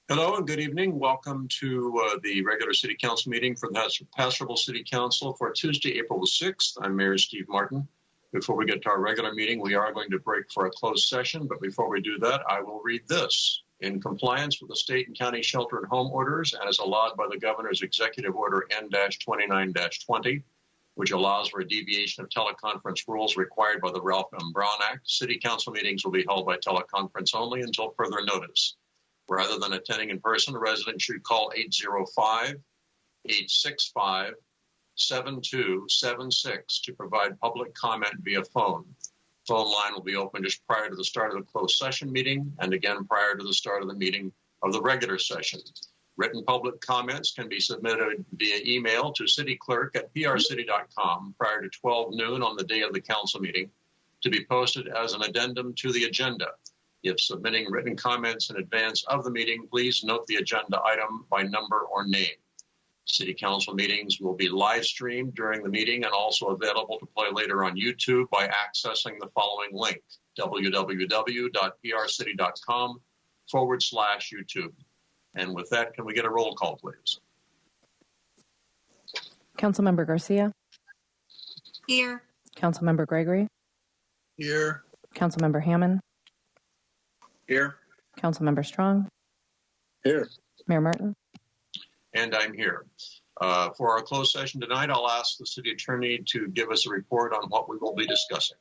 Hello and good evening. Welcome to the regular City Council meeting for the Paso Robles City Council for Tuesday, April the 6th. I'm Mayor Steve Martin. Before we get to our regular meeting, we are going to break for a closed session, but before we do that, I will read this. In compliance with the state and county shelter at home orders and as allowed by the Governor's Executive Order N-29-20, which allows for a deviation of teleconference rules required by the Ralph M. Brown Act, City Council meetings will be held by teleconference only until further notice. Rather than attending in person, a resident should call 805-865-7276 to provide public comment via phone. Phone line will be open just prior to the start of the closed session meeting and again prior to the start of the meeting of the regular session. Written public comments can be submitted via email to cityclerk@prcity.com prior to 12 noon on the day of the council meeting to be posted as an addendum to the agenda. If submitting written comments in advance of the meeting, please note the agenda item by number or name. City Council meetings will be live streamed during the meeting and also available to play later on YouTube by accessing the following link, www.prcity.com/YouTube. And with that, can we get a roll call, please? Councilmember Garcia. Here. Councilmember Gregory. Here. Councilmember Hammond. Here. Councilmember Strong. Here. Mayor Martin. And I'm here. For our closed session tonight, I'll ask the city attorney to give us a report on what we will be discussing.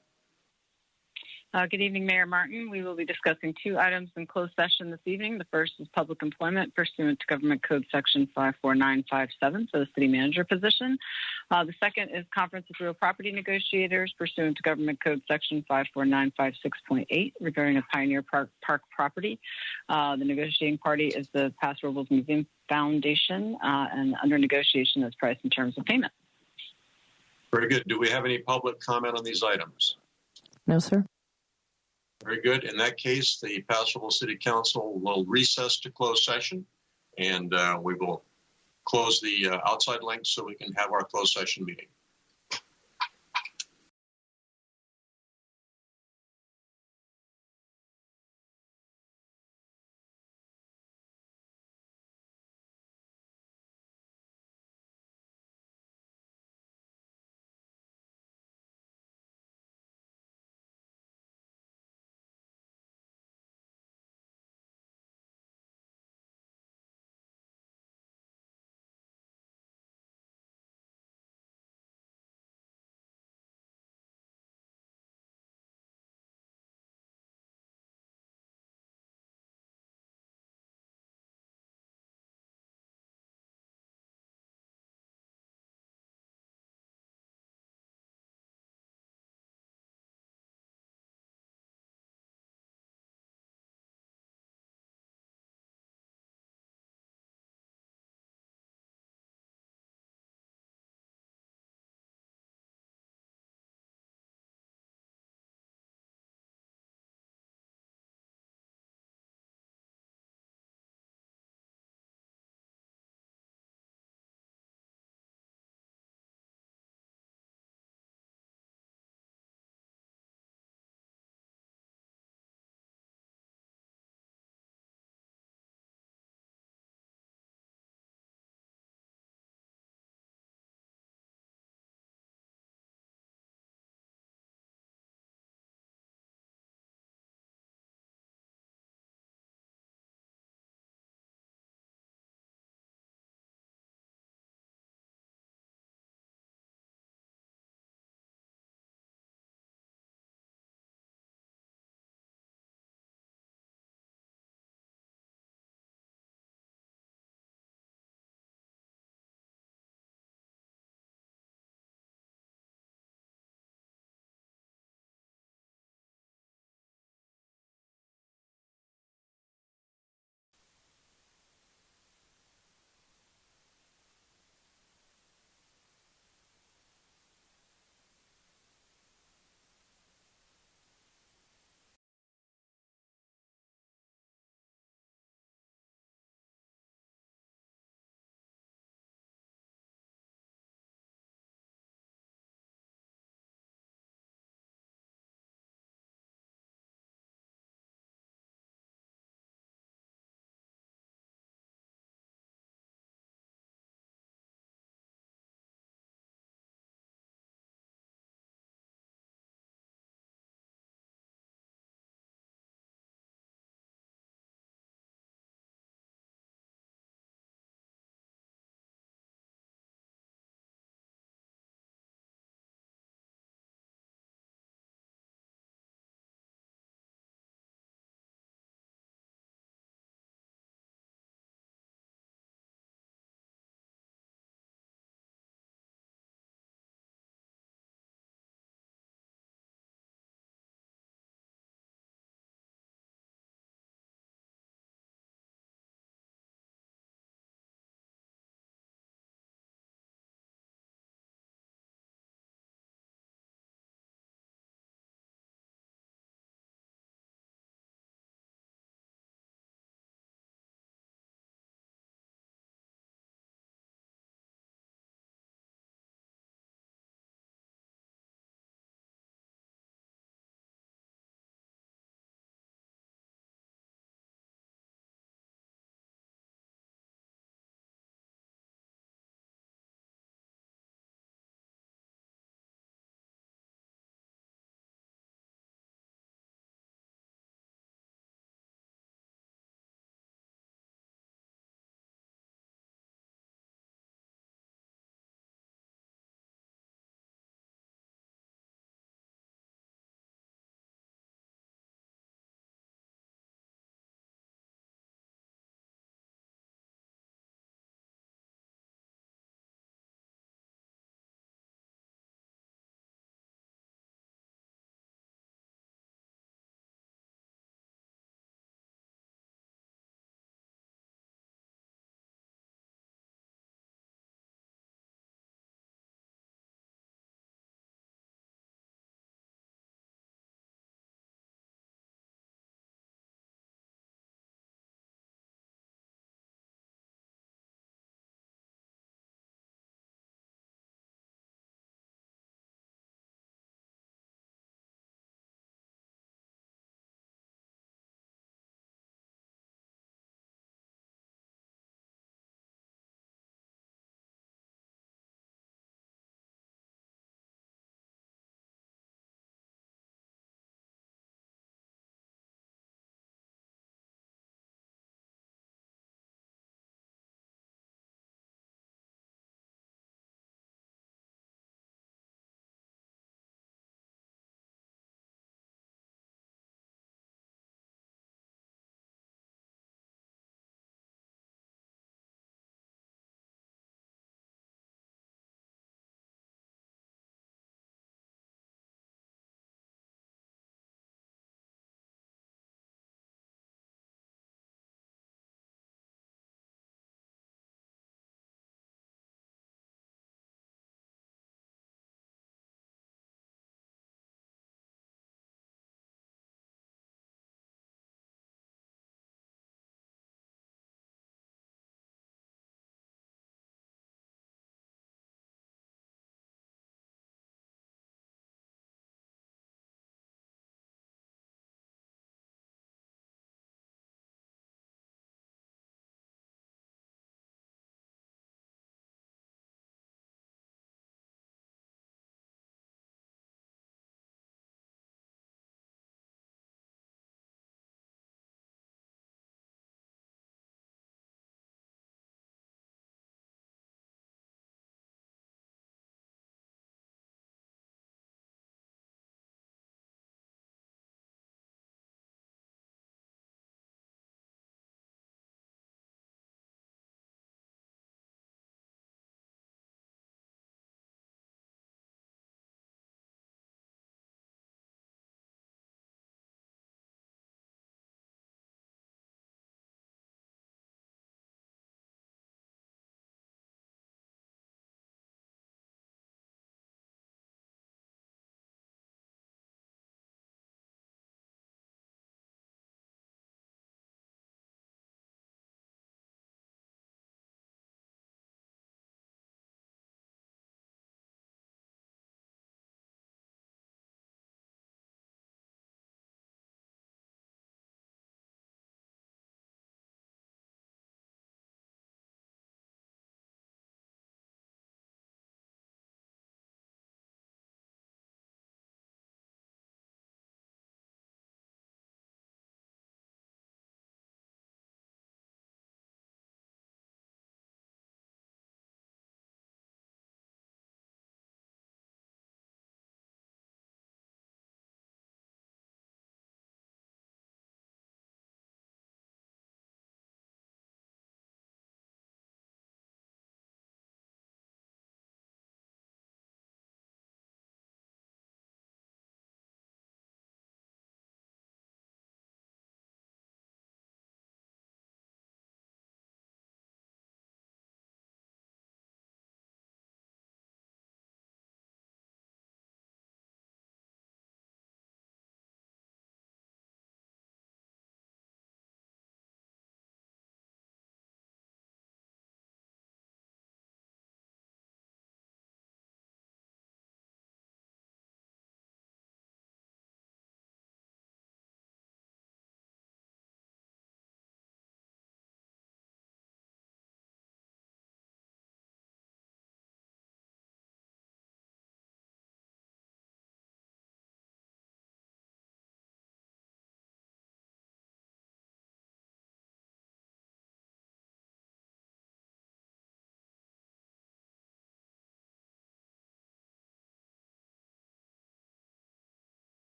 Good evening, Mayor Martin. We will be discussing two items in closed session this evening. The first is public employment pursuant to Government Code Section 54957 for the city manager position. The second is conference with real property negotiators pursuant to Government Code Section 54956.8 regarding a Pioneer Park property. The negotiating party is the Paso Robles Museum Foundation, and under negotiation is price and terms of payment. Very good. Do we have any public comment on these items? No, sir. Very good. In that case, the Paso Robles City Council will recess to closed session, and we will close the outside link so we can have our closed session meeting.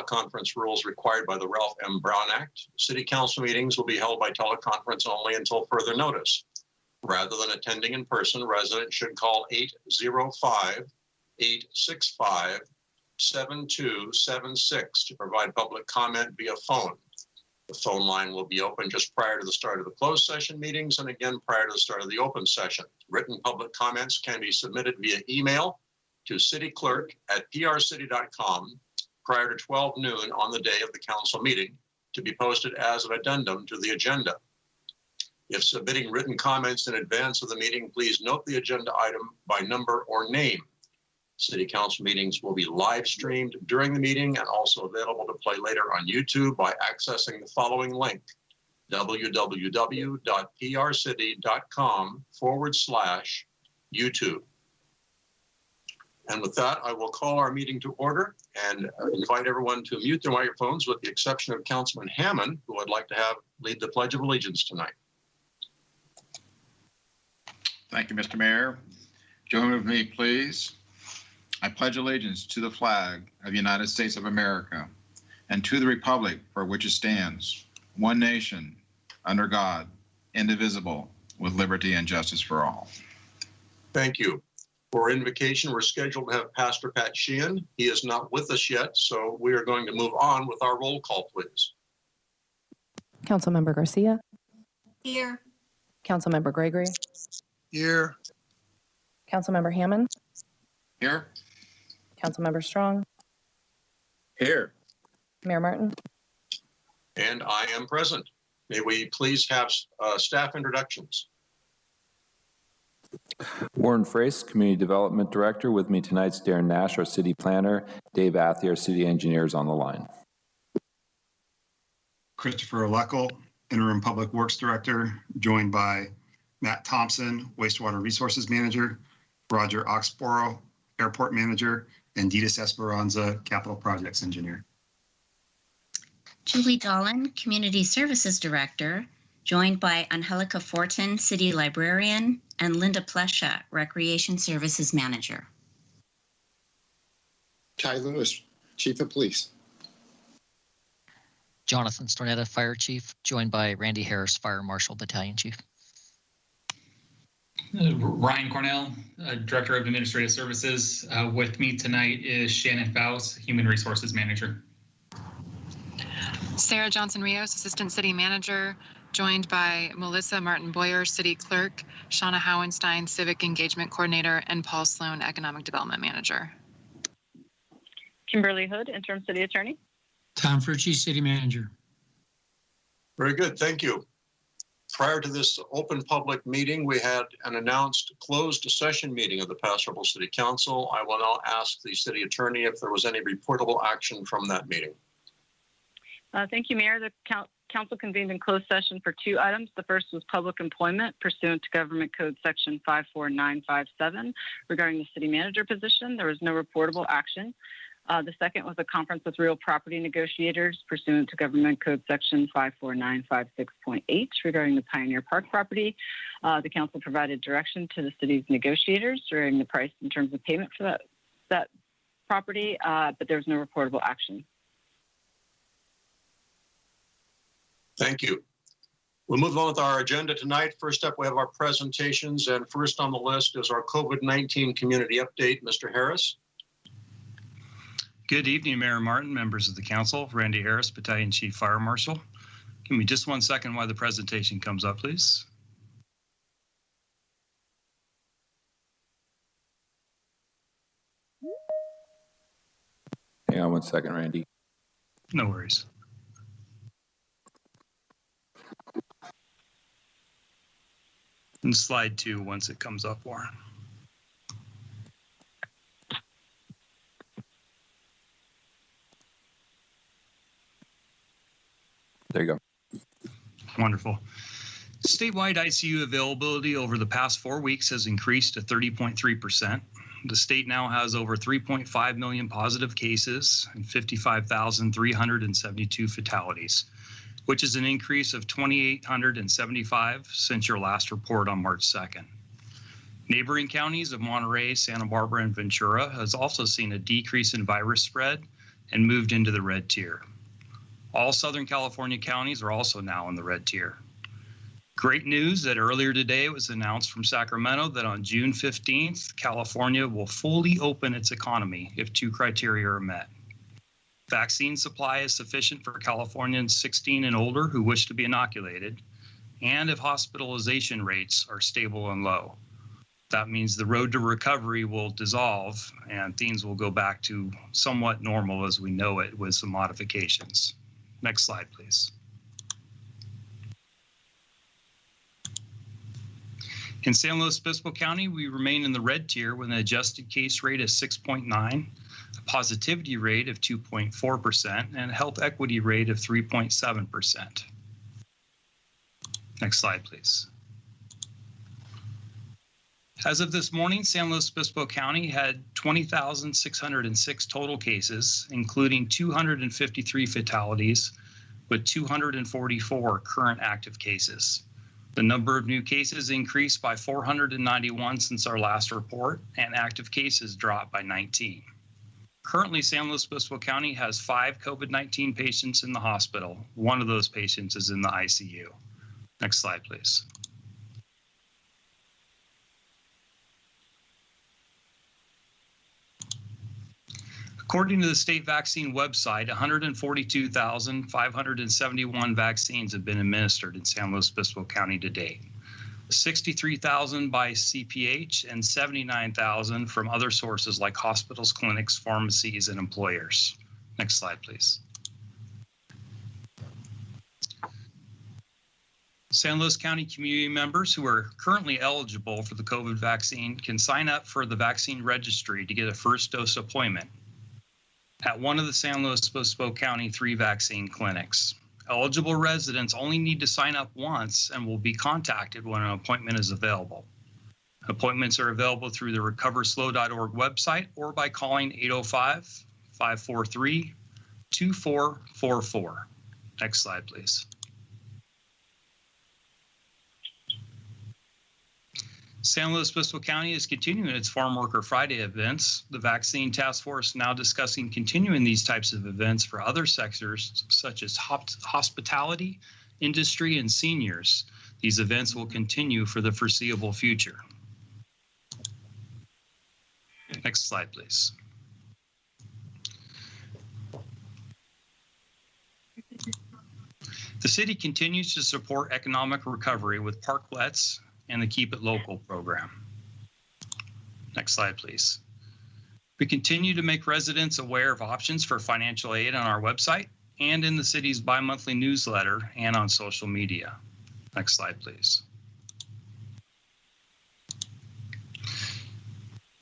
teleconference rules required by the Ralph M. Brown Act. City Council meetings will be held by teleconference only until further notice. Rather than attending in person, residents should call 805-865-7276 to provide public comment via phone. The phone line will be open just prior to the start of the closed session meetings and again prior to the start of the open session. Written public comments can be submitted via email to cityclerk@prcity.com prior to 12 noon on the day of the council meeting to be posted as an addendum to the agenda. If submitting written comments in advance of the meeting, please note the agenda item by number or name. City council meetings will be live streamed during the meeting and also available to play later on YouTube by accessing the following link, www.prcity.com/YouTube. And with that, I will call our meeting to order and invite everyone to mute their microphones with the exception of Councilman Hammond, who I'd like to have lead the Pledge of Allegiance tonight. Thank you, Mr. Mayor. Join with me, please. I pledge allegiance to the flag of the United States of America and to the republic for which it stands, one nation, under God, indivisible, with liberty and justice for all. Thank you. For invocation, we're scheduled to have Pastor Pat Sheehan. He is not with us yet, so we are going to move on with our roll call, please. Councilmember Garcia, Here. Councilmember Gregory, Here. Councilmember Hammond, Here. Councilmember Strong, Here. Mayor Martin. And I am present. May we please have staff introductions. Warren Frace, Community Development Director. With me tonight's Darren Nash, our City Planner. Dave Athey, our City Engineers on the line. Christopher Leckel, Interim Public Works Director, joined by Matt Thompson, Wastewater Resources Manager, Roger Oxborough, Airport Manager, and Ditas Esperanza, Capital Projects Engineer. Julie Dolan, Community Services Director, joined by Angelica Fortin, City Librarian, and Linda Plesha, Recreation Services Manager. Ty Lewis, Chief of Police. Jonathan Stornetta, Fire Chief, joined by Randy Harris, Fire Marshal Battalion Chief. Ryan Cornell, Director of Administrative Services. With me tonight is Shannon Faust, Human Resources Manager. Sarah Johnson-Rios, Assistant City Manager, joined by Melissa Martin-Boyer, City Clerk, Shauna Howenstein, Civic Engagement Coordinator, and Paul Sloan, Economic Development Manager. Kimberly Hood, Interim City Attorney. Tom Furchy, City Manager. Very good, thank you. Prior to this open public meeting, we had an announced closed session meeting of the Paso Robles City Council. I will now ask the City Attorney if there was any reportable action from that meeting. Thank you, Mayor. The Council convened in closed session for two items. The first was public employment pursuant to Government Code Section 54957 regarding the city manager position. There was no reportable action. The second was a conference with real property negotiators pursuant to Government Code Section 54956.8 regarding the Pioneer Park property. The Council provided direction to the city's negotiators regarding the price in terms of payment for that property, but there was no reportable action. Thank you. We'll move on with our agenda tonight. First up, we have our presentations, and first on the list is our COVID-19 community update. Mr. Harris. Good evening, Mayor Martin, members of the council. Randy Harris, Battalion Chief Fire Marshal. Give me just 1 second while the presentation comes up, please. Hang on 1 second, Randy. No worries. And slide 2 once it comes up, Warren. There you go. Wonderful. Statewide ICU availability over the past 4 weeks has increased to 30.3%. The state now has over 3.5 million positive cases and 55,372 fatalities, which is an increase of 2,875 since your last report on March 2nd. Neighboring counties of Monterey, Santa Barbara, and Ventura has also seen a decrease in virus spread and moved into the red tier. All Southern California counties are also now in the red tier. Great news that earlier today it was announced from Sacramento that on June 15th, California will fully open its economy if 2 criteria are met. Vaccine supply is sufficient for Californians 16 and older who wish to be inoculated, and if hospitalization rates are stable and low. That means the road to recovery will dissolve and things will go back to somewhat normal as we know it with some modifications. Next slide, please. In San Luis Obispo County, we remain in the red tier with an adjusted case rate of 6.9, a positivity rate of 2.4%, and a health equity rate of 3.7%. Next slide, please. As of this morning, San Luis Obispo County had 20,606 total cases, including 253 fatalities, with 244 current active cases. The number of new cases increased by 491 since our last report, and active cases dropped by 19. Currently, San Luis Obispo County has 5 COVID-19 patients in the hospital. One of those patients is in the ICU. Next slide, please. According to the state vaccine website, 142,571 vaccines have been administered in San Luis Obispo County to date. 63,000 by CPH and 79,000 from other sources like hospitals, clinics, pharmacies, and employers. Next slide, please. San Luis County community members who are currently eligible for the COVID vaccine can sign up for the vaccine registry to get a first dose appointment at one of the San Luis Obispo County 3 vaccine clinics. Eligible residents only need to sign up once and will be contacted when an appointment is available. Appointments are available through the recoverslow.org website or by calling 805-543-2444. Next slide, please. San Luis Obispo County is continuing its Farm Worker Friday events. The Vaccine Task Force now discussing continuing these types of events for other sectors such as hospitality, industry, and seniors. These events will continue for the foreseeable future. Next slide, please. The city continues to support economic recovery with parklets and the Keep It Local program. Next slide, please. We continue to make residents aware of options for financial aid on our website and in the city's bi-monthly newsletter and on social media. Next slide, please.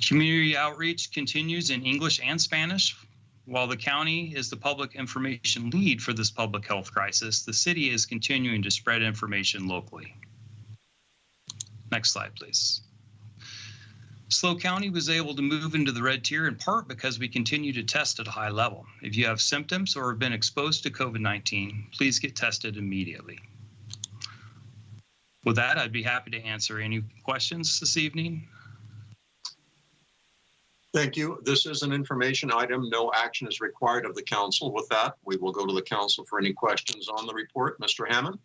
Community outreach continues in English and Spanish. While the county is the public information lead for this public health crisis, the city is continuing to spread information locally. Next slide, please. SLO County was able to move into the red tier in part because we continue to test at a high level. If you have symptoms or have been exposed to COVID-19, please get tested immediately. With that, I'd be happy to answer any questions this evening. Thank you. This is an information item. No action is required of the council. With that, we will go to the council for any questions on the report. Mr. Hammond?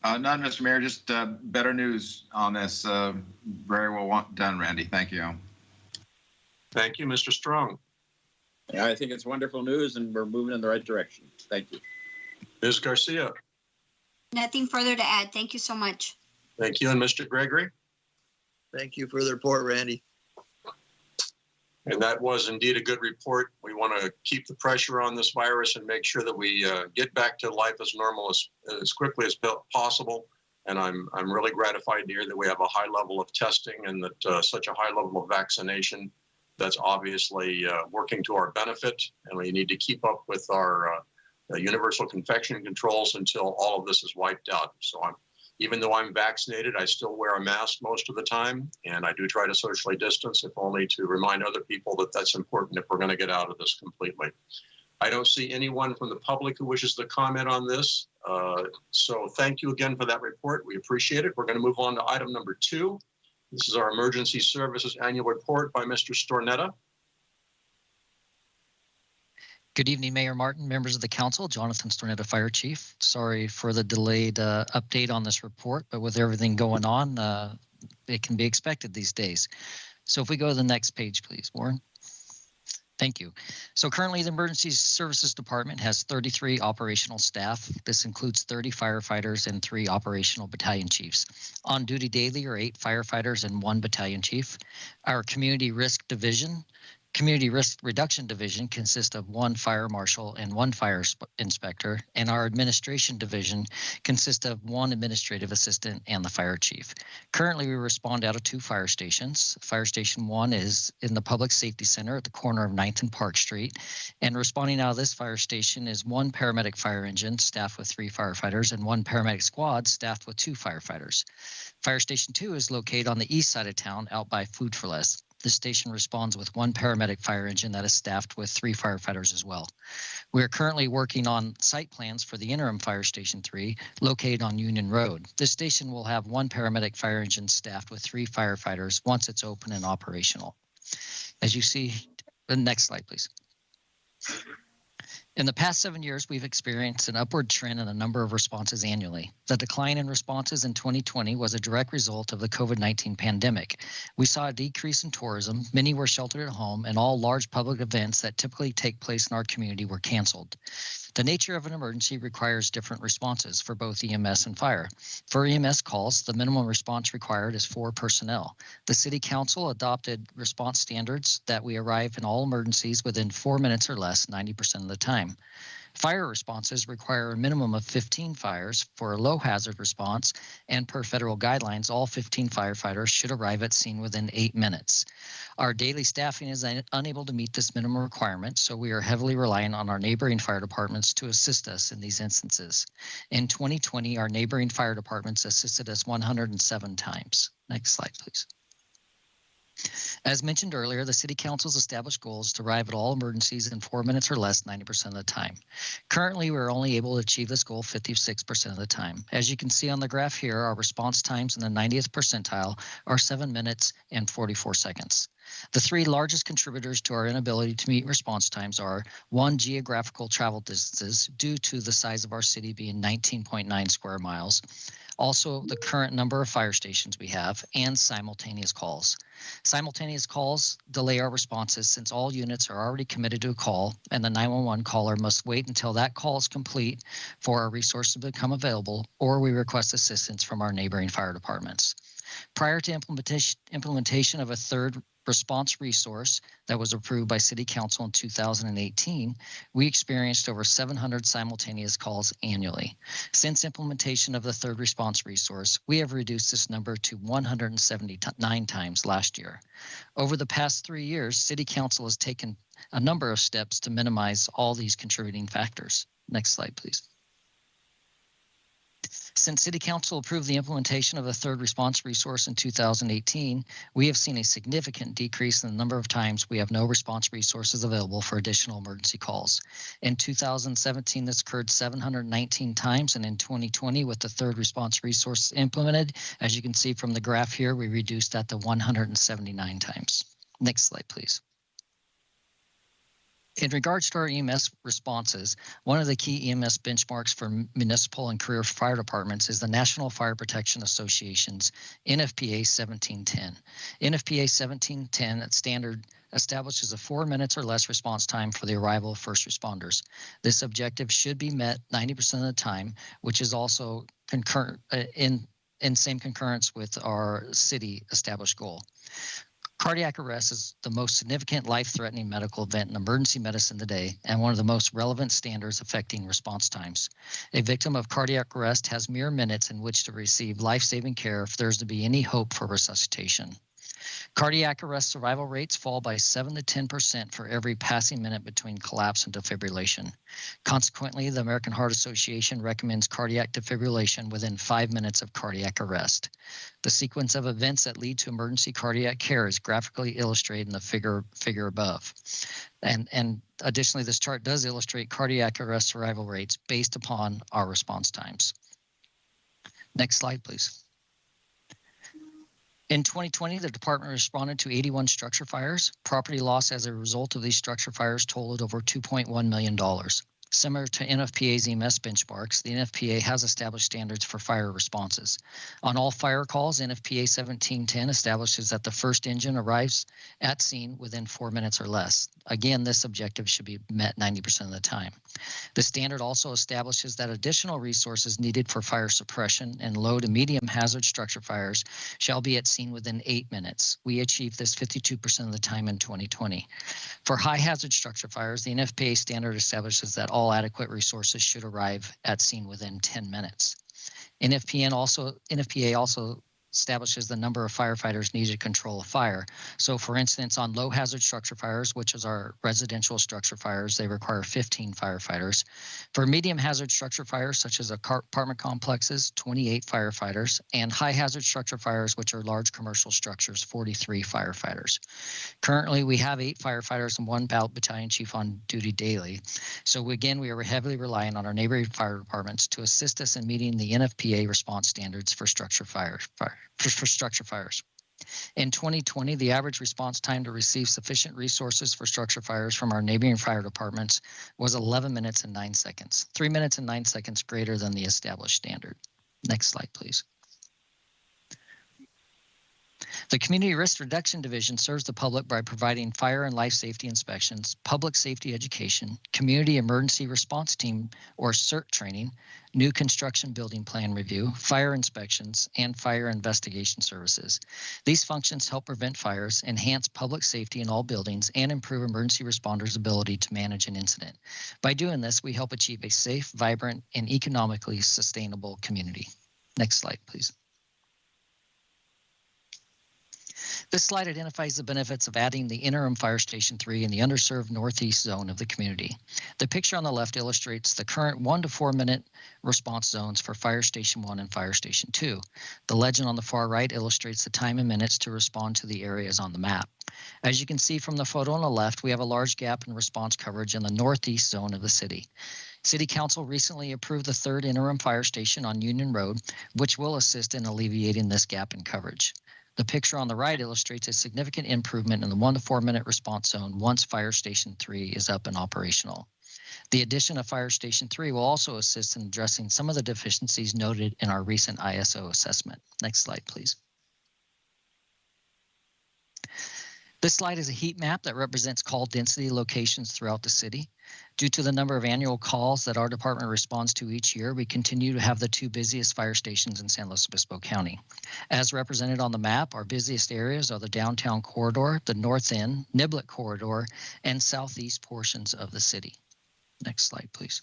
None, Mr. Mayor, just better news on this. Very well done, Randy. Thank you. Thank you, Mr. Strong. Yeah, I think it's wonderful news and we're moving in the right direction. Thank you. Ms. Garcia? Nothing further to add. Thank you so much. Thank you. And Mr. Gregory? Thank you for the report, Randy. And that was indeed a good report. We want to keep the pressure on this virus and make sure that we get back to life as normal as quickly as possible. And I'm really gratified to hear that we have a high level of testing and that such a high level of vaccination. That's obviously working to our benefit. And we need to keep up with our universal infection controls until all of this is wiped out. So even though I'm vaccinated, I still wear a mask most of the time, and I do try to socially distance, if only to remind other people that that's important if we're going to get out of this completely. I don't see anyone from the public who wishes to comment on this. So thank you again for that report. We appreciate it. We're going to move on to item number 2. This is our Emergency Services Annual Report by Mr. Stornetta. Good evening, Mayor Martin, members of the council, Jonathan Stornetta, Fire Chief. Sorry for the delayed update on this report, but with everything going on, it can be expected these days. So if we go to the next page, please, Warren. Thank you. So currently the Emergency Services Department has 33 operational staff. This includes 30 firefighters and 3 operational battalion chiefs. On duty daily are 8 firefighters and 1 battalion chief. Our Community Risk Reduction Division consists of 1 fire marshal and 1 fire inspector, and our Administration Division consists of 1 administrative assistant and the fire chief. Currently, we respond out of 2 fire stations. Fire Station 1 is in the Public Safety Center at the corner of 9th and Park Street, and responding out of this fire station is 1 paramedic fire engine staffed with 3 firefighters and 1 paramedic squad staffed with 2 firefighters. Fire Station 2 is located on the east side of town out by Food for Less. This station responds with 1 paramedic fire engine that is staffed with 3 firefighters as well. We are currently working on site plans for the interim Fire Station 3 located on Union Road. This station will have 1 paramedic fire engine staffed with 3 firefighters once it's open and operational. As you see, the next slide, please. In the past 7 years, we've experienced an upward trend in the number of responses annually. The decline in responses in 2020 was a direct result of the COVID-19 pandemic. We saw a decrease in tourism, many were sheltered at home, and all large public events that typically take place in our community were canceled. The nature of an emergency requires different responses for both EMS and fire. For EMS calls, the minimum response required is 4 personnel. The City Council adopted response standards that we arrive in all emergencies within 4 minutes or less 90% of the time. Fire responses require a minimum of 15 fires for a low hazard response, and per federal guidelines, all 15 firefighters should arrive at scene within 8 minutes. Our daily staffing is unable to meet this minimum requirement, so we are heavily reliant on our neighboring fire departments to assist us in these instances. In 2020, our neighboring fire departments assisted us 107 times. Next slide, please. As mentioned earlier, the City Council's established goals to arrive at all emergencies in 4 minutes or less 90% of the time. Currently, we're only able to achieve this goal 56% of the time. As you can see on the graph here, our response times in the 90th percentile are 7 minutes and 44 seconds. The 3 largest contributors to our inability to meet response times are 1, geographical travel distances due to the size of our city being 19.9 square miles. Also, the current number of fire stations we have, and simultaneous calls. Simultaneous calls delay our responses since all units are already committed to a call, and the 911 caller must wait until that call is complete for our resources to become available, or we request assistance from our neighboring fire departments. Prior to implementation of a third response resource that was approved by City Council in 2018, we experienced over 700 simultaneous calls annually. Since implementation of the third response resource, we have reduced this number to 179 times last year. Over the past 3 years, City Council has taken a number of steps to minimize all these contributing factors. Next slide, please. Since City Council approved the implementation of the third response resource in 2018, we have seen a significant decrease in the number of times we have no response resources available for additional emergency calls. In 2017, this occurred 719 times, and in 2020, with the third response resource implemented, as you can see from the graph here, we reduced that to 179 times. Next slide, please. In regards to our EMS responses, one of the key EMS benchmarks for municipal and career fire departments is the National Fire Protection Association's NFPA 1710. NFPA 1710 standard establishes a 4 minutes or less response time for the arrival of first responders. This objective should be met 90% of the time, which is also concurrent in same concurrence with our city established goal. Cardiac arrest is the most significant life-threatening medical event in emergency medicine today and one of the most relevant standards affecting response times. A victim of cardiac arrest has mere minutes in which to receive life-saving care if there's to be any hope for resuscitation. Cardiac arrest survival rates fall by 7 to 10% for every passing minute between collapse and defibrillation. Consequently, the American Heart Association recommends cardiac defibrillation within 5 minutes of cardiac arrest. The sequence of events that lead to emergency cardiac care is graphically illustrated in the figure above. And additionally, this chart does illustrate cardiac arrest survival rates based upon our response times. Next slide, please. In 2020, the department responded to 81 structure fires. Property loss as a result of these structure fires totaled over $2.1 million. Similar to NFPA's EMS benchmarks, the NFPA has established standards for fire responses. On all fire calls, NFPA 1710 establishes that the first engine arrives at scene within 4 minutes or less. Again, this objective should be met 90% of the time. The standard also establishes that additional resources needed for fire suppression and low to medium hazard structure fires shall be at scene within 8 minutes. We achieved this 52% of the time in 2020. For high hazard structure fires, the NFPA standard establishes that all adequate resources should arrive at scene within 10 minutes. NFPA also establishes the number of firefighters needed to control a fire. So for instance, on low hazard structure fires, which is our residential structure fires, they require 15 firefighters. For medium hazard structure fires, such as apartment complexes, 28 firefighters, and high hazard structure fires, which are large commercial structures, 43 firefighters. Currently, we have 8 firefighters and 1 battalion chief on duty daily. So again, we are heavily relying on our neighboring fire departments to assist us in meeting the NFPA response standards for structure fires. In 2020, the average response time to receive sufficient resources for structure fires from our neighboring fire departments was 11 minutes and 9 seconds, 3 minutes and 9 seconds greater than the established standard. Next slide, please. The Community Risk Reduction Division serves the public by providing fire and life safety inspections, public safety education, community emergency response team or CERT training, new construction building plan review, fire inspections, and fire investigation services. These functions help prevent fires, enhance public safety in all buildings, and improve emergency responders' ability to manage an incident. By doing this, we help achieve a safe, vibrant, and economically sustainable community. Next slide, please. This slide identifies the benefits of adding the interim Fire Station 3 in the underserved northeast zone of the community. The picture on the left illustrates the current 1 to 4 minute response zones for Fire Station 1 and Fire Station 2. The legend on the far right illustrates the time in minutes to respond to the areas on the map. As you can see from the photo on the left, we have a large gap in response coverage in the northeast zone of the city. City Council recently approved the 3rd interim fire station on Union Road, which will assist in alleviating this gap in coverage. The picture on the right illustrates a significant improvement in the 1 to 4 minute response zone once Fire Station 3 is up and operational. The addition of Fire Station 3 will also assist in addressing some of the deficiencies noted in our recent ISO assessment. Next slide, please. This slide is a heat map that represents call density locations throughout the city. Due to the number of annual calls that our department responds to each year, we continue to have the 2 busiest fire stations in San Luis Obispo County. As represented on the map, our busiest areas are the downtown corridor, the north end, Niblett corridor, and southeast portions of the city. Next slide, please.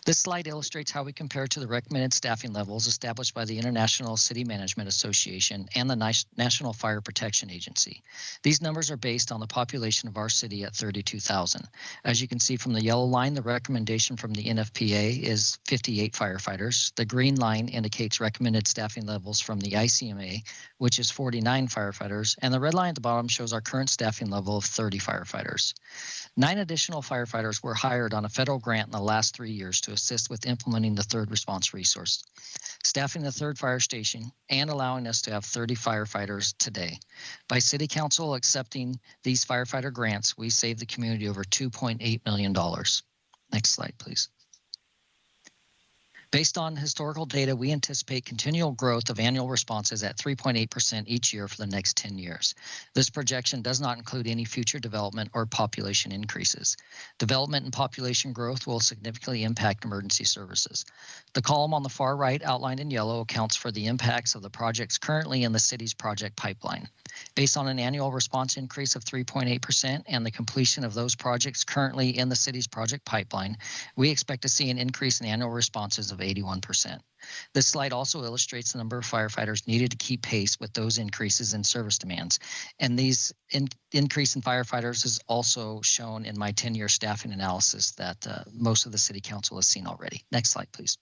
This slide illustrates how we compare to the recommended staffing levels established by the International City Management Association and the National Fire Protection Agency. These numbers are based on the population of our city at 32,000. As you can see from the yellow line, the recommendation from the NFPA is 58 firefighters. The green line indicates recommended staffing levels from the ICMA, which is 49 firefighters, and the red line at the bottom shows our current staffing level of 30 firefighters. 9 additional firefighters were hired on a federal grant in the last 3 years to assist with implementing the 3rd response resource, staffing the 3rd fire station, and allowing us to have 30 firefighters today. By City Council accepting these firefighter grants, we saved the community over $2.8 million. Next slide, please. Based on historical data, we anticipate continual growth of annual responses at 3.8% each year for the next 10 years. This projection does not include any future development or population increases. Development and population growth will significantly impact emergency services. The column on the far right, outlined in yellow, accounts for the impacts of the projects currently in the city's project pipeline. Based on an annual response increase of 3.8% and the completion of those projects currently in the city's project pipeline, we expect to see an increase in annual responses of 81%. This slide also illustrates the number of firefighters needed to keep pace with those increases in service demands. And these increase in firefighters is also shown in my 10-year staffing analysis that most of the City Council has seen already. Next slide, please.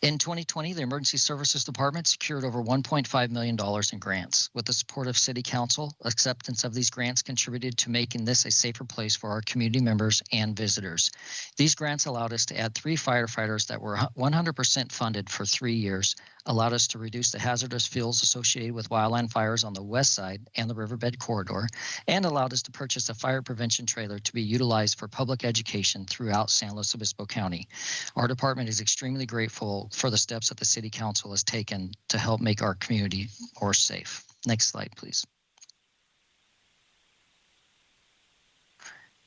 In 2020, the Emergency Services Department secured over $1.5 million in grants. With the support of City Council, acceptance of these grants contributed to making this a safer place for our community members and visitors. These grants allowed us to add 3 firefighters that were 100% funded for 3 years, allowed us to reduce the hazardous fuels associated with wildland fires on the west side and the riverbed corridor, and allowed us to purchase a fire prevention trailer to be utilized for public education throughout San Luis Obispo County. Our department is extremely grateful for the steps that the City Council has taken to help make our community more safe. Next slide, please.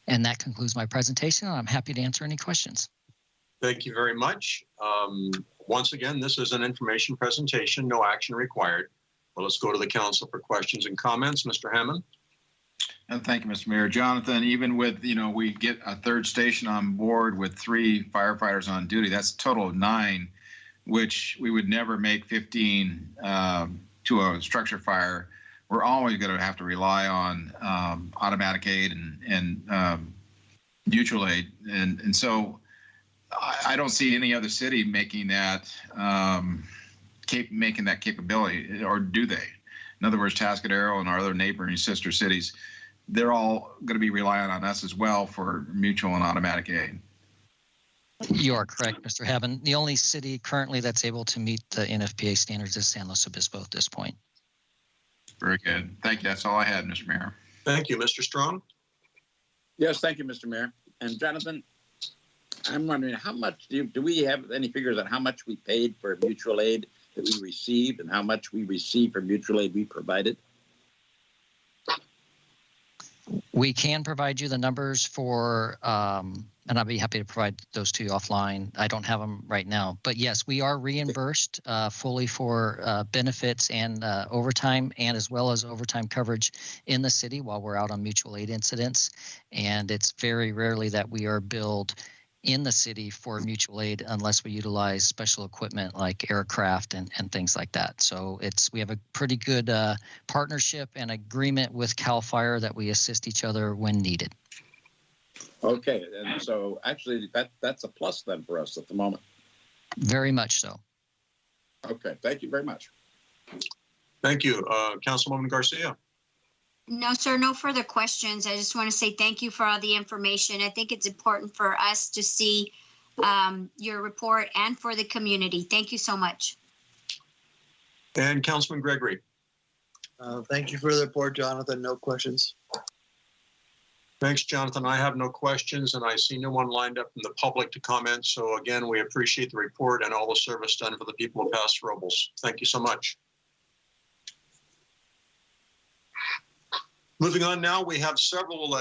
And that concludes my presentation. I'm happy to answer any questions. Thank you very much. Once again, this is an information presentation, no action required. Well, let's go to the council for questions and comments. Mr. Hammond. And thank you, Mr. Mayor. Jonathan, even with, we get a third station on board with 3 firefighters on duty, that's a total of 9, which we would never make 15 to a structure fire. We're always going to have to rely on automatic aid and mutual aid. And so I don't see any other city making that capability, or do they? In other words, Tascadero and our other neighboring sister cities, they're all going to be relying on us as well for mutual and automatic aid. You are correct, Mr. Hammond. The only city currently that's able to meet the NFPA standards is San Luis Obispo at this point. Very good. Thank you. That's all I had, Mr. Mayor. Thank you. Mr. Strong? Yes, thank you, Mr. Mayor. And Jonathan, I'm wondering, how much do we have any figures on how much we paid for mutual aid that we received and how much we received for mutual aid we provided? We can provide you the numbers for, and I'll be happy to provide those to you offline. I don't have them right now, but yes, we are reimbursed fully for benefits and overtime, and as well as overtime coverage in the city while we're out on mutual aid incidents. And it's very rarely that we are billed in the city for mutual aid unless we utilize special equipment like aircraft and things like that. So we have a pretty good partnership and agreement with CAL FIRE that we assist each other when needed. Okay, and so actually that's a plus then for us at the moment. Very much so. Okay, thank you very much. Thank you. Councilwoman Garcia. No, sir, no further questions. I just want to say thank you for all the information. I think it's important for us to see your report and for the community. Thank you so much. And Councilman Gregory. Thank you for the report, Jonathan. No questions. Thanks, Jonathan. I have no questions, and I see no one lined up from the public to comment. So again, we appreciate the report and all the service done for the people of Paso Robles. Thank you so much. Moving on now, we have several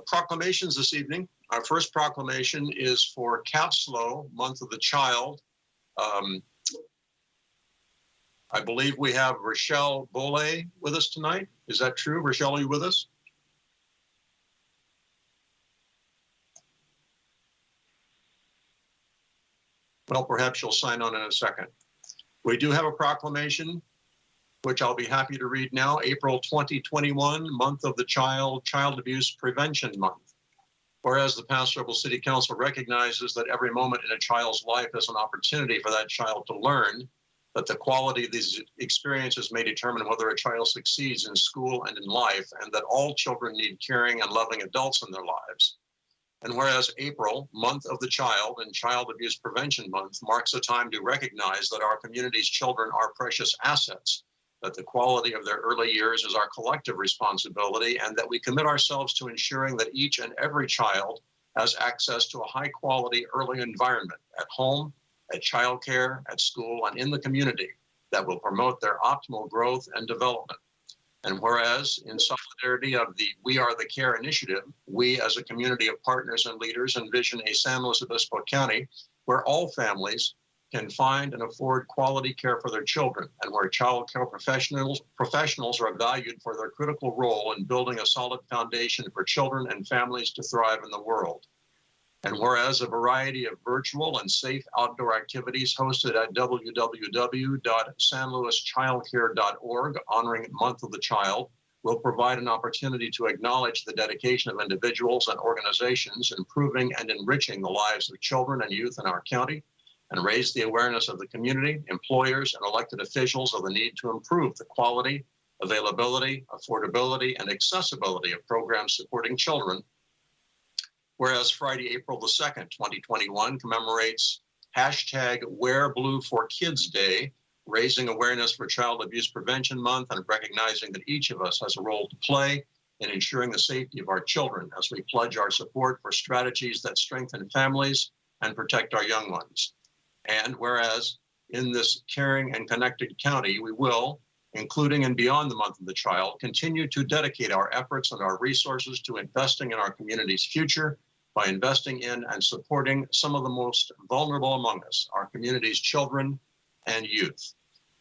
proclamations this evening. Our first proclamation is for CAPSLO, Month of the Child. I believe we have Rochelle Bolle with us tonight. Is that true? Rochelle, are you with us? Well, perhaps you'll sign on in a second. We do have a proclamation, which I'll be happy to read now. April 2021, Month of the Child, Child Abuse Prevention Month. Whereas the Paso Robles City Council recognizes that every moment in a child's life is an opportunity for that child to learn, that the quality of these experiences may determine whether a child succeeds in school and in life, and that all children need caring and loving adults in their lives. And whereas April, Month of the Child and Child Abuse Prevention Month, marks a time to recognize that our community's children are precious assets, that the quality of their early years is our collective responsibility, and that we commit ourselves to ensuring that each and every child has access to a high-quality early environment at home, at childcare, at school, and in the community that will promote their optimal growth and development. And whereas, in solidarity of the We Are the Care initiative, we as a community of partners and leaders envision a San Luis Obispo County where all families can find and afford quality care for their children, and where child care professionals are valued for their critical role in building a solid foundation for children and families to thrive in the world. And whereas a variety of virtual and safe outdoor activities hosted at www.sanluischildcare.org honoring Month of the Child will provide an opportunity to acknowledge the dedication of individuals and organizations improving and enriching the lives of children and youth in our county. and raise the awareness of the community, employers, and elected officials of the need to improve the quality, availability, affordability, and accessibility of programs supporting children. Whereas Friday, April the 2nd, 2021 commemorates #WearBlueForKids Day, raising awareness for Child Abuse Prevention Month and recognizing that each of us has a role to play in ensuring the safety of our children as we pledge our support for strategies that strengthen families and protect our young ones. And whereas in this caring and connected county, we will, including and beyond the month of the child, continue to dedicate our efforts and our resources to investing in our community's future by investing in and supporting some of the most vulnerable among us, our community's children and youth.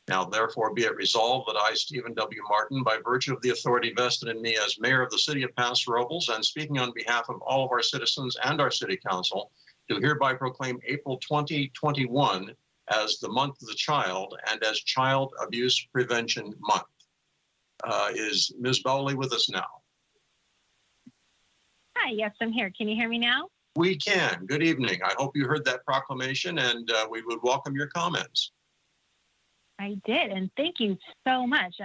Now, therefore, be it resolved that I, Stephen W. Martin, by virtue of the authority vested in me as mayor of the city of Paso Robles and speaking on behalf of all of our citizens and our city council, do hereby proclaim April 2021 as the month of the child and as Child Abuse Prevention Month. Is Ms. Bowley with us now? Hi, yes, I'm here. Can you hear me now? We can. Good evening. I hope you heard that proclamation, and we would welcome your comments. I did, and thank you so much.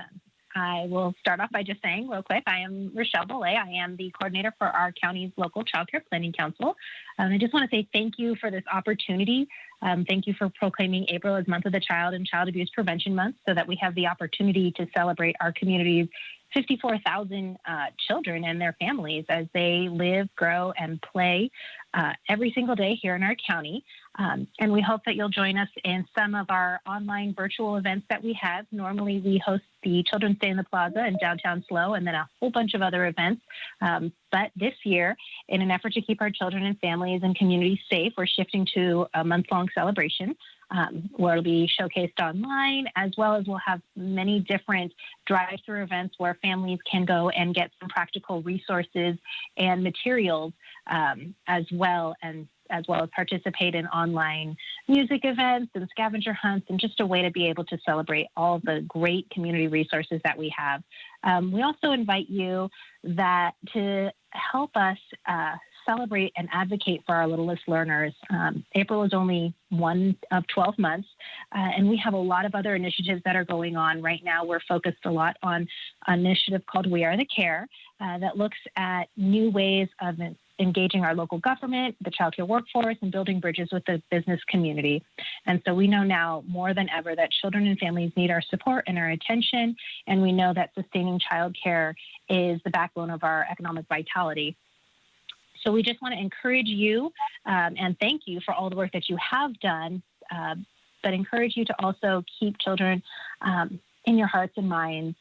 I will start off by just saying real quick, I am Rochelle Boulay. I am the coordinator for our county's local child care planning council. I just want to say thank you for this opportunity. Thank you for proclaiming April as Month of the Child and Child Abuse Prevention Month so that we have the opportunity to celebrate our community's 54,000 children and their families as they live, grow, and play every single day here in our county. And we hope that you'll join us in some of our online virtual events that we have. Normally, we host the Children's Day in the Plaza in downtown SLO and then a whole bunch of other events. But this year, in an effort to keep our children and families and communities safe, we're shifting to a month-long celebration where it'll be showcased online, as well as we'll have many different drive-through events where families can go and get some practical resources and materials as well as participate in online music events and scavenger hunts, and just a way to be able to celebrate all the great community resources that we have. We also invite you to help us celebrate and advocate for our littlest learners. April is only one of 12 months, and we have a lot of other initiatives that are going on. Right now, we're focused a lot on an initiative called We Are the Care that looks at new ways of engaging our local government, the child care workforce, and building bridges with the business community. And so we know now more than ever that children and families need our support and our attention, and we know that sustaining child care is the backbone of our economic vitality. So we just want to encourage you and thank you for all the work that you have done, but encourage you to also keep children in your hearts and minds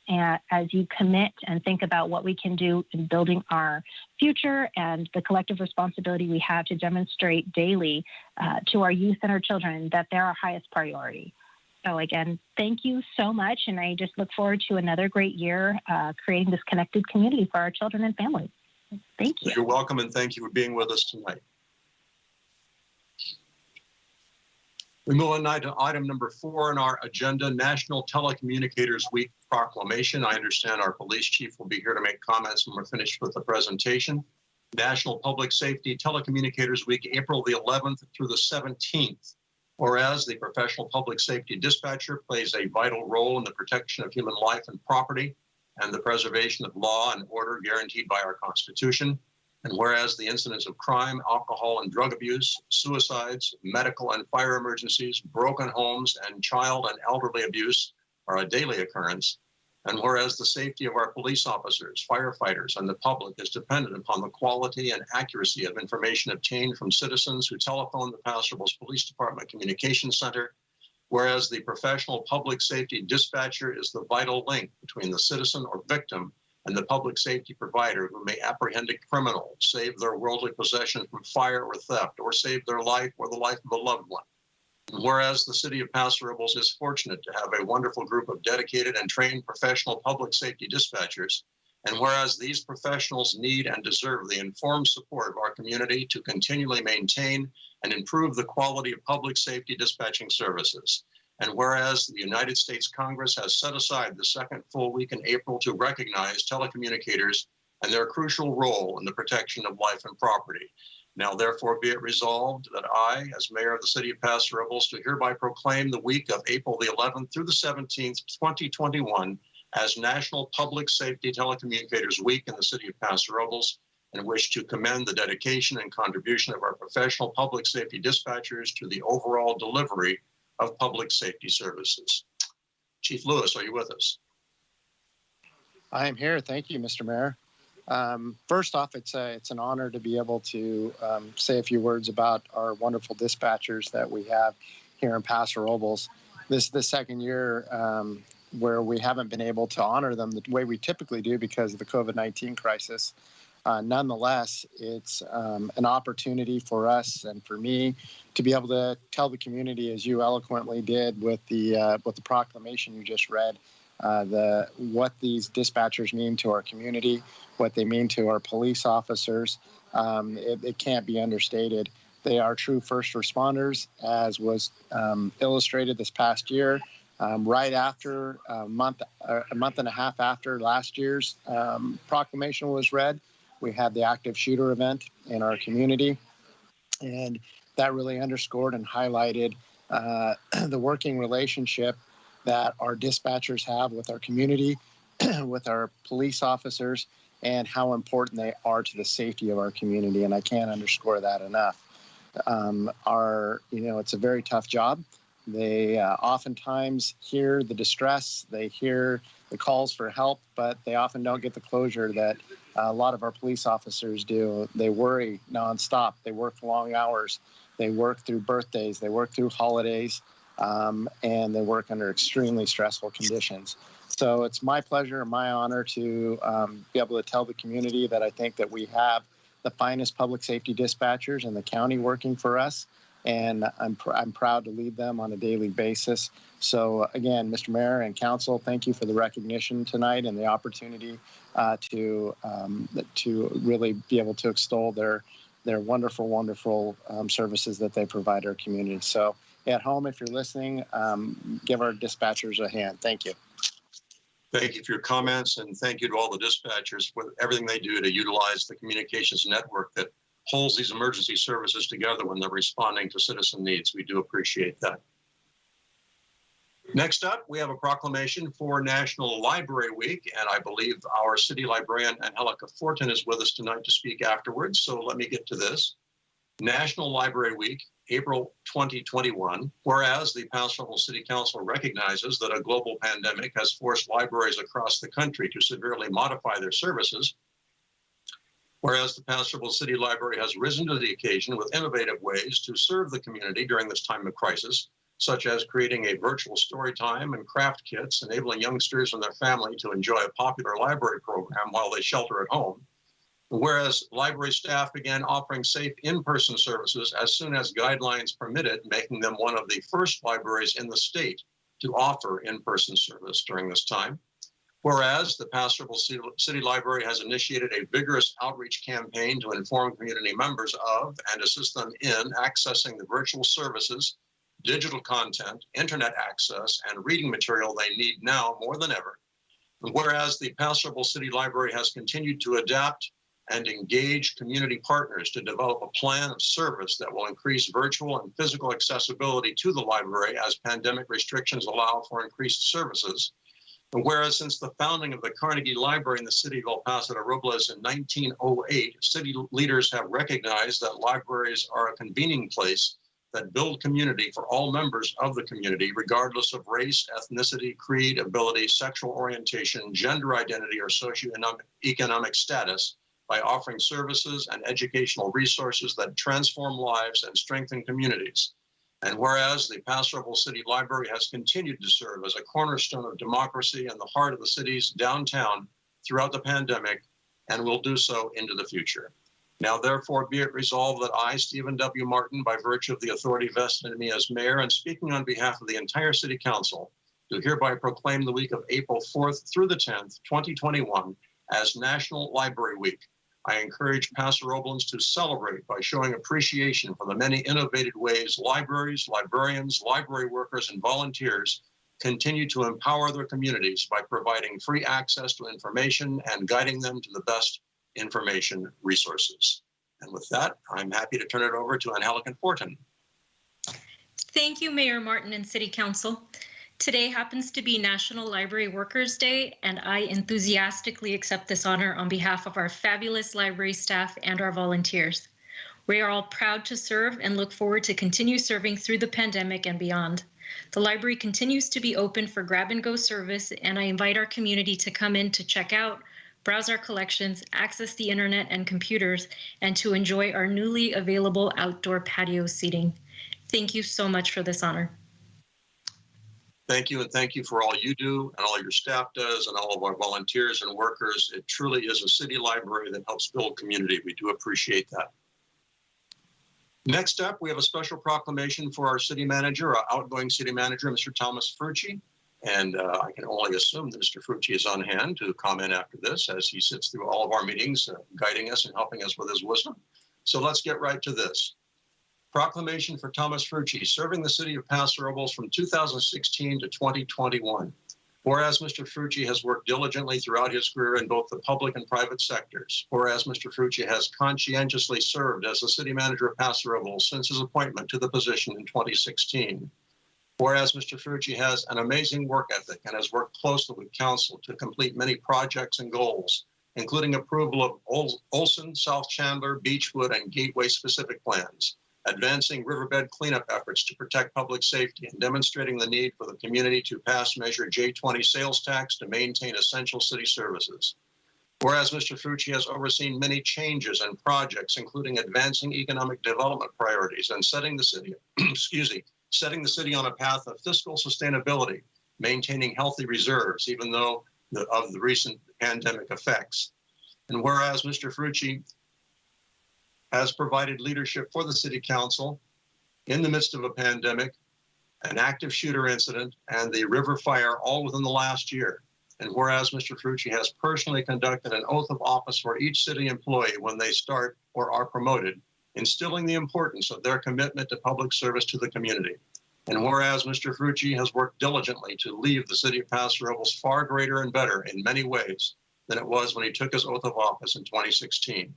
as you commit and think about what we can do in building our future and the collective responsibility we have to demonstrate daily to our youth and our children that they're our highest priority. So again, thank you so much, and I just look forward to another great year creating this connected community for our children and families. Thank you. You're welcome, and thank you for being with us tonight. We move on now to item number 4 on our agenda, National Telecommunicators Week proclamation. I understand our police chief will be here to make comments when we're finished with the presentation. National Public Safety Telecommunicators Week, April the 11th through the 17th. Whereas the professional public safety dispatcher plays a vital role in the protection of human life and property and the preservation of law and order guaranteed by our Constitution. And whereas the incidents of crime, alcohol and drug abuse, suicides, medical and fire emergencies, broken homes, and child and elderly abuse are a daily occurrence. And whereas the safety of our police officers, firefighters, and the public is dependent upon the quality and accuracy of information obtained from citizens who telephone the Paso Robles Police Department Communications Center, whereas the professional public safety dispatcher is the vital link between the citizen or victim and the public safety provider who may apprehend a criminal, save their worldly possessions from fire or theft, or save their life or the life of a loved one. And whereas the city of Paso Robles is fortunate to have a wonderful group of dedicated and trained professional public safety dispatchers, and whereas these professionals need and deserve the informed support of our community to continually maintain and improve the quality of public safety dispatching services. And whereas the United States Congress has set aside the second full week in April to recognize telecommunicators and their crucial role in the protection of life and property. Now, therefore, be it resolved that I, as mayor of the city of Paso Robles, do hereby proclaim the week of April the 11th through the 17th, 2021, as National Public Safety Telecommunicators Week in the city of Paso Robles, and wish to commend the dedication and contribution of our professional public safety dispatchers to the overall delivery of public safety services. Chief Lewis, are you with us? I am here. Thank you, Mr. Mayor. First off, it's an honor to be able to say a few words about our wonderful dispatchers that we have here in Paso Robles. This is the second year where we haven't been able to honor them the way we typically do because of the COVID-19 crisis. Nonetheless, it's an opportunity for us and for me to be able to tell the community, as you eloquently did with the proclamation you just read, what these dispatchers mean to our community, what they mean to our police officers. It can't be understated. They are true first responders, as was illustrated this past year. Right after a month and a half after last year's proclamation was read, we had the active shooter event in our community, and that really underscored and highlighted the working relationship that our dispatchers have with our community, with our police officers, and how important they are to the safety of our community. And I can't underscore that enough. It's a very tough job. They oftentimes hear the distress, they hear the calls for help, but they often don't get the closure that a lot of our police officers do. They worry nonstop. They work long hours. They work through birthdays. They work through holidays, and they work under extremely stressful conditions. So it's my pleasure and my honor to be able to tell the community that I think that we have the finest public safety dispatchers in the county working for us. And I'm proud to lead them on a daily basis. So again, Mr. Mayor and Council, thank you for the recognition tonight and the opportunity to really be able to extol their wonderful, wonderful services that they provide our community. So at home, if you're listening, give our dispatchers a hand. Thank you. Thank you for your comments, and thank you to all the dispatchers for everything they do to utilize the communications network that holds these emergency services together when they're responding to citizen needs. We do appreciate that. Next up, we have a proclamation for National Library Week, and I believe our city librarian, Angelica Fortin, is with us tonight to speak afterwards, so let me get to this. National Library Week, April 2021, whereas the Paso Robles City Council recognizes that a global pandemic has forced libraries across the country to severely modify their services, whereas the Paso Robles City Library has risen to the occasion with innovative ways to serve the community during this time of crisis, such as creating a virtual story time and craft kits, enabling youngsters and their family to enjoy a popular library program while they shelter at home. Whereas library staff began offering safe in-person services as soon as guidelines permitted, making them one of the first libraries in the state to offer in-person service during this time. Whereas the Paso Robles City Library has initiated a vigorous outreach campaign to inform community members of and assist them in accessing the virtual services, digital content, internet access, and reading material they need now more than ever. And whereas the Paso Robles City Library has continued to adapt and engage community partners to develop a plan of service that will increase virtual and physical accessibility to the library as pandemic restrictions allow for increased services. And whereas since the founding of the Carnegie Library in the city of El Paso Robles in 1908, city leaders have recognized that libraries are a convening place that build community for all members of the community, regardless of race, ethnicity, creed, ability, sexual orientation, gender identity, or socioeconomic status, by offering services and educational resources that transform lives and strengthen communities. And whereas the Paso Robles City Library has continued to serve as a cornerstone of democracy in the heart of the city's downtown throughout the pandemic, and will do so into the future. Now, therefore, be it resolved that I, Stephen W. Martin, by virtue of the authority vested in me as mayor and speaking on behalf of the entire city council, do hereby proclaim the week of April 4th through the 10th, 2021, as National Library Week. I encourage Paso Roblans to celebrate by showing appreciation for the many innovative ways libraries, librarians, library workers, and volunteers continue to empower their communities by providing free access to information and guiding them to the best information resources. And with that, I'm happy to turn it over to Angelica Fortin. Thank you, Mayor Martin and City Council. Today happens to be National Library Workers' Day, and I enthusiastically accept this honor on behalf of our fabulous library staff and our volunteers. We are all proud to serve and look forward to continue serving through the pandemic and beyond. The library continues to be open for grab-and-go service, and I invite our community to come in to check out, browse our collections, access the internet and computers, and to enjoy our newly available outdoor patio seating. Thank you so much for this honor. Thank you, and thank you for all you do and all your staff does and all of our volunteers and workers. It truly is a city library that helps build community. We do appreciate that. Next up, we have a special proclamation for our city manager, our outgoing city manager, Mr. Thomas Frucci. And I can only assume that Mr. Frucci is on hand to comment after this as he sits through all of our meetings, guiding us and helping us with his wisdom. So let's get right to this. Proclamation for Thomas Frucci, serving the city of Paso Robles from 2016 to 2021. Whereas Mr. Frucci has worked diligently throughout his career in both the public and private sectors. Whereas Mr. Frucci has conscientiously served as the city manager of Paso Robles since his appointment to the position in 2016. Whereas Mr. Frucci has an amazing work ethic and has worked closely with council to complete many projects and goals, including approval of Olson, South Chandler, Beechwood, and Gateway specific plans, advancing riverbed cleanup efforts to protect public safety, and demonstrating the need for the community to pass Measure J20 sales tax to maintain essential city services. Whereas Mr. Frucci has overseen many changes and projects, including advancing economic development priorities and setting the city, setting the city on a path of fiscal sustainability, maintaining healthy reserves, even though of the recent pandemic effects. And whereas Mr. Frucci has provided leadership for the city council in the midst of a pandemic, an active shooter incident, and the river fire all within the last year. And whereas Mr. Frucci has personally conducted an oath of office for each city employee when they start or are promoted, instilling the importance of their commitment to public service to the community. And whereas Mr. Frucci has worked diligently to leave the city of Paso Robles far greater and better in many ways than it was when he took his oath of office in 2016.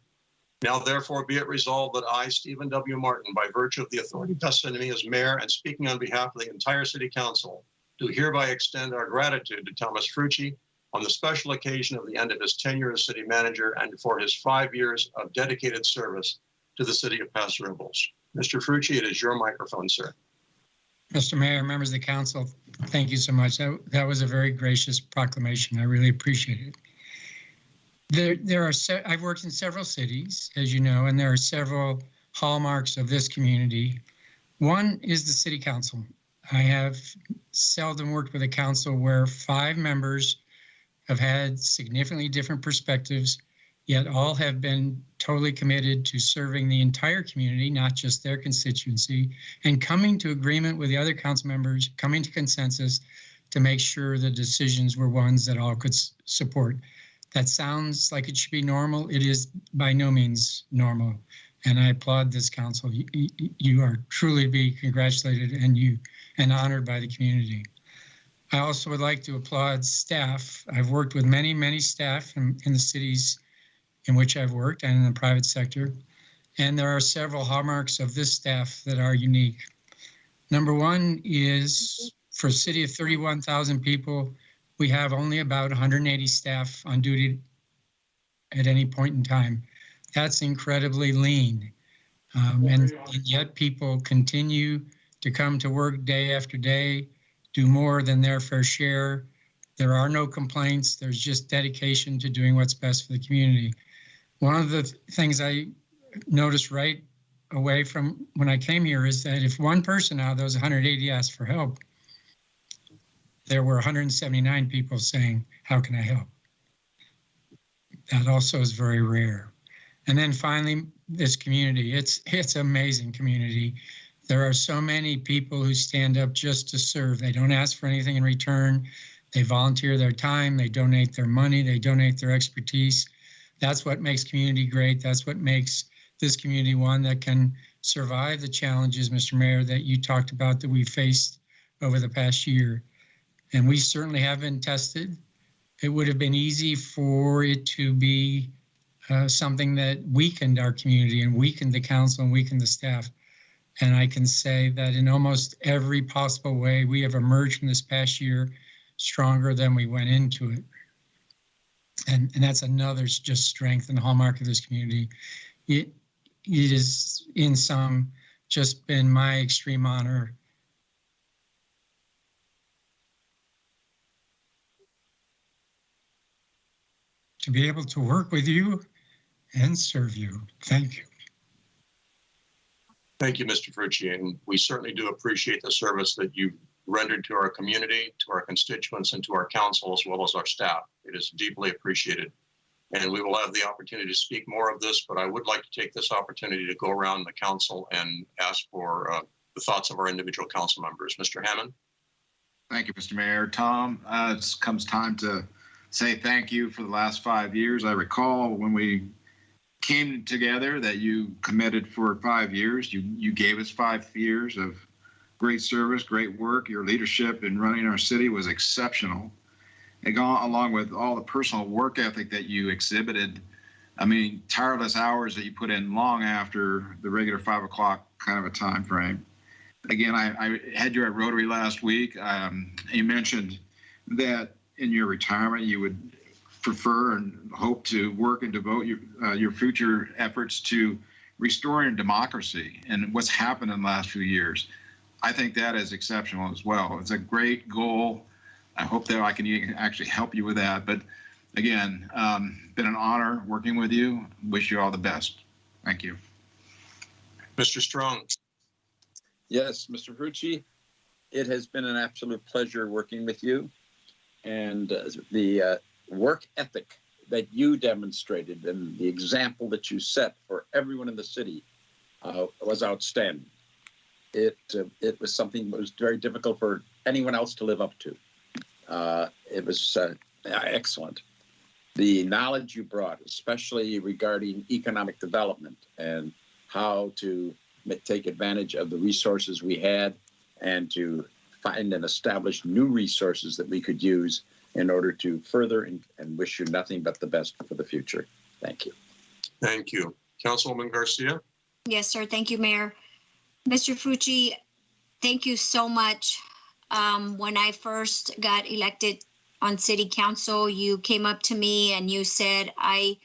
Now, therefore, be it resolved that I, Stephen W. Martin, by virtue of the authority vested in me as mayor and speaking on behalf of the entire city council, do hereby extend our gratitude to Thomas Frucci on the special occasion of the end of his tenure as city manager and for his 5 years of dedicated service to the city of Paso Robles. Mr. Frucci, it is your microphone, sir. Mr. Mayor, members of the council, thank you so much. That was a very gracious proclamation. I really appreciate it. I've worked in several cities, as you know, and there are several hallmarks of this community. One is the city council. I have seldom worked with a council where 5 members have had significantly different perspectives, yet all have been totally committed to serving the entire community, not just their constituency, and coming to agreement with the other council members, coming to consensus to make sure the decisions were ones that all could support. That sounds like it should be normal. It is by no means normal. And I applaud this council. You are truly to be congratulated and honored by the community. I also would like to applaud staff. I've worked with many, many staff in the cities in which I've worked and in the private sector. And there are several hallmarks of this staff that are unique. Number one is for a city of 31,000 people, we have only about 180 staff on duty at any point in time. That's incredibly lean. And yet people continue to come to work day after day, do more than their fair share. There are no complaints. There's just dedication to doing what's best for the community. One of the things I noticed right away from when I came here is that if one person out of those 180 asked for help, there were 179 people saying, "How can I help?" That also is very rare. And then finally, this community, it's amazing community. There are so many people who stand up just to serve. They don't ask for anything in return. They volunteer their time, they donate their money, they donate their expertise. That's what makes community great. That's what makes this community one that can survive the challenges, Mr. Mayor, that you talked about that we faced over the past year. And we certainly have been tested. It would have been easy for it to be something that weakened our community and weakened the council and weakened the staff. And I can say that in almost every possible way, we have emerged from this past year stronger than we went into it. And that's another just strength and hallmark of this community. It is in some just been my extreme honor to be able to work with you and serve you. Thank you. Thank you, Mr. Frucci, and we certainly do appreciate the service that you've rendered to our community, to our constituents, and to our council, as well as our staff. It is deeply appreciated. And we will have the opportunity to speak more of this, but I would like to take this opportunity to go around the council and ask for the thoughts of our individual council members. Mr. Hammond. Thank you, Mr. Mayor. Tom, it comes time to say thank you for the last 5 years. I recall when we came together that you committed for 5 years. You gave us 5 years of great service, great work. Your leadership in running our city was exceptional. And along with all the personal work ethic that you exhibited, I mean, tireless hours that you put in long after the regular 5 o'clock kind of a time frame. Again, I had you at Rotary last week. You mentioned that in your retirement, you would prefer and hope to work and devote your future efforts to restoring democracy and what's happened in the last few years. I think that is exceptional as well. It's a great goal. I hope that I can actually help you with that. But again, been an honor working with you. Wish you all the best. Thank you. Mr. Strong. Yes, Mr. Frucci, it has been an absolute pleasure working with you. And the work ethic that you demonstrated and the example that you set for everyone in the city was outstanding. It was something that was very difficult for anyone else to live up to. It was excellent. The knowledge you brought, especially regarding economic development and how to take advantage of the resources we had and to find and establish new resources that we could use in order to further and wish you nothing but the best for the future. Thank you. Thank you. Councilwoman Garcia. Yes, sir. Thank you, Mayor. Mr. Frucci, thank you so much. When I first got elected on city council, you came up to me and you said, I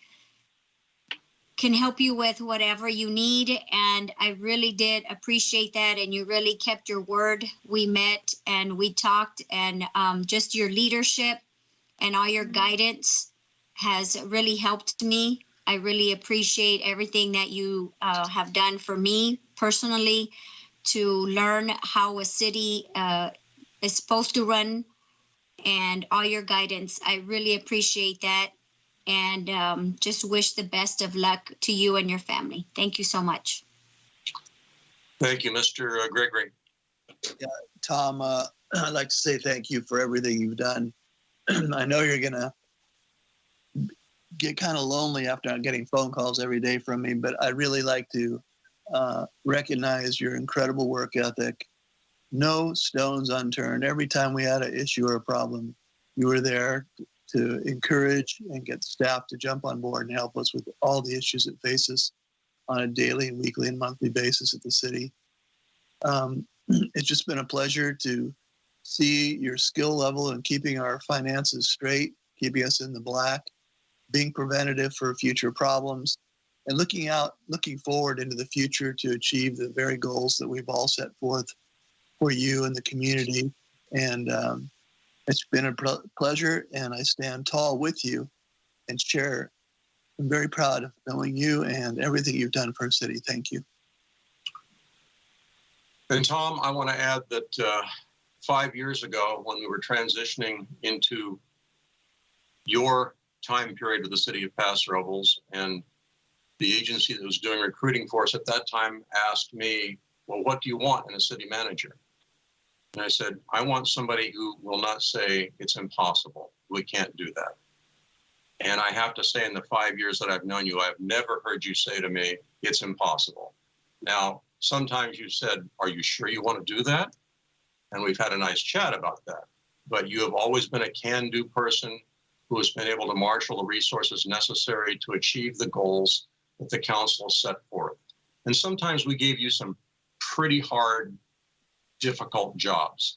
can help you with whatever you need. And I really did appreciate that. And you really kept your word. We met and we talked, and just your leadership and all your guidance has really helped me. I really appreciate everything that you have done for me personally to learn how a city is supposed to run, and all your guidance. I really appreciate that, and just wish the best of luck to you and your family. Thank you so much. Thank you, Mr. Gregory. Yeah, Tom, I'd like to say thank you for everything you've done. I know you're going to get kind of lonely after not getting phone calls every day from me, but I'd really like to recognize your incredible work ethic. No stones unturned. Every time we had an issue or a problem, you were there to encourage and get staff to jump on board and help us with all the issues that face us on a daily, weekly, and monthly basis at the city. It's just been a pleasure to see your skill level in keeping our finances straight, keeping us in the black, being preventative for future problems, and looking forward into the future to achieve the very goals that we've all set forth for you and the community. And it's been a pleasure, and I stand tall with you and share. I'm very proud of knowing you and everything you've done for our city. Thank you. And Tom, I want to add that 5 years ago, when we were transitioning into your time period of the city of Paso Robles, and the agency that was doing recruiting for us at that time asked me, well, what do you want in a city manager? And I said, I want somebody who will not say it's impossible. We can't do that. And I have to say, in the 5 years that I've known you, I've never heard you say to me, it's impossible. Now, sometimes you said, are you sure you want to do that? And we've had a nice chat about that. But you have always been a can-do person who has been able to marshal the resources necessary to achieve the goals that the council set forth. And sometimes we gave you some pretty hard, difficult jobs,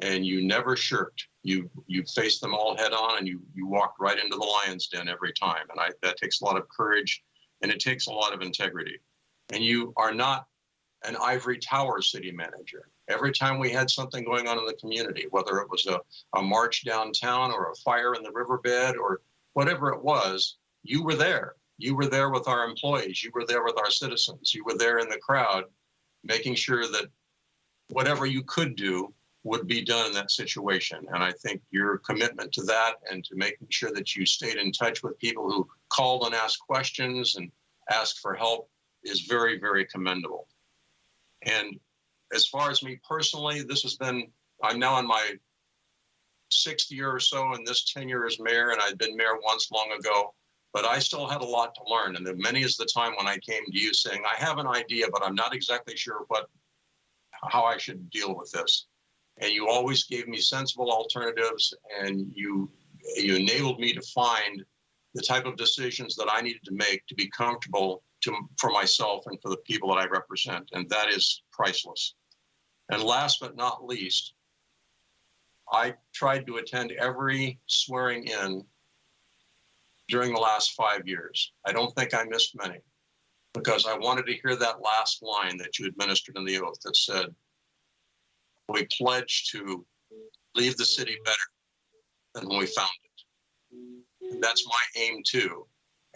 and you never shirked. You faced them all head on, and you walked right into the lion's den every time. And that takes a lot of courage, and it takes a lot of integrity. And you are not an ivory tower city manager. Every time we had something going on in the community, whether it was a march downtown or a fire in the riverbed or whatever it was, you were there. You were there with our employees. You were there with our citizens. You were there in the crowd, making sure that whatever you could do would be done in that situation. And I think your commitment to that and to making sure that you stayed in touch with people who called and asked questions and asked for help is very, very commendable. And as far as me personally, I'm now in my 6th year or so in this tenure as mayor, and I'd been mayor once long ago, but I still had a lot to learn. And many is the time when I came to you saying, I have an idea, but I'm not exactly sure how I should deal with this. And you always gave me sensible alternatives, and you enabled me to find the type of decisions that I needed to make to be comfortable for myself and for the people that I represent, and that is priceless. And last but not least, I tried to attend every swearing in during the last 5 years. I don't think I missed many, because I wanted to hear that last line that you administered in the oath that said, we pledge to leave the city better than when we found it. And that's my aim too.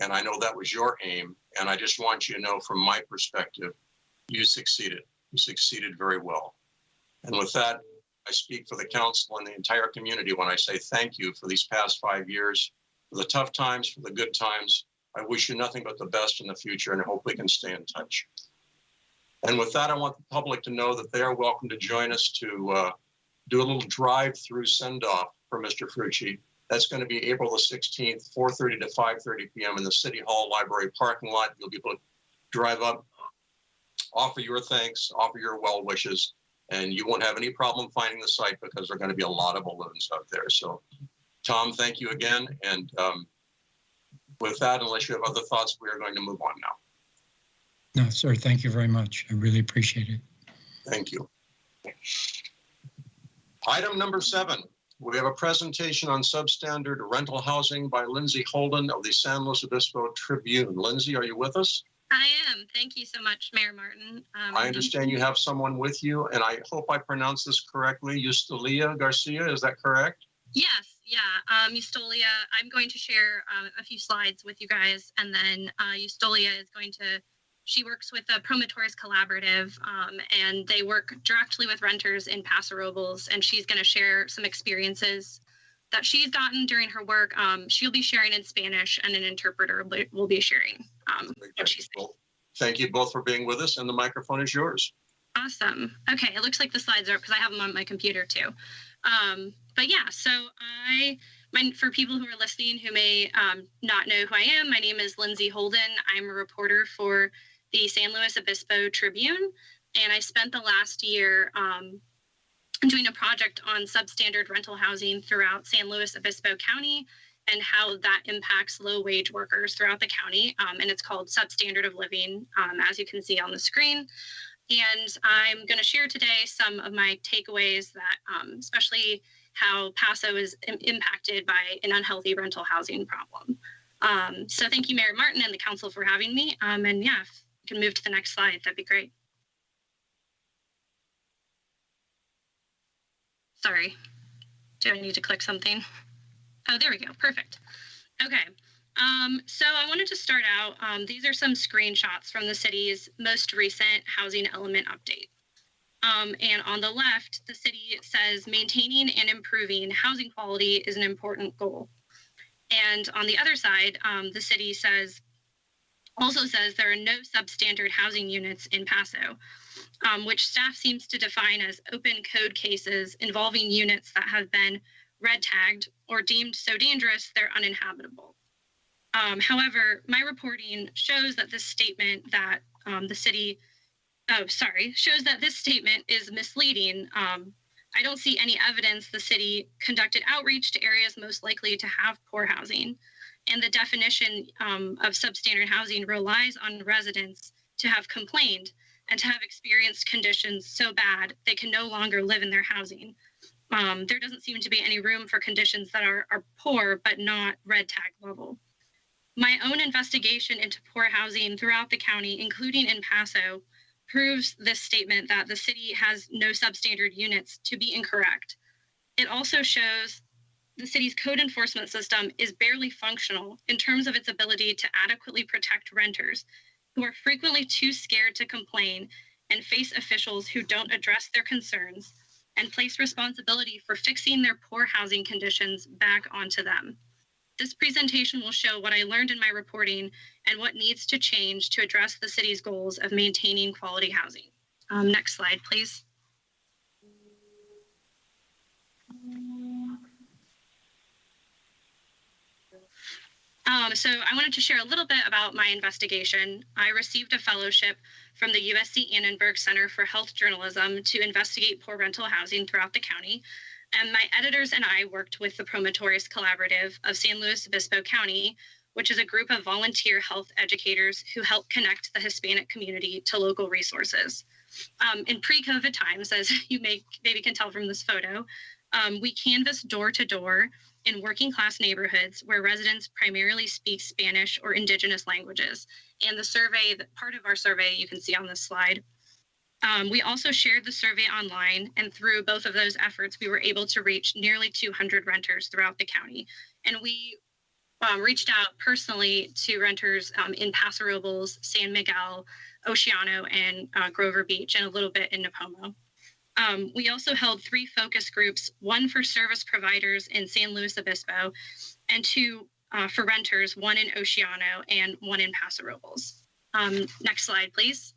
And I know that was your aim. And I just want you to know from my perspective, you succeeded. You succeeded very well. And with that, I speak for the council and the entire community when I say thank you for these past 5 years, for the tough times, for the good times. I wish you nothing but the best in the future, and I hope we can stay in touch. And with that, I want the public to know that they are welcome to join us to do a little drive-through send-off for Mr. Frucci. That's going to be April the 16th, 4:30 to 5:30 p.m. in the City Hall Library parking lot. You'll be able to drive up, offer your thanks, offer your well wishes, and you won't have any problem finding the site because there are going to be a lot of balloons out there. So, Tom, thank you again. And with that, unless you have other thoughts, we are going to move on now. No, sir, thank you very much. I really appreciate it. Thank you. Item number 7. We have a presentation on substandard rental housing by Lindsay Holden of the San Luis Obispo Tribune. Lindsay, are you with us? I am. Thank you so much, Mayor Martin. I understand you have someone with you, and I hope I pronounced this correctly. Eustolia Garcia, is that correct? Yes, yeah. Eustolia, I'm going to share a few slides with you guys, and then Eustolia is going to, she works with the Promotores Collaborative, and they work directly with renters in Paso Robles, and she's going to share some experiences that she's gotten during her work. She'll be sharing in Spanish, and an interpreter will be sharing what she's saying. Thank you both for being with us, and the microphone is yours. Awesome. Okay, it looks like the slides are up because I have them on my computer too. But yeah, so for people who are listening who may not know who I am, my name is Lindsay Holden. I'm a reporter for the San Luis Obispo Tribune, and I spent the last year doing a project on substandard rental housing throughout San Luis Obispo County and how that impacts low-wage workers throughout the county, and it's called Substandard of Living, as you can see on the screen. And I'm going to share today some of my takeaways that, especially how Paso is impacted by an unhealthy rental housing problem. So thank you, Mayor Martin and the council for having me. And yeah, if you can move to the next slide, that'd be great. Sorry, do I need to click something? Oh, there we go, perfect. Okay. So I wanted to start out, these are some screenshots from the city's most recent housing element update. And on the left, the city says maintaining and improving housing quality is an important goal. And on the other side, the city also says there are no substandard housing units in Paso, which staff seems to define as open code cases involving units that have been red tagged or deemed so dangerous they're uninhabitable. However, my reporting shows that this statement shows that this statement is misleading I don't see any evidence the city conducted outreach to areas most likely to have poor housing. And the definition of substandard housing relies on residents to have complained and to have experienced conditions so bad they can no longer live in their housing. There doesn't seem to be any room for conditions that are poor but not red tag level. My own investigation into poor housing throughout the county, including in Paso, proves this statement that the city has no substandard units to be incorrect. It also shows the city's code enforcement system is barely functional in terms of its ability to adequately protect renters who are frequently too scared to complain and face officials who don't address their concerns and place responsibility for fixing their poor housing conditions back onto them. This presentation will show what I learned in my reporting and what needs to change to address the city's goals of maintaining quality housing. Next slide, please. So I wanted to share a little bit about my investigation. I received a fellowship from the USC Annenberg Center for Health Journalism to investigate poor rental housing throughout the county. And my editors and I worked with the Promotores Collaborative of San Luis Obispo County, which is a group of volunteer health educators who help connect the Hispanic community to local resources. In pre-COVID times, as you maybe can tell from this photo, we canvassed door to door in working class neighborhoods where residents primarily speak Spanish or indigenous languages. And the survey, part of our survey you can see on this slide. We also shared the survey online, and through both of those efforts, we were able to reach nearly 200 renters throughout the county. And we reached out personally to renters in Paso Robles, San Miguel, Oceano, and Grover Beach, and a little bit in Napomo. We also held 3 focus groups, one for service providers in San Luis Obispo, and 2 for renters, one in Oceano and one in Paso Robles. Next slide, please.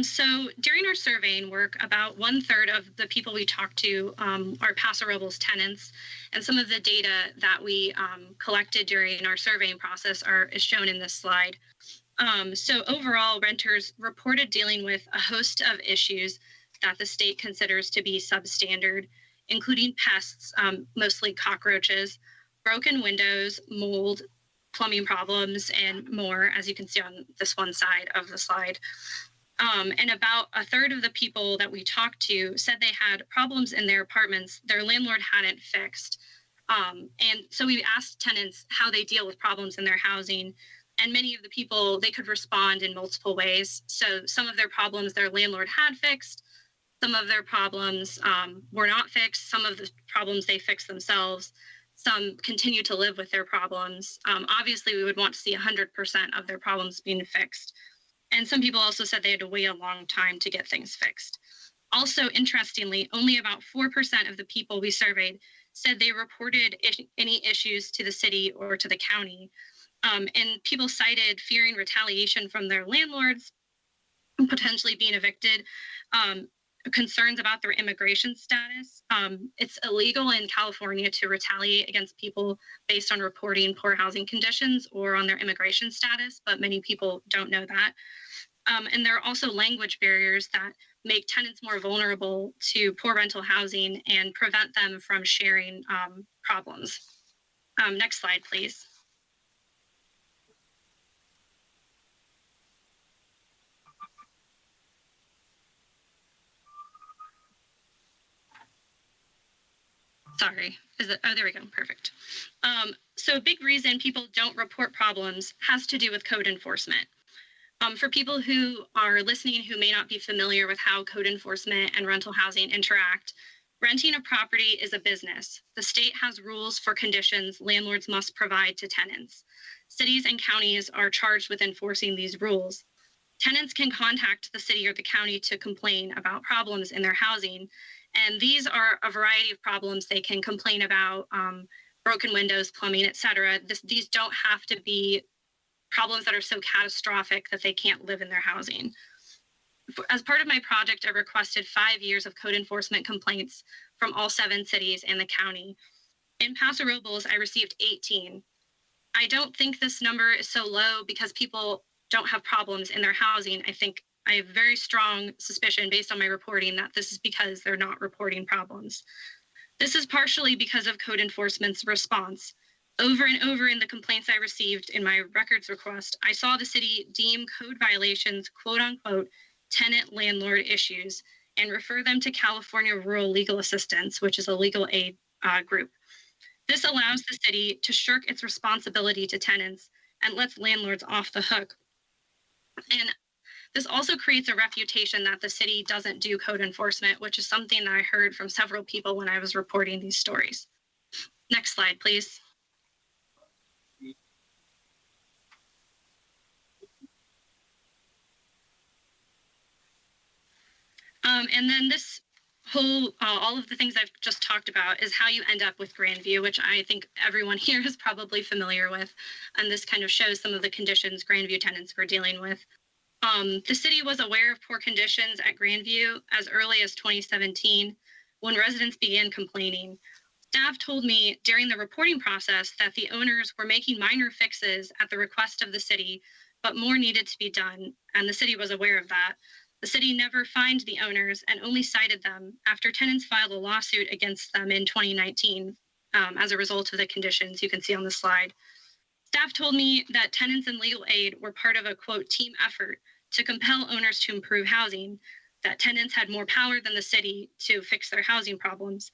So during our surveying work, about 1/3 of the people we talked to are Paso Robles tenants, and some of the data that we collected during our surveying process is shown in this slide. So overall, renters reported dealing with a host of issues that the state considers to be substandard, including pests, mostly cockroaches, broken windows, mold, plumbing problems, and more, as you can see on this one side of the slide. And about 1/3 of the people that we talked to said they had problems in their apartments their landlord hadn't fixed. And so we asked tenants how they deal with problems in their housing. And many of the people, they could respond in multiple ways. So some of their problems their landlord had fixed. Some of their problems were not fixed. Some of the problems they fixed themselves. Some continue to live with their problems. Obviously, we would want to see 100% of their problems being fixed. And some people also said they had to wait a long time to get things fixed. Also, interestingly, only about 4% of the people we surveyed said they reported any issues to the city or to the county. And people cited fearing retaliation from their landlords, potentially being evicted, concerns about their immigration status. It's illegal in California to retaliate against people based on reporting poor housing conditions or on their immigration status, but many people don't know that. And there are also language barriers that make tenants more vulnerable to poor rental housing and prevent them from sharing problems. Next slide, please. Sorry, oh, there we go, perfect. So a big reason people don't report problems has to do with code enforcement. For people who are listening who may not be familiar with how code enforcement and rental housing interact, renting a property is a business. The state has rules for conditions landlords must provide to tenants. Cities and counties are charged with enforcing these rules. Tenants can contact the city or the county to complain about problems in their housing. And these are a variety of problems they can complain about, broken windows, plumbing, et cetera. These don't have to be problems that are so catastrophic that they can't live in their housing. As part of my project, I requested 5 years of code enforcement complaints from all 7 cities and the county. In Paso Robles, I received 18. I don't think this number is so low because people don't have problems in their housing. I think I have very strong suspicion based on my reporting that this is because they're not reporting problems. This is partially because of code enforcement's response. Over and over in the complaints I received in my records request, I saw the city deem code violations, quote unquote, tenant landlord issues and refer them to California Rural Legal Assistance, which is a legal aid group. This allows the city to shirk its responsibility to tenants and lets landlords off the hook. And this also creates a reputation that the city doesn't do code enforcement, which is something that I heard from several people when I was reporting these stories. Next slide, please. And then this whole, all of the things I've just talked about is how you end up with Grandview, which I think everyone here is probably familiar with. And this kind of shows some of the conditions Grandview tenants were dealing with. The city was aware of poor conditions at Grandview as early as 2017 when residents began complaining. Staff told me during the reporting process that the owners were making minor fixes at the request of the city, but more needed to be done, and the city was aware of that. The city never fined the owners and only cited them after tenants filed a lawsuit against them in 2019 as a result of the conditions you can see on the slide. Staff told me that tenants and legal aid were part of a, quote, team effort to compel owners to improve housing, that tenants had more power than the city to fix their housing problems.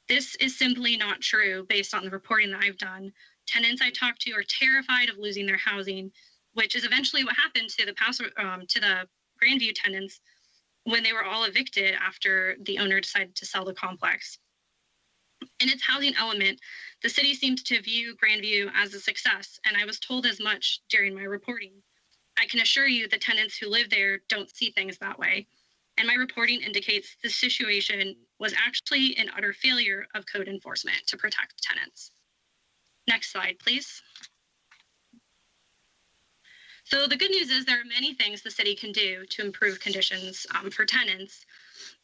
This is simply not true based on the reporting that I've done. Tenants I talked to are terrified of losing their housing, which is eventually what happened to the Grandview tenants when they were all evicted after the owner decided to sell the complex. In its housing element, the city seems to view Grandview as a success, and I was told as much during my reporting. I can assure you the tenants who live there don't see things that way, and my reporting indicates the situation was actually an utter failure of code enforcement to protect tenants. Next slide, please. So the good news is there are many things the city can do to improve conditions for tenants.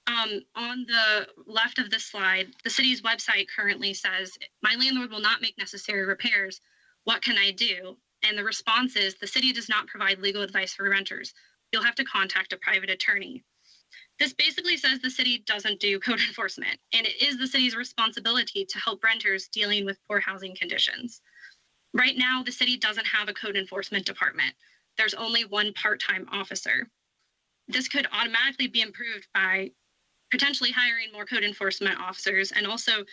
On the left of this slide, the city's website currently says, my landlord will not make necessary repairs. What can I do? And the response is, the city does not provide legal advice for renters. You'll have to contact a private attorney. This basically says the city doesn't do code enforcement, and it is the city's responsibility to help renters dealing with poor housing conditions. Right now, the city doesn't have a code enforcement department. There's only one part-time officer. This could automatically be improved by potentially hiring more code enforcement officers and also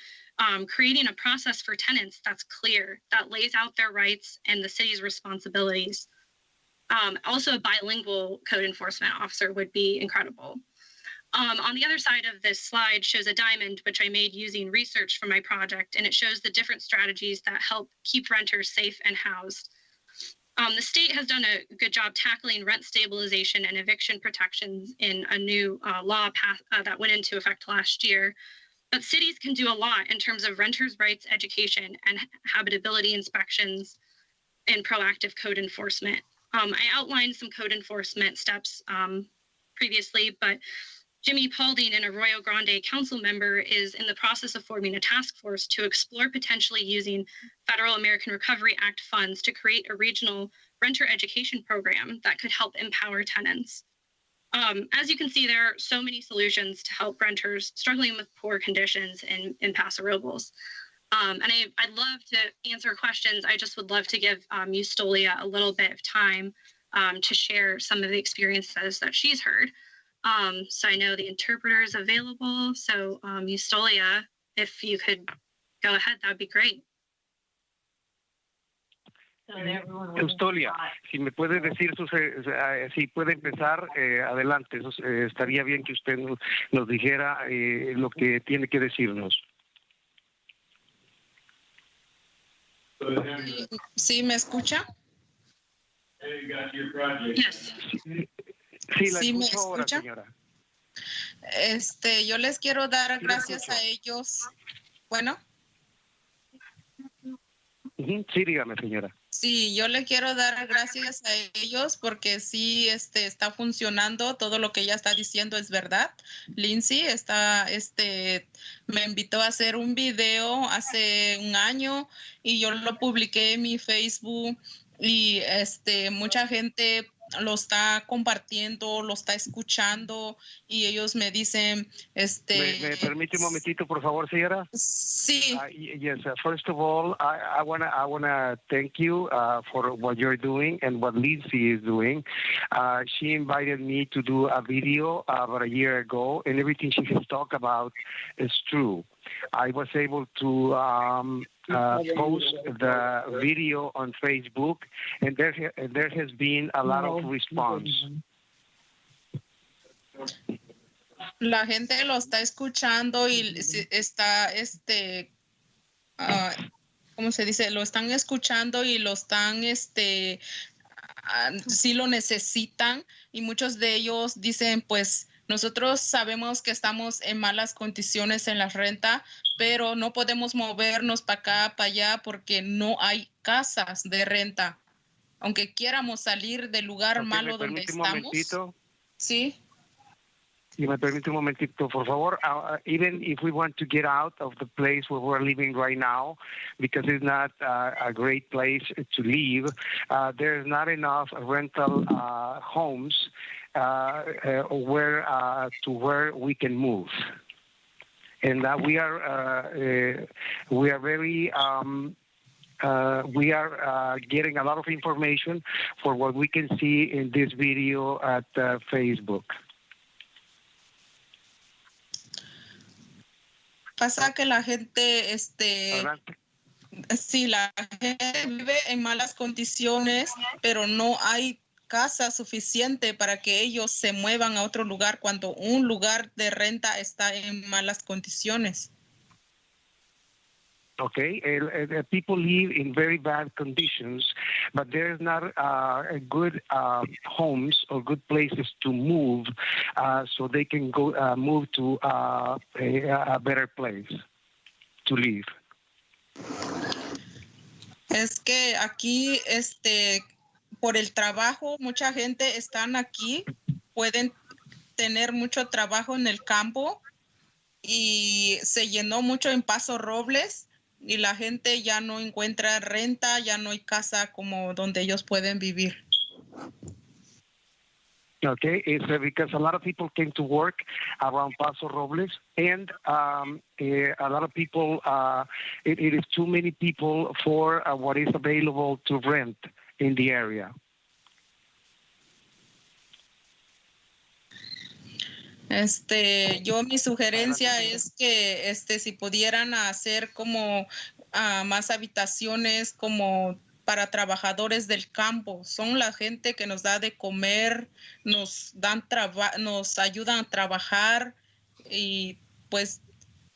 creating a process for tenants that's clear, that lays out their rights and the city's responsibilities. Also, a bilingual code enforcement officer would be incredible. On the other side of this slide shows a diamond, which I made using research from my project, and it shows the different strategies that help keep renters safe and housed. The state has done a good job tackling rent stabilization and eviction protections in a new law that went into effect last year. But cities can do a lot in terms of renters' rights education and habitability inspections and proactive code enforcement. I outlined some code enforcement steps previously, but Jimmy Paulding, an Arroyo Grande council member, is in the process of forming a task force to explore potentially using Federal American Recovery Act funds to create a regional renter education program that could help empower tenants. As you can see, there are so many solutions to help renters struggling with poor conditions in Paso Robles. And I'd love to answer questions. I just would love to give Eustolia a little bit of time to share some of the experiences that she's heard. So I know the interpreter is available. So Eustolia, if you could go ahead, that would be great. Eustolia, si me puede decir si puede empezar, adelante. Eso, estaría bien que usted nos dijera lo que tiene que decirnos. ¿Sí me escucha? Yes. Sí, me escucha, señora. Yo les quiero dar gracias a ellos. Bueno. Sí, dígame, señora. Sí, yo le quiero dar gracias a ellos porque sí está funcionando. Todo lo que ella está diciendo es verdad. Lindsay me invitó a hacer un video hace un año y yo lo publiqué en mi Facebook y mucha gente lo está compartiendo, lo está escuchando y ellos me dicen, ¿Me permite un momentito, por favor, señora? Sí. Yes. First of all, I wanna thank you for what you're doing and what Lindsay is doing. She invited me to do a video about a year ago, and everything she has talked about is true. I was able to post the video on Facebook, and there has been a lot of response. La gente lo está escuchando y está, ¿cómo se dice? Lo están escuchando y lo están, sí lo necesitan, y muchos de ellos dicen, pues, nosotros sabemos que estamos en malas condiciones en la renta, pero no podemos movernos para acá, para allá, porque no hay casas de renta. Aunque quieramos salir del lugar malo donde estamos. Sí. Si me permite un momentito, por favor. Even if we want to get out of the place where we're living right now, because it's not a great place to live, there's not enough rental homes where we can move, and we are very. We are getting a lot of information for what we can see in this video at Facebook. Pasa que la gente, sí, la gente vive en malas condiciones, pero no hay casa suficiente para que ellos se muevan a otro lugar cuando un lugar de renta está en malas condiciones. Okay, people live in very bad conditions, but there's not good homes or good places to move, so they can go move to a better place to live. Es que aquí, por el trabajo, mucha gente están aquí, pueden tener mucho trabajo en el campo, y se llenó mucho en Paso Robles. Y la gente ya no encuentra renta, ya no hay casa como donde ellos pueden vivir. Okay, it's because a lot of people came to work around Paso Robles, and a lot of people, it is too many people for what is available to rent in the area. Yo mi sugerencia es que si pudieran hacer como más habitaciones como para trabajadores del campo. Son la gente que nos da de comer, nos ayudan a trabajar, y pues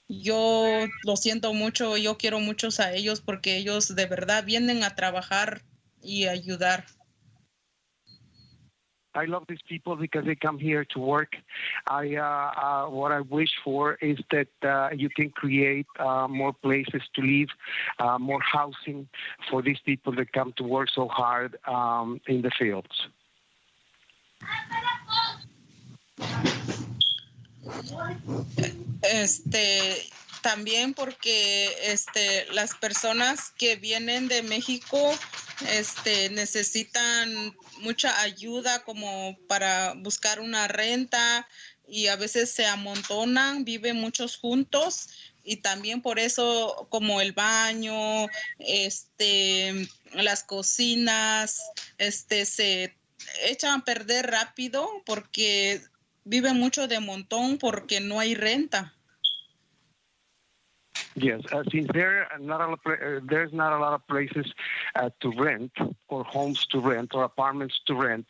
yo lo siento mucho, yo quiero muchos a ellos porque ellos de verdad vienen a trabajar y ayudar. I love these people because they come here to work. What I wish for is that you can create more places to live, more housing for these people that come to work so hard in the fields. También porque las personas que vienen de México necesitan mucha ayuda como para buscar una renta, y a veces se amontonan, viven muchos juntos, y también por eso como el baño, las cocinas, se echan a perder rápido porque viven mucho de montón porque no hay renta. Yes, since there's not a lot of places to rent, or homes to rent, or apartments to rent,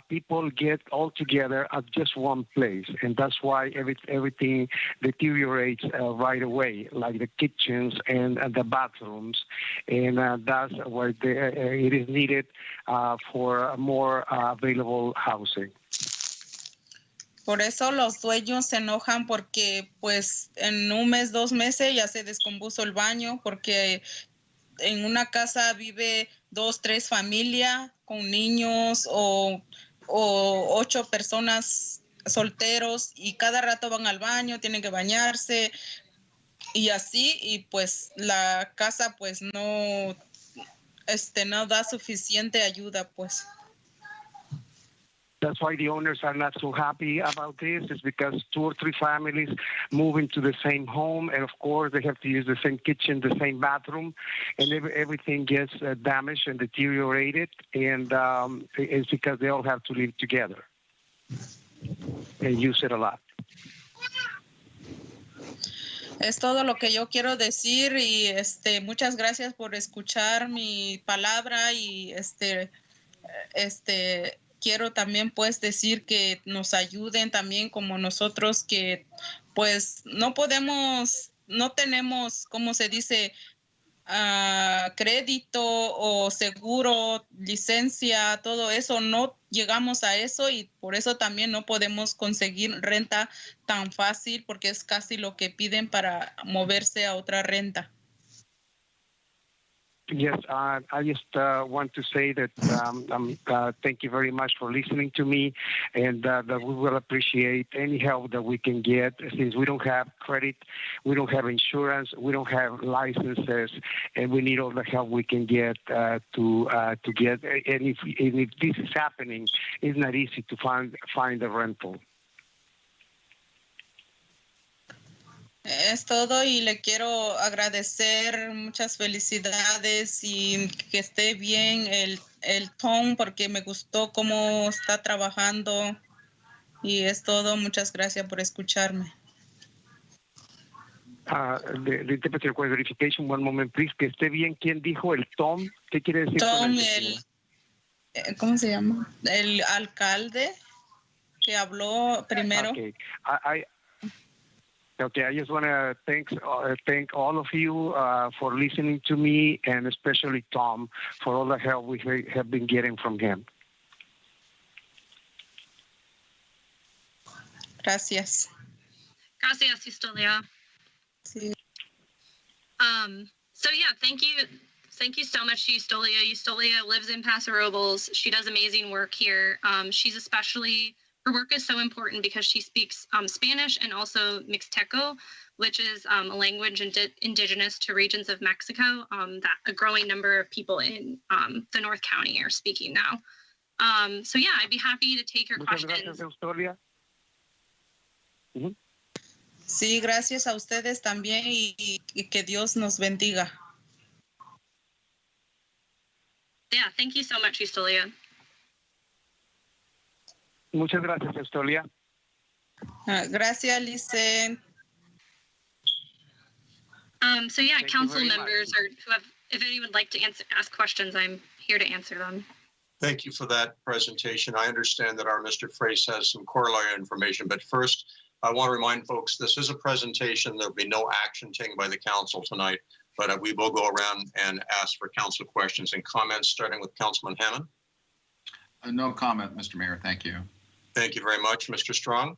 people get all together at just one place, and that's why everything deteriorates right away, like the kitchens and the bathrooms, and that's where it is needed for more available housing. Por eso los dueños se enojan porque pues en un mes, 2 meses ya se descompuso el baño, porque en una casa vive 2, 3 familias con niños o 8 personas solteros, y cada rato van al baño, tienen que bañarse y así, y pues la casa pues no da suficiente ayuda, pues. That's why the owners are not so happy about this. It's because 2 or 3 families move into the same home, and of course they have to use the same kitchen, the same bathroom, and everything gets damaged and deteriorated. And it's because they all have to live together and use it a lot. Es todo lo que yo quiero decir y muchas gracias por escuchar mi palabra y quiero también pues decir que nos ayuden también como nosotros que pues no tenemos, ¿cómo se dice? Crédito o seguro, licencia, todo eso, no llegamos a eso y por eso también no podemos conseguir renta tan fácil porque es casi lo que piden para moverse a otra renta. Yes, I just want to say that thank you very much for listening to me, and that we will appreciate any help that we can get since we don't have credit, we don't have insurance, we don't have licenses, and we need all the help we can get to get. And if this is happening, it's not easy to find a rental. Es todo y le quiero agradecer, muchas felicidades y que esté bien el Tom porque me gustó cómo está trabajando y es todo. Muchas gracias por escucharme. The interpreter requires verification. One moment, please. Que esté bien. ¿Quién dijo el Tom? ¿Qué quiere decir Tom, con el ¿cómo se llama? El alcalde que habló primero. Okay. Okay, I just want to thank all of you for listening to me, and especially Tom for all the help we have been getting from him. Gracias. Gracias, Eustolia. Sí. So yeah, thank you so much to Eustolia. Eustolia lives in Paso Robles. She does amazing work here. Her work is so important because she speaks Spanish and also Mixteco, which is a language indigenous to regions of Mexico that a growing number of people in the North County are speaking now. So yeah, I'd be happy to take your questions. Gracias, Eustolia. Sí, gracias a ustedes también y que Dios nos bendiga. Yeah, thank you so much, Eustolia. Muchas gracias, Eustolia. Gracias, Lice. So yeah, Thank council members or if anyone would like to ask questions, I'm here to answer them. Thank you for that presentation. I understand that our Mr. Frace has some corollary information, but first, I want to remind folks this is a presentation. There'll be no action taken by the council tonight, but we will go around and ask for council questions and comments, starting with Councilman Hammond. No comment, Mr. Mayor. Thank you. Thank you very much, Mr. Strong.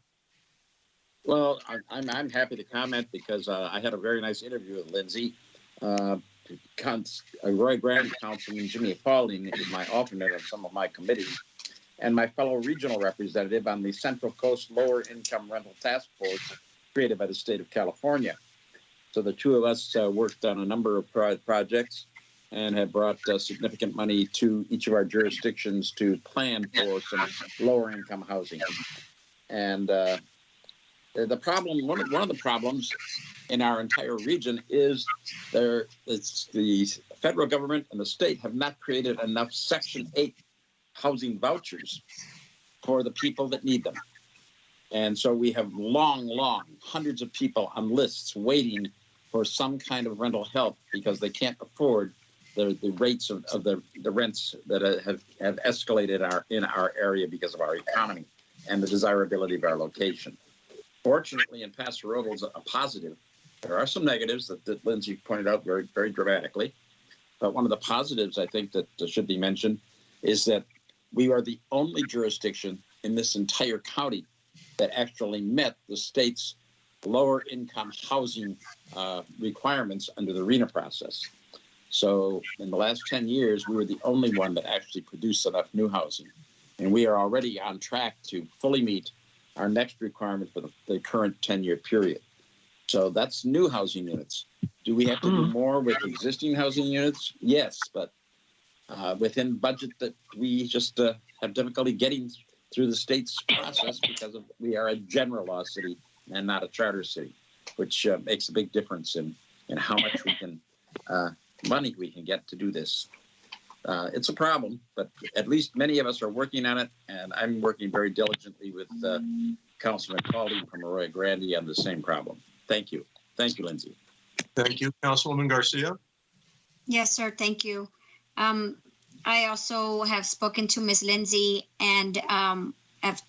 Well, I'm happy to comment because I had a very nice interview with Lindsay. Roy Grant, Councilman Jimmy Pauling is my alternate on some of my committees, and my fellow regional representative on the Central Coast Lower Income Rental Task Force created by the state of California. So the two of us worked on a number of projects and have brought significant money to each of our jurisdictions to plan for some lower income housing. And the problem, one of the problems in our entire region is it's the federal government and the state have not created enough Section 8 housing vouchers for the people that need them. And so we have long, hundreds of people on lists waiting for some kind of rental help because they can't afford the rates of the rents that have escalated in our area because of our economy and the desirability of our location. Fortunately, in Paso Robles, a positive. There are some negatives that Lindsay pointed out very, very dramatically. But one of the positives, I think, that should be mentioned is that we are the only jurisdiction in this entire county that actually met the state's lower income housing requirements under the RENA process. So in the last 10 years, we were the only one that actually produced enough new housing. And we are already on track to fully meet our next requirement for the current 10-year period. So that's new housing units. Do we have to do more with existing housing units? Yes, but within budget that we just have difficulty getting through the state's process because we are a general law city and not a charter city, which makes a big difference in how much we can money we can get to do this. It's a problem, but at least many of us are working on it, and I'm working very diligently with Councilman Paulding from Arroyo Grande on the same problem. Thank you. Thank you, Lindsay. Thank you, Councilwoman Garcia. Yes, sir. Thank you. I also have spoken to Ms. Lindsay and have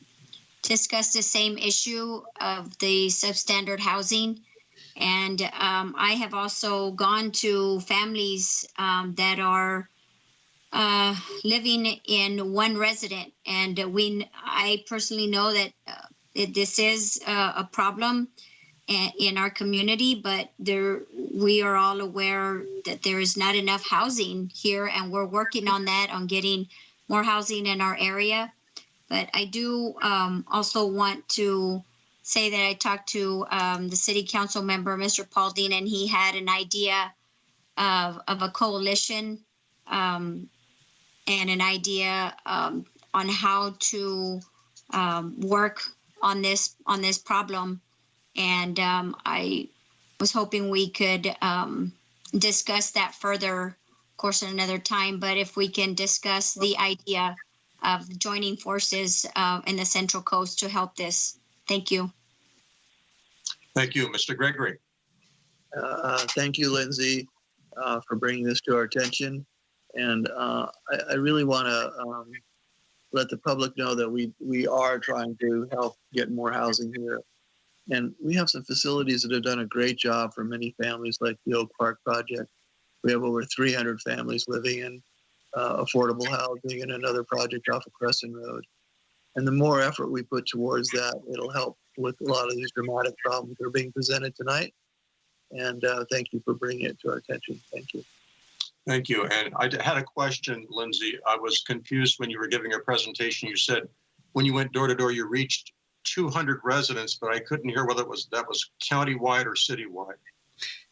discussed the same issue of the substandard housing. And I have also gone to families that are living in one resident. And I personally know that this is a problem in our community, but we are all aware that there is not enough housing here, and we're working on that, on getting more housing in our area. But I do also want to say that I talked to the city council member, Mr. Paulding, and he had an idea of a coalition and an idea on how to work on this problem. And I was hoping we could discuss that further, of course, at another time. But if we can discuss the idea of joining forces in the Central Coast to help this. Thank you. Thank you, Mr. Gregory. Thank you, Lindsay, for bringing this to our attention. And I really want to let the public know that we are trying to help get more housing here. And we have some facilities that have done a great job for many families, like the Oak Park Project. We have over 300 families living in affordable housing, and another project off of Crescent Road. And the more effort we put towards that, it'll help with a lot of these dramatic problems that are being presented tonight. And thank you for bringing it to our attention. Thank you. Thank you. And I had a question, Lindsay. I was confused when you were giving your presentation. You said when you went door to door, you reached 200 residents, but I couldn't hear whether that was countywide or citywide.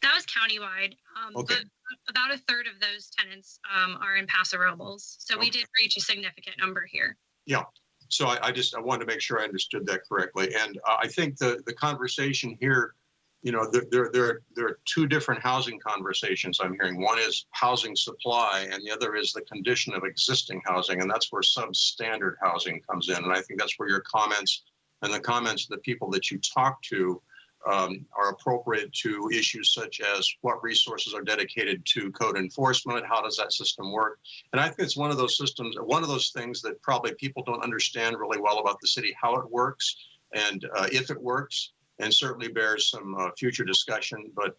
That was countywide. Okay. But about a third of those tenants are in Paso Robles. So we did reach a significant number here. Yeah. So I wanted to make sure I understood that correctly. And I think the conversation here, you know, there are two different housing conversations I'm hearing. One is housing supply, and the other is the condition of existing housing. And that's where substandard housing comes in. And I think that's where your comments and the comments of the people that you talk to are appropriate to issues such as what resources are dedicated to code enforcement, how does that system work? And I think it's one of those systems, one of those things that probably people don't understand really well about the city, how it works and if it works, and certainly bears some future discussion. But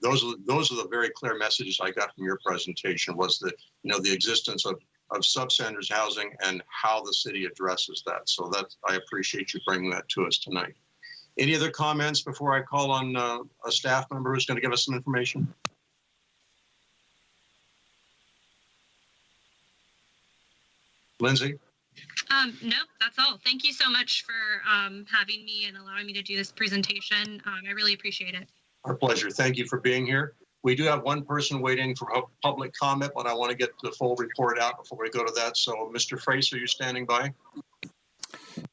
those are the very clear messages I got from your presentation, was that, you know, the existence of substandard housing and how the city addresses that. So I appreciate you bringing that to us tonight. Any other comments before I call on a staff member who's going to give us some information? Lindsay? No, that's all. Thank you so much for having me and allowing me to do this presentation. I really appreciate it. Our pleasure. Thank you for being here. We do have one person waiting for public comment, but I want to get the full report out before we go to that. So, Mr. Fraser, are you standing by?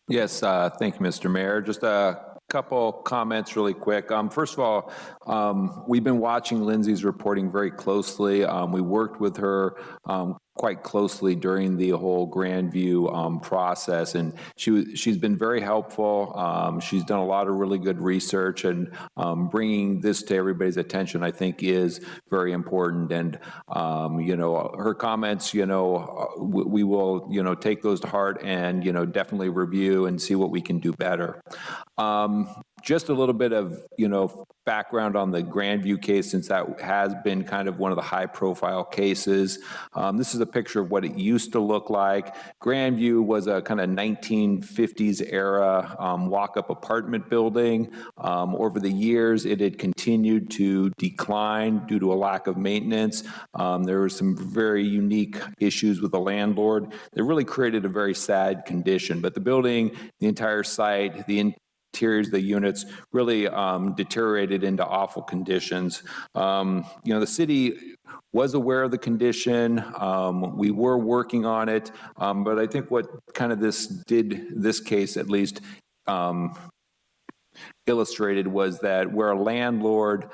Yes, thank you, Mr. Mayor. Just a couple comments really quick. First of all, we've been watching Lindsay's reporting very closely. We worked with her quite closely during the whole Grandview process, and she's been very helpful. She's done a lot of really good research, and bringing this to everybody's attention, I think, is very important. And you know, her comments, you know, we will, you know, take those to heart and, you know, definitely review and see what we can do better. Just a little bit of, you know, background on the Grandview case, since that has been kind of one of the high-profile cases. This is a picture of what it used to look like. Grandview was a kind of 1950s era walk-up apartment building. Over the years, it had continued to decline due to a lack of maintenance. There were some very unique issues with the landlord that really created a very sad condition. But the building, the entire site, the interiors of the units really deteriorated into awful conditions. The city was aware of the condition. We were working on it, but I think what kind of this case at least, illustrated was that where a landlord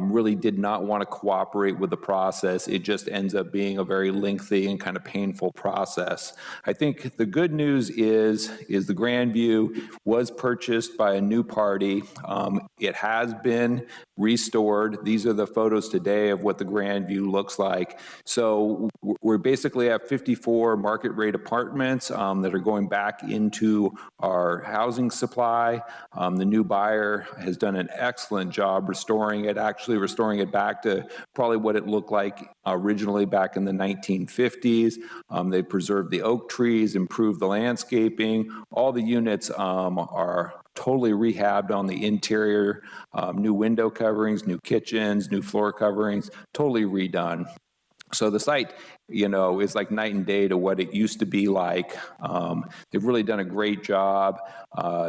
really did not want to cooperate with the process, it just ends up being a very lengthy and kind of painful process. I think the good news is the Grandview was purchased by a new party. It has been restored. These are the photos today of what the Grandview looks like. So we basically have 54 market rate apartments that are going back into our housing supply. The new buyer has done an excellent job restoring it back to probably what it looked like originally back in the 1950s. They preserved the oak trees, improved the landscaping. All the units are totally rehabbed on the interior, new window coverings, new kitchens, new floor coverings, totally redone. So the site, is like night and day to what it used to be like. They've really done a great job.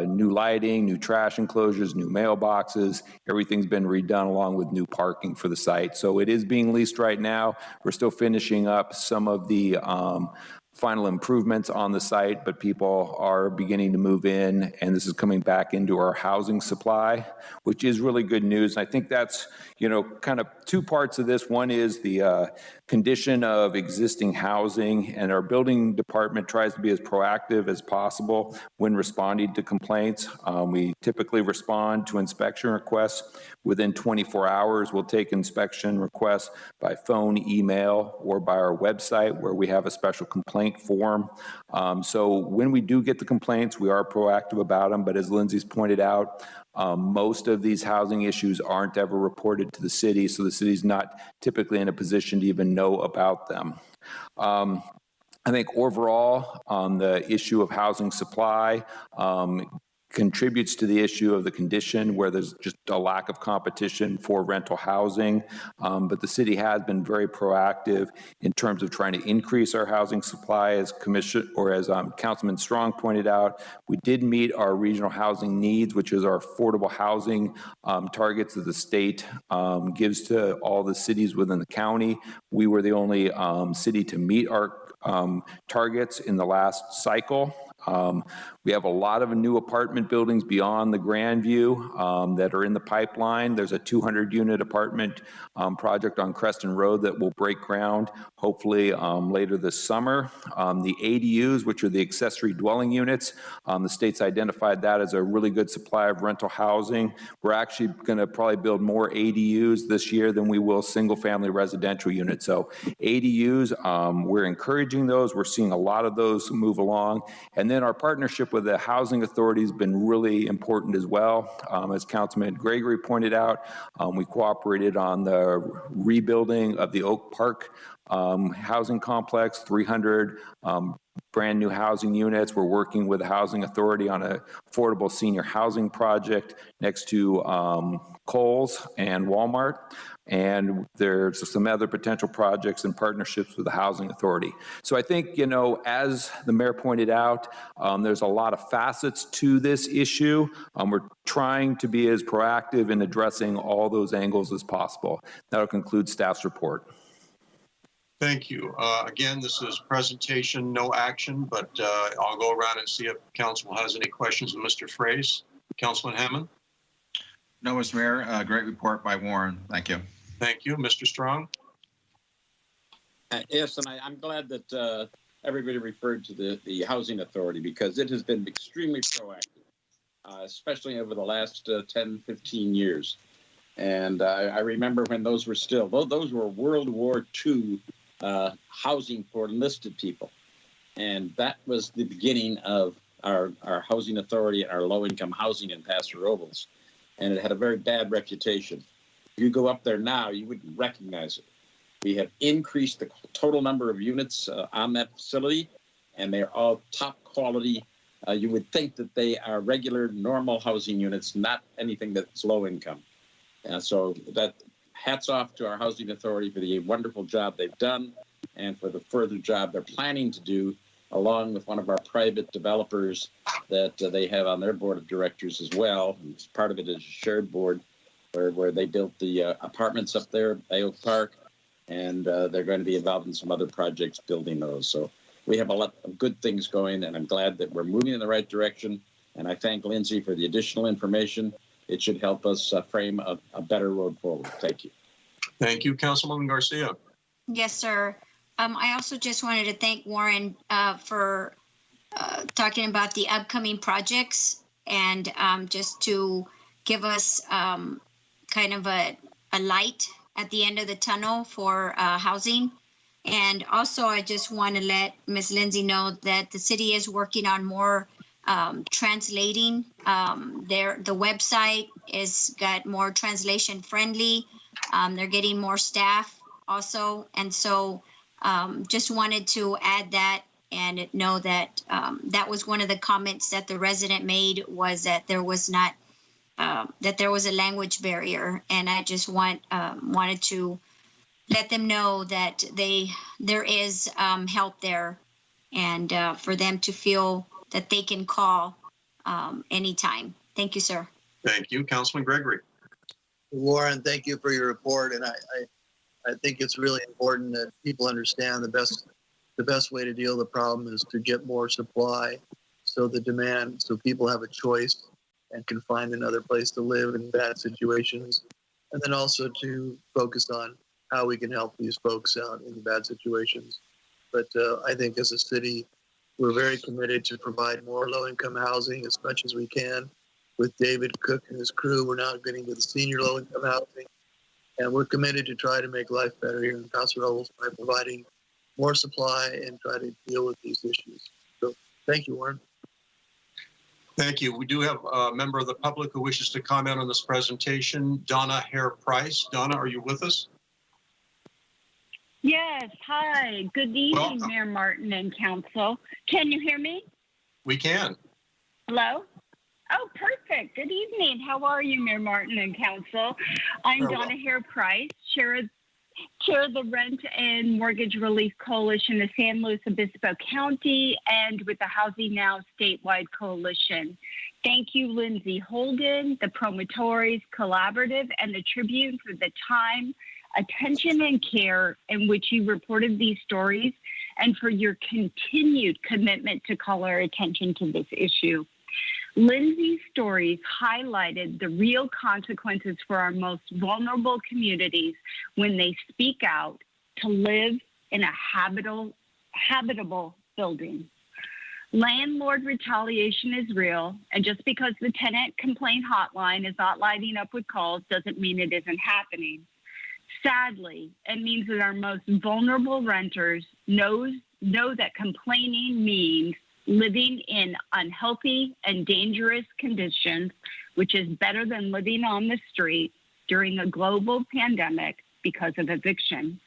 New lighting, new trash enclosures, new mailboxes, everything's been redone along with new parking for the site. So it is being leased right now. We're still finishing up some of the final improvements on the site, but people are beginning to move in, and this is coming back into our housing supply, which is really good news. And I think that's, kind of two parts of this. One is the condition of existing housing, and our building department tries to be as proactive as possible when responding to complaints. We typically respond to inspection requests within 24 hours. We'll take inspection requests by phone, email, or by our website where we have a special complaint form. So when we do get the complaints, we are proactive about them. But as Lindsay's pointed out, most of these housing issues aren't ever reported to the city, so the city's not typically in a position to even know about them. I think overall, the issue of housing supply contributes to the issue of the condition where there's just a lack of competition for rental housing. But the city has been very proactive in terms of trying to increase our housing supply. As Councilman Strong pointed out, we did meet our regional housing needs, which is our affordable housing targets that the state gives to all the cities within the county. We were the only city to meet our targets in the last cycle. We have a lot of new apartment buildings beyond the Grandview that are in the pipeline. There's a 200-unit apartment project on Creston Road that will break ground hopefully later this summer. The ADUs, which are the accessory dwelling units, the state's identified that as a really good supply of rental housing. We're actually going to probably build more ADUs this year than we will single-family residential units. So ADUs, we're encouraging those. We're seeing a lot of those move along. And then our partnership with the housing authority has been really important as well. As Councilman Gregory pointed out, we cooperated on the rebuilding of the Oak Park housing complex, 300 brand new housing units. We're working with the housing authority on an affordable senior housing project next to Kohl's and Walmart. And there's some other potential projects and partnerships with the housing authority. So I think, as the mayor pointed out, there's a lot of facets to this issue. We're trying to be as proactive in addressing all those angles as possible. That'll conclude staff's report. Thank you. Again, this is presentation, no action, but I'll go around and see if council has any questions of Mr. Fraze. Councilman Hammond? No, Mr. Mayor. Great report by Warren. Thank you. Thank you. Mr. Strong? Yes, and I'm glad that everybody referred to the Housing Authority because it has been extremely proactive, especially over the last 10, 15 years. And I remember when those were those were World War II housing for enlisted people. And that was the beginning of our Housing Authority and our low-income housing in Paso Robles. And it had a very bad reputation. If you go up there now, you wouldn't recognize it. We have increased the total number of units on that facility, and they're all top quality. You would think that they are regular, normal housing units, not anything that's low income. So that hats off to our Housing Authority for the wonderful job they've done and for the further job they're planning to do along with one of our private developers that they have on their board of directors as well. And part of it is a shared board where they built the apartments up there at Oak Park, and they're going to be involved in some other projects building those. So we have a lot of good things going, and I'm glad that we're moving in the right direction. And I thank Lindsay for the additional information. It should help us frame a better road forward. Thank you. Thank you, Councilwoman Garcia. Yes, sir. I also just wanted to thank Warren for talking about the upcoming projects and just to give us kind of a light at the end of the tunnel for housing. And also, I just want to let Ms. Lindsay know that the city is working on more translating. The website is got more translation friendly. They're getting more staff also. And so just wanted to add that and know that that was one of the comments that the resident made, was that there was not, that there was a language barrier. And I just wanted to let them know that there is help there, and for them to feel that they can call anytime. Thank you, sir. Thank you, Councilman Gregory. Warren, thank you for your report. And I think it's really important that people understand the best way to deal with the problem is to get more supply, so people have a choice and can find another place to live in bad situations. And then also to focus on how we can help these folks out in bad situations. But I think as a city, we're very committed to provide more low-income housing as much as we can. With David Cook and his crew, we're now getting to the senior low-income housing. And we're committed to try to make life better here in Paso Robles by providing more supply and try to deal with these issues. So thank you, Warren. Thank you. We do have a member of the public who wishes to comment on this presentation, Donna Hare-Price. Donna, are you with us? Yes, hi. Good evening, Mayor Martin and Council. Can you hear me? We can. Hello? Oh, perfect. Good evening. How are you, Mayor Martin and Council? I'm Donna Hare-Price, Chair of the Rent and Mortgage Relief Coalition of San Luis Obispo County and with the Housing Now statewide coalition. Thank you, Lindsay Holden, the Promotores Collaborative, and the Tribune for the time, attention, and care in which you reported these stories, and for your continued commitment to call our attention to this issue. Lindsay's stories highlighted the real consequences for our most vulnerable communities when they speak out to live in a habitable building. Landlord retaliation is real, and just because the tenant complaint hotline is not lighting up with calls doesn't mean it isn't happening. Sadly, it means that our most vulnerable renters know that complaining means living in unhealthy and dangerous conditions, which is better than living on the street during a global pandemic because of eviction.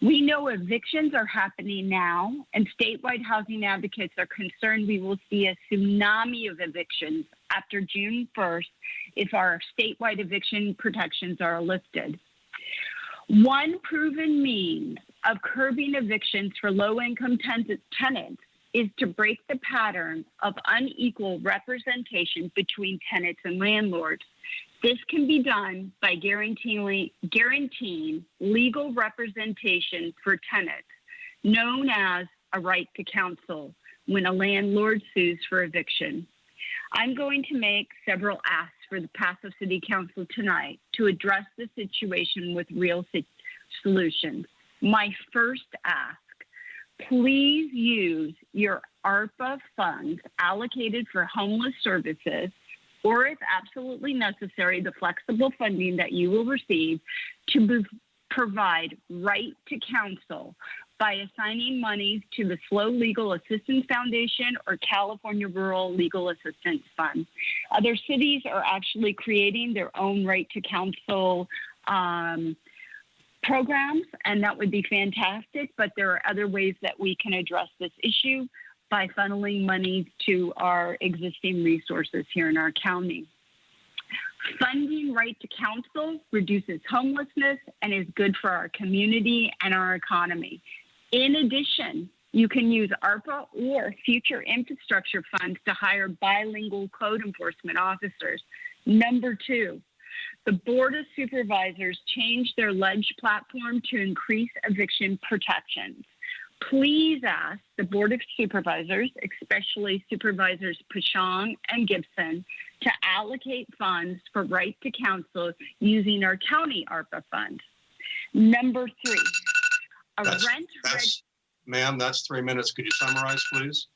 We know evictions are happening now, and statewide housing advocates are concerned we will see a tsunami of evictions after June 1st if our statewide eviction protections are lifted. One proven means of curbing evictions for low-income tenants is to break the pattern of unequal representation between tenants and landlords. This can be done by guaranteeing legal representation for tenants, known as a right to counsel, when a landlord sues for eviction. I'm going to make several asks for the Paso City Council tonight to address the situation with real solutions. My first ask: please use your ARPA funds allocated for homeless services, or if absolutely necessary, the flexible funding that you will receive to provide right to counsel by assigning monies to the SLO Legal Assistance Foundation or California Rural Legal Assistance Fund. Other cities are actually creating their own right to counsel programs, and that would be fantastic, but there are other ways that we can address this issue by funneling money to our existing resources here in our county. Funding right to counsel reduces homelessness and is good for our community and our economy. In addition, You can use ARPA or future infrastructure funds to hire bilingual code enforcement officers. Number 2, the Board of Supervisors changed their ledge platform to increase eviction protections. Please ask the Board of Supervisors, especially Supervisors Pashong and Gibson, to allocate funds for right to counsel using our county ARPA funds. Number 3, Ma'am, that's 3 minutes. Could you summarize, please?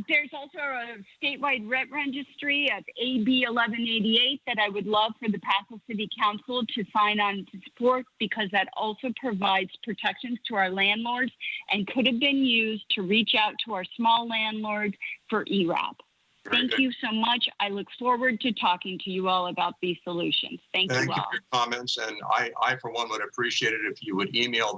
There's also a statewide rent registry of AB 1188 that I would love for the Paso City Council to sign on to support, because that also provides protections to our landlords and could have been used to reach out to our small landlords for ERAP. Thank you so much. I look forward to talking to you all about these solutions. Thank you all. Thank you for your comments, and I for one would appreciate it if you would email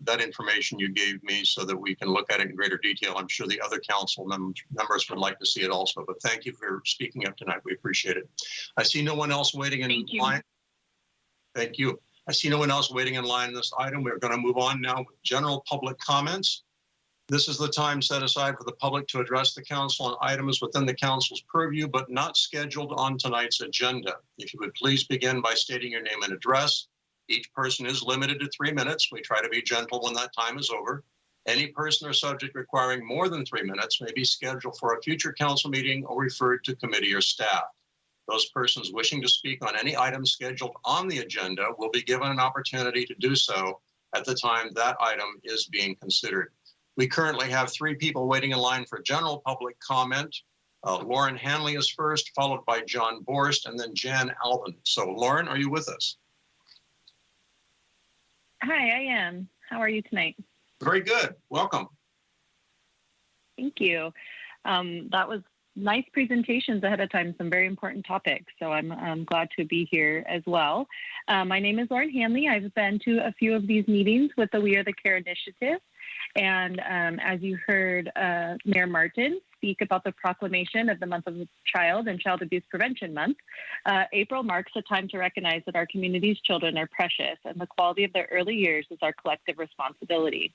that information you gave me so that we can look at it in greater detail. I'm sure the other council members would like to see it also, but thank you for speaking up tonight. We appreciate it. I see no one else waiting in line. Thank you. I see no one else waiting in line in this item. We're going to move on now with general public comments. This is the time set aside for the public to address the council on items within the council's purview, but not scheduled on tonight's agenda. If you would please begin by stating your name and address. Each person is limited to 3 minutes. We try to be gentle when that time is over. Any person or subject requiring more than 3 minutes may be scheduled for a future council meeting or referred to committee or staff. Those persons wishing to speak on any item scheduled on the agenda will be given an opportunity to do so at the time that item is being considered. We currently have 3 people waiting in line for general public comment. Lauren Hanley is first, followed by John Borst, and then Jan Alvin. So Lauren, are you with us? Hi, I am. How are you tonight? Very good. Welcome. Thank you. That was nice presentations ahead of time, some very important topics. So I'm glad to be here as well. My name is Lauren Hanley. I've been to a few of these meetings with the We Are the Care initiative. And as you heard Mayor Martin speak about the proclamation of the month of Child and Child Abuse Prevention Month, April marks a time to recognize that our community's children are precious and the quality of their early years is our collective responsibility.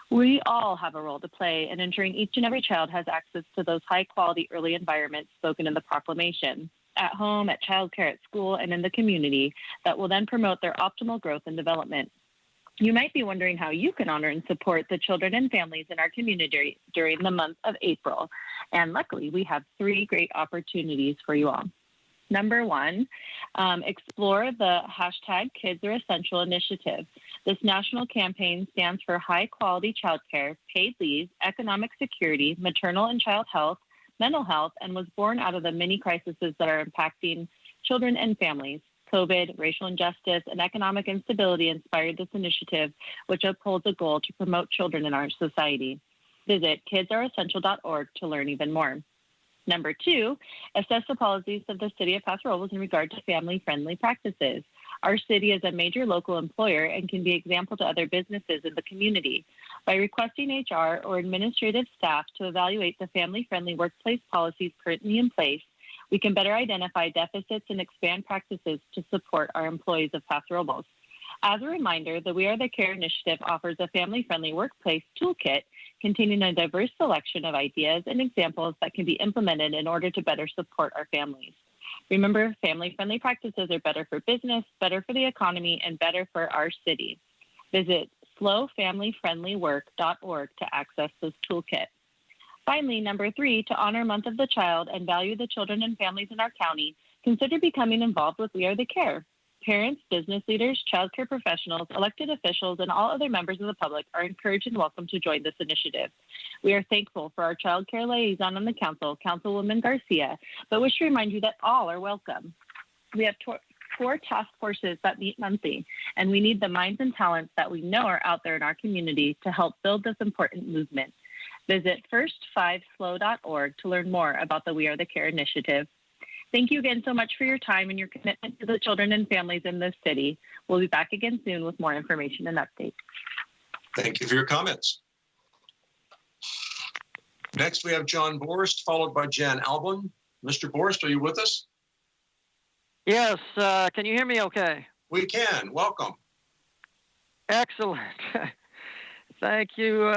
We all have a role to play in ensuring each and every child has access to those high-quality early environments spoken in the proclamation, at home, at childcare, at school, and in the community that will then promote their optimal growth and development. You might be wondering how you can honor and support the children and families in our community during the month of April. And luckily, we have 3 great opportunities for you all. Number 1, explore the hashtag Kids Are Essential initiative. This national campaign stands for high quality childcare, paid leave, economic security, maternal and child health, mental health, and was born out of the many crises that are impacting children and families. COVID, racial injustice, and economic instability inspired this initiative, which upholds a goal to promote children in our society. Visit kidsareessential.org to learn even more. Number 2, assess the policies of the City of Paso Robles in regard to family-friendly practices. Our city is a major local employer and can be an example to other businesses in the community. By requesting HR or administrative staff to evaluate the family-friendly workplace policies currently in place, we can better identify deficits and expand practices to support our employees of Paso Robles. As a reminder, the We Are the Care initiative offers a family-friendly workplace toolkit containing a diverse selection of ideas and examples that can be implemented in order to better support our families. Remember, family-friendly practices are better for business, better for the economy, and better for our city. Visit slowfamilyfriendlywork.org to access this toolkit. Finally, number 3, to honor Month of the Child and value the children and families in our county, consider becoming involved with We Are the Care. Parents, business leaders, child care professionals, elected officials, and all other members of the public are encouraged and welcome to join this initiative. We are thankful for our child care liaison on the council, Councilwoman Garcia, but wish to remind you that all are welcome. We have 4 task forces that meet monthly, and we need the minds and talents that we know are out there in our community to help build this important movement. Visit first5slow.org to learn more about the We Are the Care initiative. Thank you again so much for your time and your commitment to the children and families in this city. We'll be back again soon with more information and updates. Thank you for your comments. Next, we have John Borst, followed by Jan Alvin. Mr. Borst, are you with us? Yes. Can you hear me okay? We can. Welcome. Excellent. Thank you,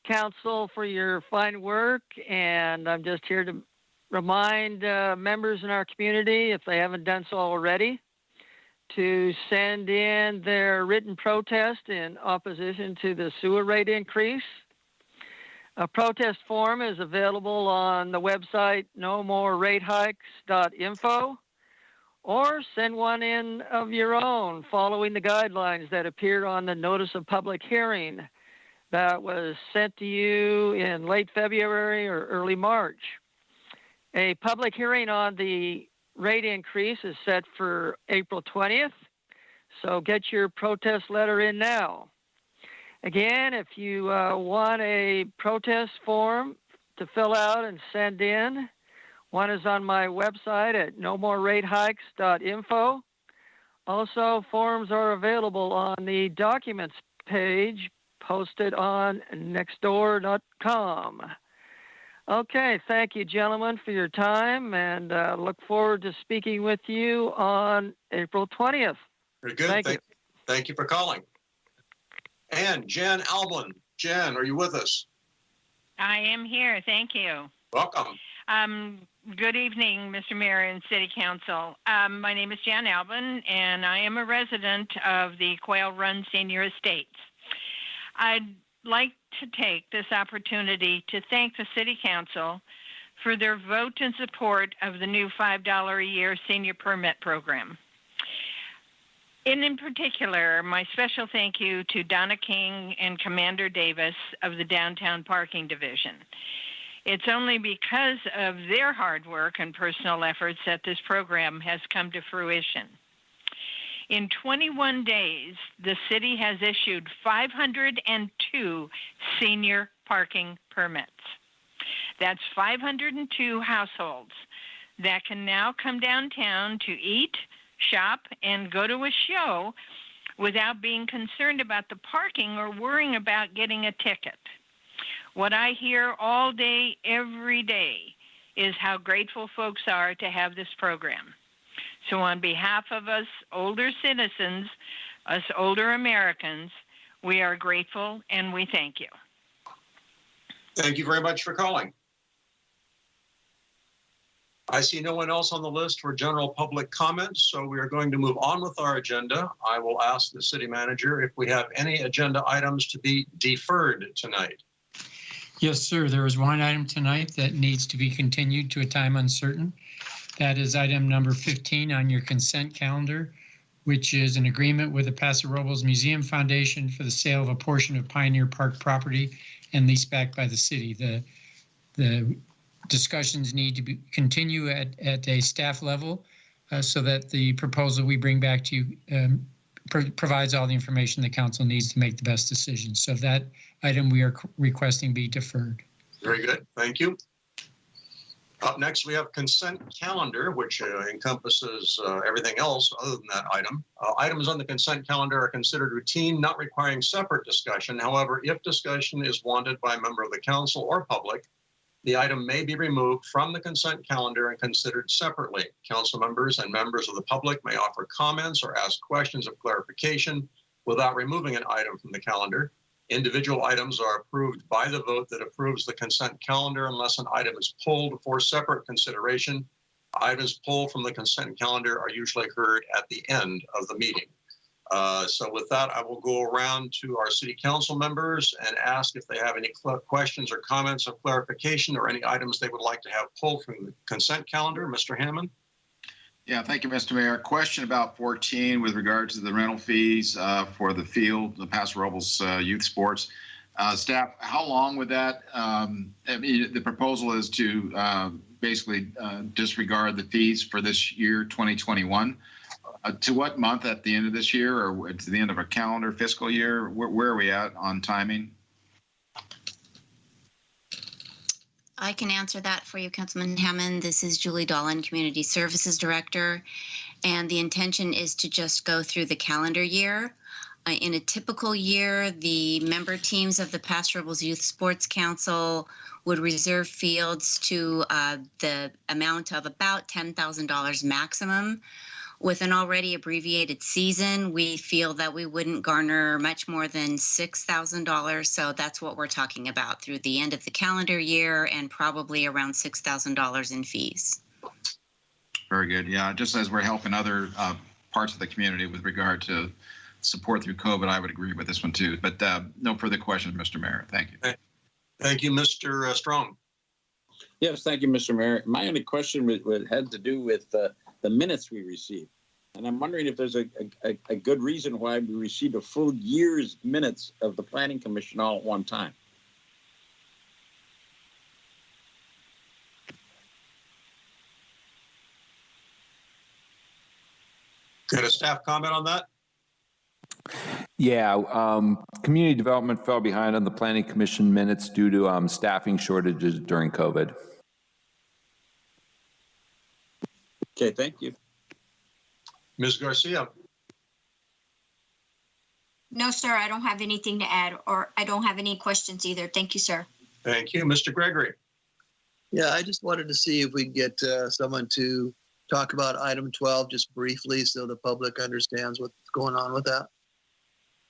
Council, for your fine work. And I'm just here to remind members in our community, if they haven't done so already, to send in their written protest in opposition to the sewer rate increase. A protest form is available on the website nomoreratehikes.info, or send one in of your own following the guidelines that appear on the notice of public hearing that was sent to you in late February or early March. A public hearing on the rate increase is set for April 20th, so get your protest letter in now. Again, if you want a protest form to fill out and send in, one is on my website at nomoreratehikes.info. Also, forms are available on the documents page posted on nextdoor.com. Okay, thank you, gentlemen, for your time, and look forward to speaking with you on April 20th. Very good. Thank you for calling. And Jan Albin. Jan, are you with us? I am here. Thank you. Welcome. Good evening, Mr. Mayor and City Council. My name is Jan Albin, and I am a resident of the Quail Run Senior Estates. I'd like to take this opportunity to thank the City Council for their vote in support of the new $5 a year senior permit program. In particular, my special thank you to Donna King and Commander Davis of the Downtown Parking Division. It's only because of their hard work and personal efforts that this program has come to fruition. In 21 days, the city has issued 502 senior parking permits. That's 502 households that can now come downtown to eat, shop, and go to a show without being concerned about the parking or worrying about getting a ticket. What I hear all day, every day, is how grateful folks are to have this program. So on behalf of us older citizens, us older Americans, we are grateful and we thank you. Thank you very much for calling. I see no one else on the list for general public comments, so we are going to move on with our agenda. I will ask the city manager if we have any agenda items to be deferred tonight. Yes, sir. There is one item tonight that needs to be continued to a time uncertain. That is item number 15 on your consent calendar, which is an agreement with the Paso Robles Museum Foundation for the sale of a portion of Pioneer Park property and leased back by the city. The discussions need to continue at a staff level so that the proposal we bring back to you provides all the information the council needs to make the best decision. So that item we are requesting be deferred. Very good. Thank you. Up next, we have consent calendar, which encompasses everything else other than that item. Items on the consent calendar are considered routine, not requiring separate discussion. However, if discussion is wanted by a member of the council or public, the item may be removed from the consent calendar and considered separately. Council members and members of the public may offer comments or ask questions of clarification without removing an item from the calendar. Individual items are approved by the vote that approves the consent calendar unless an item is pulled for separate consideration. Items pulled from the consent calendar are usually heard at the end of the meeting. So with that, I will go around to our city council members and ask if they have any questions or comments of clarification or any items they would like to have pulled from the consent calendar. Mr. Hammond? Yeah, thank you, Mr. Mayor. Question about 14 with regards to the rental fees for the field, the Paso Robles youth sports. Staff, how long would that, I mean, the proposal is to basically disregard the fees for this year, 2021. To what month at the end of this year or to the end of a calendar fiscal year? Where are we at on timing? I can answer that for you, Councilman Hammond. This is Julie Dolan, Community Services Director, and the intention is to just go through the calendar year. In a typical year, the member teams of the Paso Robles Youth Sports Council would reserve fields to the amount of about $10,000 maximum. With an already abbreviated season, we feel that we wouldn't garner much more than $6,000. So that's what we're talking about through the end of the calendar year, and probably around $6,000 in fees. Very good. Yeah, just as we're helping other parts of the community with regard to support through COVID, I would agree with this one too. But no further questions, Mr. Mayor. Thank you. Thank you, Mr. Strong. Yes, thank you, Mr. Mayor. My only question had to do with the minutes we received. And I'm wondering if there's a good reason why we received a full year's minutes of the Planning Commission all at one time. Got a staff comment on that? Yeah, community development fell behind on the Planning Commission minutes due to staffing shortages during COVID. Okay, thank you. Ms. Garcia. No, sir, I don't have anything to add, or I don't have any questions either. Thank you, sir. Thank you. Mr. Gregory. Yeah, I just wanted to see if we can get someone to talk about item 12 just briefly so the public understands what's going on with that.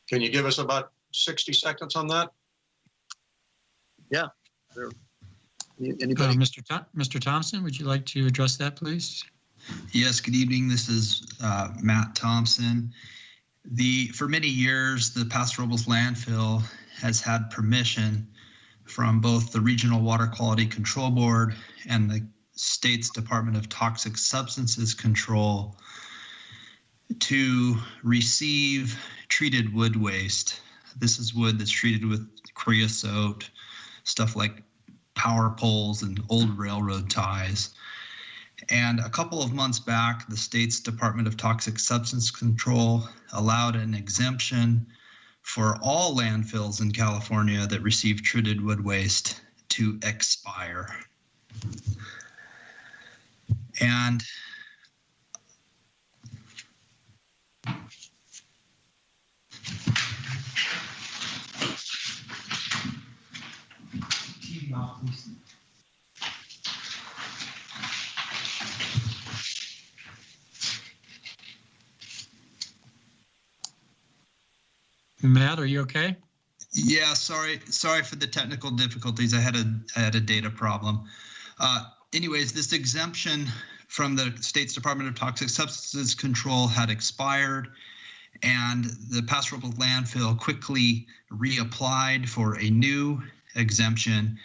Can you give us about 60 seconds on that? Yeah. Sure. Anybody? Mr. Thompson, would you like to address that, please? Yes, good evening. This is Matt Thompson. For many years, the Paso Robles landfill has had permission from both the Regional Water Quality Control Board and the state's Department of Toxic Substances Control to receive treated wood waste. This is wood that's treated with creosote, stuff like power poles and old railroad ties. And a couple of months back, the state's Department of Toxic Substance Control allowed an exemption for all landfills in California that receive treated wood waste to expire. And Matt, are you okay? Yeah, sorry for the technical difficulties. I had a data problem. Anyways, this exemption from the state's Department of Toxic Substances Control had expired, and the Paso Robles landfill quickly reapplied for a new exemption.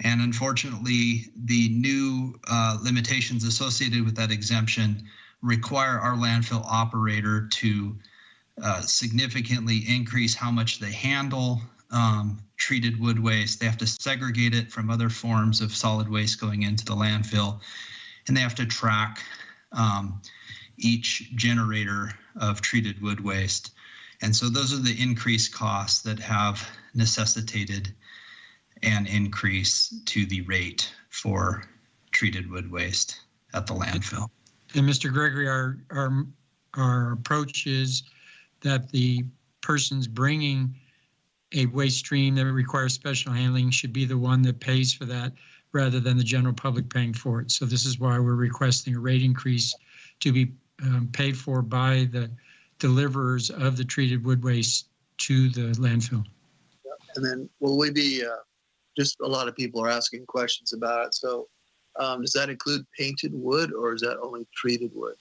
And unfortunately, the new limitations associated with that exemption require our landfill operator to significantly increase how much they handle treated wood waste. They have to segregate it from other forms of solid waste going into the landfill, and they have to track each generator of treated wood waste. And so those are the increased costs that have necessitated an increase to the rate for treated wood waste at the landfill. And Mr. Gregory, our approach is that the persons bringing a waste stream that requires special handling should be the one that pays for that rather than the general public paying for it. So this is why we're requesting a rate increase to be paid for by the deliverers of the treated wood waste to the landfill. And then will we be, just a lot of people are asking questions about it. So does that include painted wood or is that only treated wood?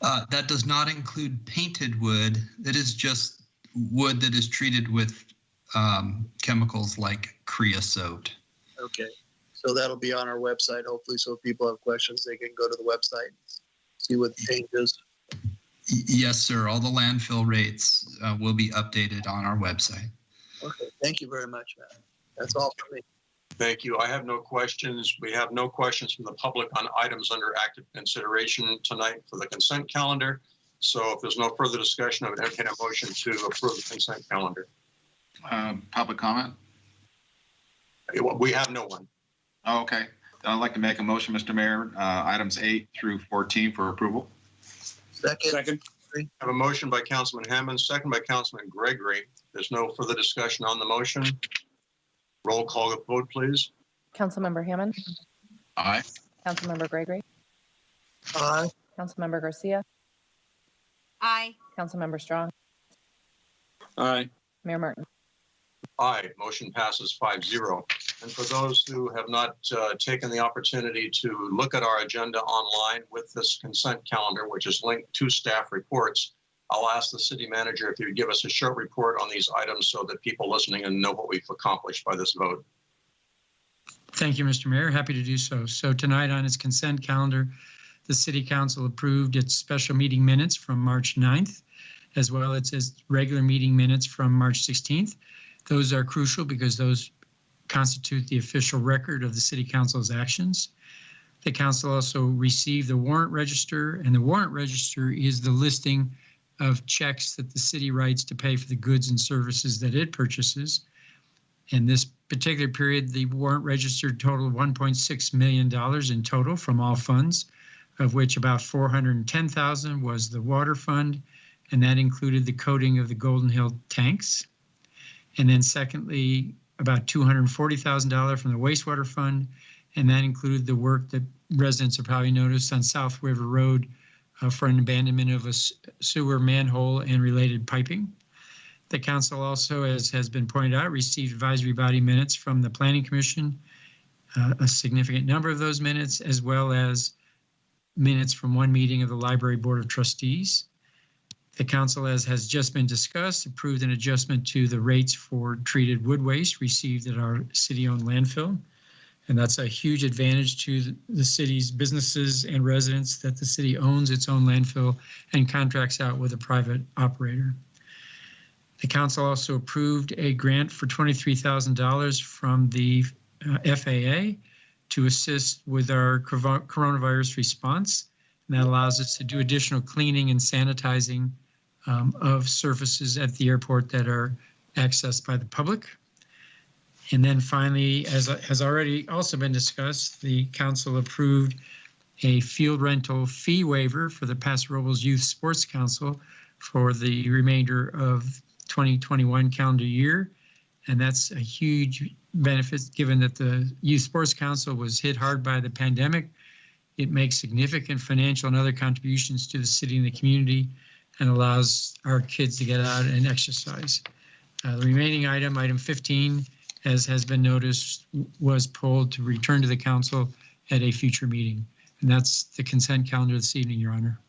That does not include painted wood. It is just wood that is treated with chemicals like creosote. Okay, so that'll be on our website, hopefully, so if people have questions, they can go to the website and see what the change is. Yes, sir. All the landfill rates will be updated on our website. Okay, thank you very much, Matt. That's all for me. Thank you. I have no questions. We have no questions from the public on items under active consideration tonight for the consent calendar. So if there's no further discussion, I would entertain a motion to approve the consent calendar. Public comment? We have no one. Oh, okay. I'd like to make a motion, Mr. Mayor, items 8 through 14 for approval. Second. I have a motion by Councilman Hammond, second by Councilman Gregory. There's no further discussion on the motion. Roll call vote, please. Councilmember Hammond? Aye. Councilmember Gregory? Aye. Councilmember Garcia? Aye. Councilmember Strong. Aye. Mayor Martin. Aye, motion passes 5-0. And for those who have not taken the opportunity to look at our agenda online with this consent calendar, which is linked to staff reports, I'll ask the city manager if you would give us a short report on these items so that people listening and know what we've accomplished by this vote. Thank you, Mr. Mayor. Happy to do so. So tonight on its consent calendar, the City Council approved its special meeting minutes from March 9th, as well as its regular meeting minutes from March 16th. Those are crucial because those constitute the official record of the City Council's actions. The Council also received the warrant register, and the warrant register is the listing of checks that the city writes to pay for the goods and services that it purchases. In this particular period, the warrant register totaled $1.6 million in total from all funds, of which about $410,000 was the water fund, and that included the coating of the Golden Hill tanks. And then secondly, about $240,000 from the wastewater fund, and that included the work that residents have probably noticed on South River Road for an abandonment of a sewer manhole and related piping. The council also, as has been pointed out, received advisory body minutes from the Planning Commission, a significant number of those minutes, as well as minutes from one meeting of the Library Board of Trustees. The council, as has just been discussed, approved an adjustment to the rates for treated wood waste received at our city-owned landfill. And that's a huge advantage to the city's businesses and residents that the city owns its own landfill and contracts out with a private operator. The council also approved a grant for $23,000 from the FAA to assist with our coronavirus response. And that allows us to do additional cleaning and sanitizing of surfaces at the airport that are accessed by the public. And then finally, as has already also been discussed, the council approved a field rental fee waiver for the Paso Robles Youth Sports Council for the remainder of 2021 calendar year. And that's a huge benefit given that the Youth Sports Council was hit hard by the pandemic. It makes significant financial and other contributions to the city and the community and allows our kids to get out and exercise. The remaining item, item 15, as has been noticed, was pulled to return to the council at a future meeting. And that's the consent calendar this evening, Your Honor.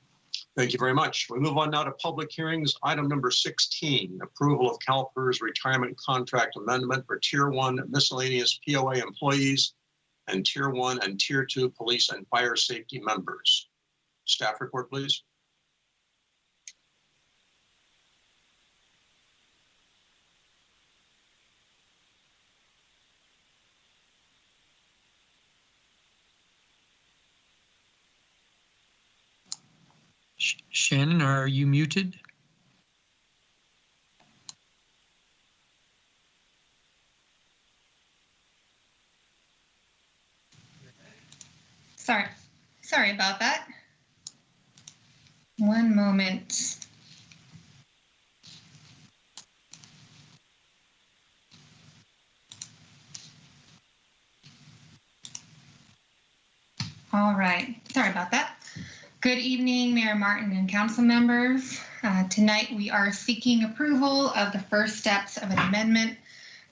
Thank you very much. We move on now to public hearings. Item number 16, approval of CalPERS retirement contract amendment for Tier 1 miscellaneous POA employees and Tier 1 and Tier 2 police and fire safety members. Staff report, please. Shannon, are you muted? Sorry about that. One moment. All right, sorry about that. Good evening, Mayor Martin and council members. Tonight we are seeking approval of the first steps of an amendment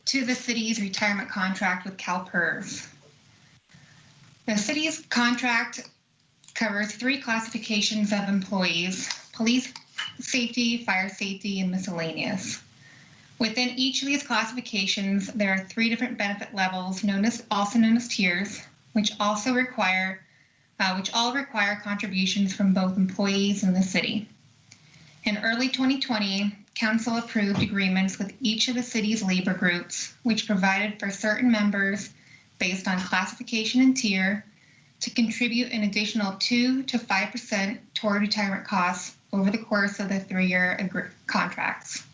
to the city's retirement contract with CalPERS. The city's contract covers 3 classifications of employees: police safety, fire safety, and miscellaneous. Within each of these classifications, there are 3 different benefit levels, also known as tiers, which all require contributions from both employees and the city. In early 2020, Council approved agreements with each of the city's labor groups, which provided for certain members based on classification and tier to contribute an additional 2 to 5% toward retirement costs over the course of the 3-year contracts.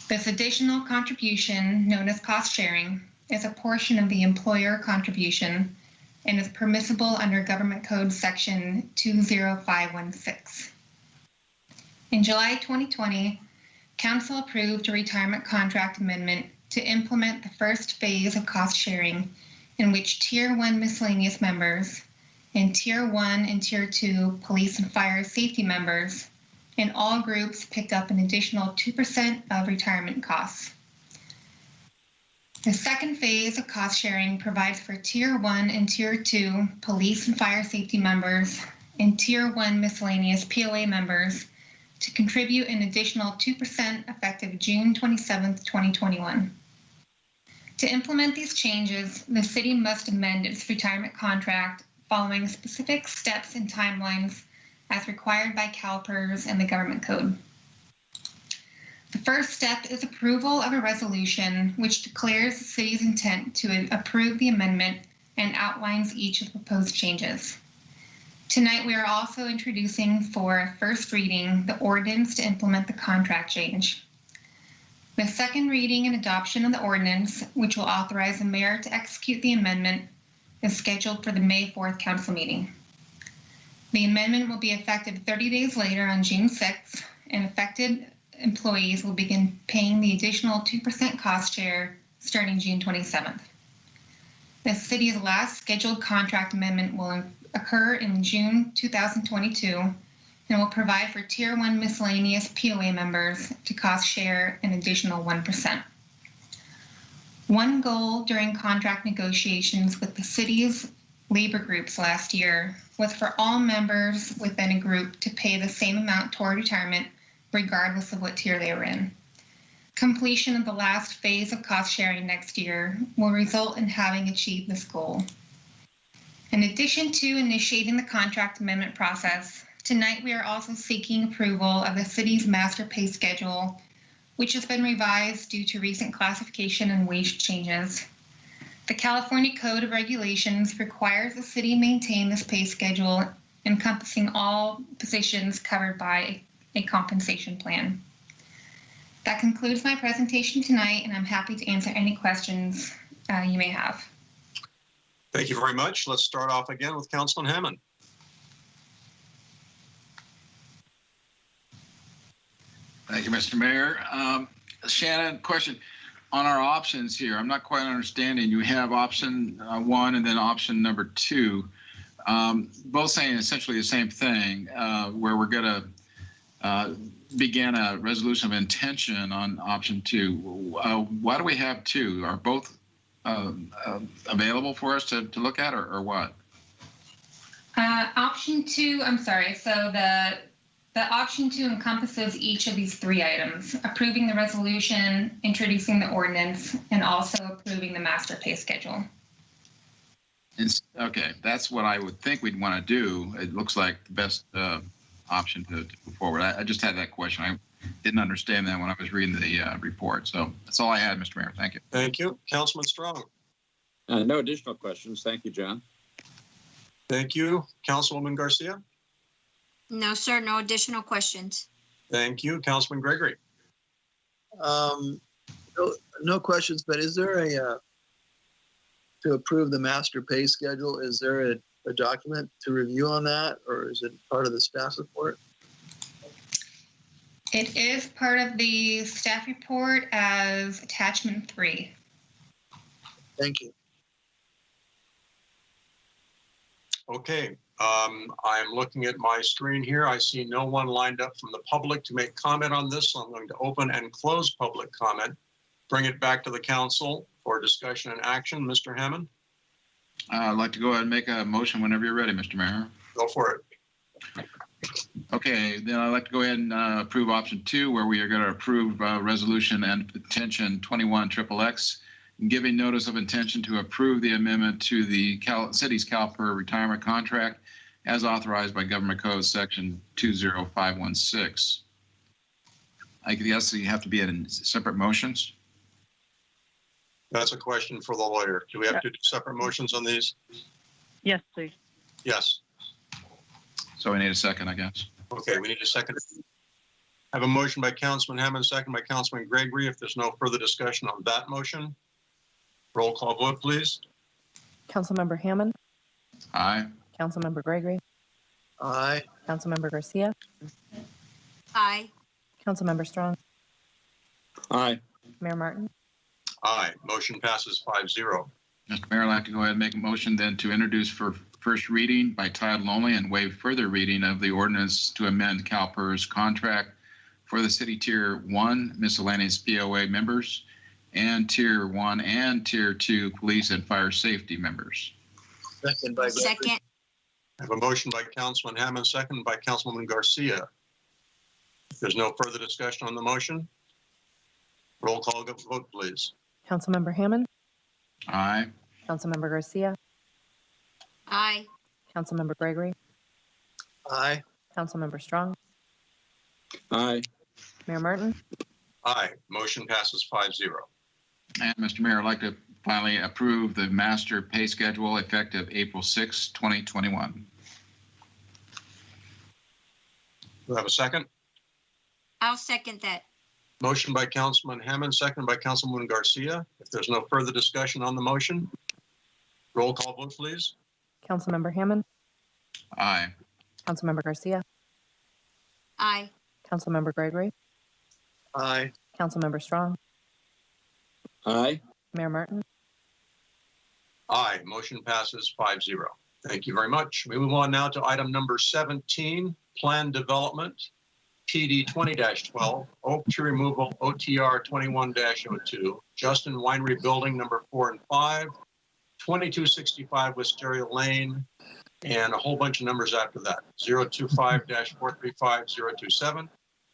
This additional contribution, known as cost sharing, is a portion of the employer contribution and is permissible under Government Code Section 20516. In July 2020, Council approved a retirement contract amendment to implement the first phase of cost sharing, in which Tier 1 miscellaneous members and Tier 1 and Tier 2 police and fire safety members and all groups pick up an additional 2% of retirement costs. The second phase of cost sharing provides for Tier 1 and Tier 2 police and fire safety members and Tier 1 miscellaneous POA members to contribute an additional 2% effective June 27, 2021. To implement these changes, the city must amend its retirement contract following specific steps and timelines as required by CalPERS and the Government Code. The first step is approval of a resolution which declares the city's intent to approve the amendment and outlines each of the proposed changes. Tonight, we are also introducing for first reading the ordinance to implement the contract change. The second reading and adoption of the ordinance, which will authorize the mayor to execute the amendment, is scheduled for the May 4th council meeting. The amendment will be effective 30 days later on June 6th, and affected employees will begin paying the additional 2% cost share starting June 27th. The city's last scheduled contract amendment will occur in June 2022 and will provide for Tier 1 miscellaneous POA members to cost share an additional 1%. One goal during contract negotiations with the city's labor groups last year was for all members within a group to pay the same amount toward retirement, regardless of what tier they were in. Completion of the last phase of cost sharing next year will result in having achieved this goal. In addition to initiating the contract amendment process, tonight we are also seeking approval of the city's master pay schedule, which has been revised due to recent classification and wage changes. The California Code of Regulations requires the city maintain this pay schedule encompassing all positions covered by a compensation plan. That concludes my presentation tonight, and I'm happy to answer any questions you may have. Thank you very much. Let's start off again with Councilman Hammond. Thank you, Mr. Mayor. Shannon, question on our options here. I'm not quite understanding. You have option 1 and then option number 2, both saying essentially the same thing, where we're going to begin a resolution of intention on option 2. Why do we have 2? Are both available for us to look at, or what? Option 2, I'm sorry. So the option 2 encompasses each of these 3 items: approving the resolution, introducing the ordinance, and also approving the master pay schedule. Okay, that's what I would think we'd want to do. It looks like the best option to move forward. I just had that question. I didn't understand that when I was reading the report. So that's all I had, Mr. Mayor. Thank you. Thank you. Councilman Strong. No additional questions. Thank you, John. Thank you. Councilwoman Garcia. No, sir. No additional questions. Thank you. Councilman Gregory. No questions, but is there to approve the master pay schedule, is there a document to review on that, or is it part of the staff report? It is part of the staff report as attachment 3. Thank you. Okay, I'm looking at my screen here. I see no one lined up from the public to make comment on this, so I'm going to open and close public comment. Bring it back to the council for discussion and action. Mr. Hammond? I'd like to go ahead and make a motion whenever you're ready, Mr. Mayor. Go for it. Okay, then I'd like to go ahead and approve option 2, where we are going to approve resolution and petition 21XXX, giving notice of intention to approve the amendment to the city's CalPER retirement contract as authorized by Government Code Section 20516. I guess you have to be in separate motions. That's a question for the lawyer. Do we have to do separate motions on these? Yes, please. Yes. So we need a second, I guess. Okay, we need a second. I have a motion by Councilman Hammond, second by Councilman Gregory. If there's no further discussion on that motion, roll call vote, please. Councilmember Hammond. Aye. Councilmember Gregory. Aye. Councilmember Garcia. Aye. Councilmember Strong. Aye. Mayor Martin. Aye. Motion passes 5-0. Mr. Mayor, I'd like to go ahead and make a motion then to introduce for first reading by title only and waive further reading of the ordinance to amend CalPERS contract for the City Tier 1 miscellaneous POA members and Tier 1 and Tier 2 police and fire safety members. Second by Gregory. Second. I have a motion by Councilman Hammond, second by Councilwoman Garcia. If there's no further discussion on the motion, roll call vote, please. Councilmember Hammond, Aye. Councilmember Garcia, Aye. Councilmember Gregory, Aye. Councilmember Strong, Aye. Mayor Martin. Aye. Motion passes 5-0. And Mr. Mayor, I'd like to finally approve the master pay schedule effective April 6, 2021. Do I have a second? I'll second that. Motion by Councilman Hammond, second by Councilwoman Garcia. If there's no further discussion on the motion, roll call vote, please. Councilmember Hammond, Aye. Councilmember Garcia, Aye. Councilmember Gregory, Aye. Councilmember Strong, Aye. Mayor Martin. Aye. Motion passes 5-0. Thank you very much. We move on now to item number 17, Plan Development, PD 20-12, Oak Tree Removal, OTR 21-02, Justin Winery Building number 4 and 5, 2265 Wisteria Lane, and a whole bunch of numbers after that, 025-435-027,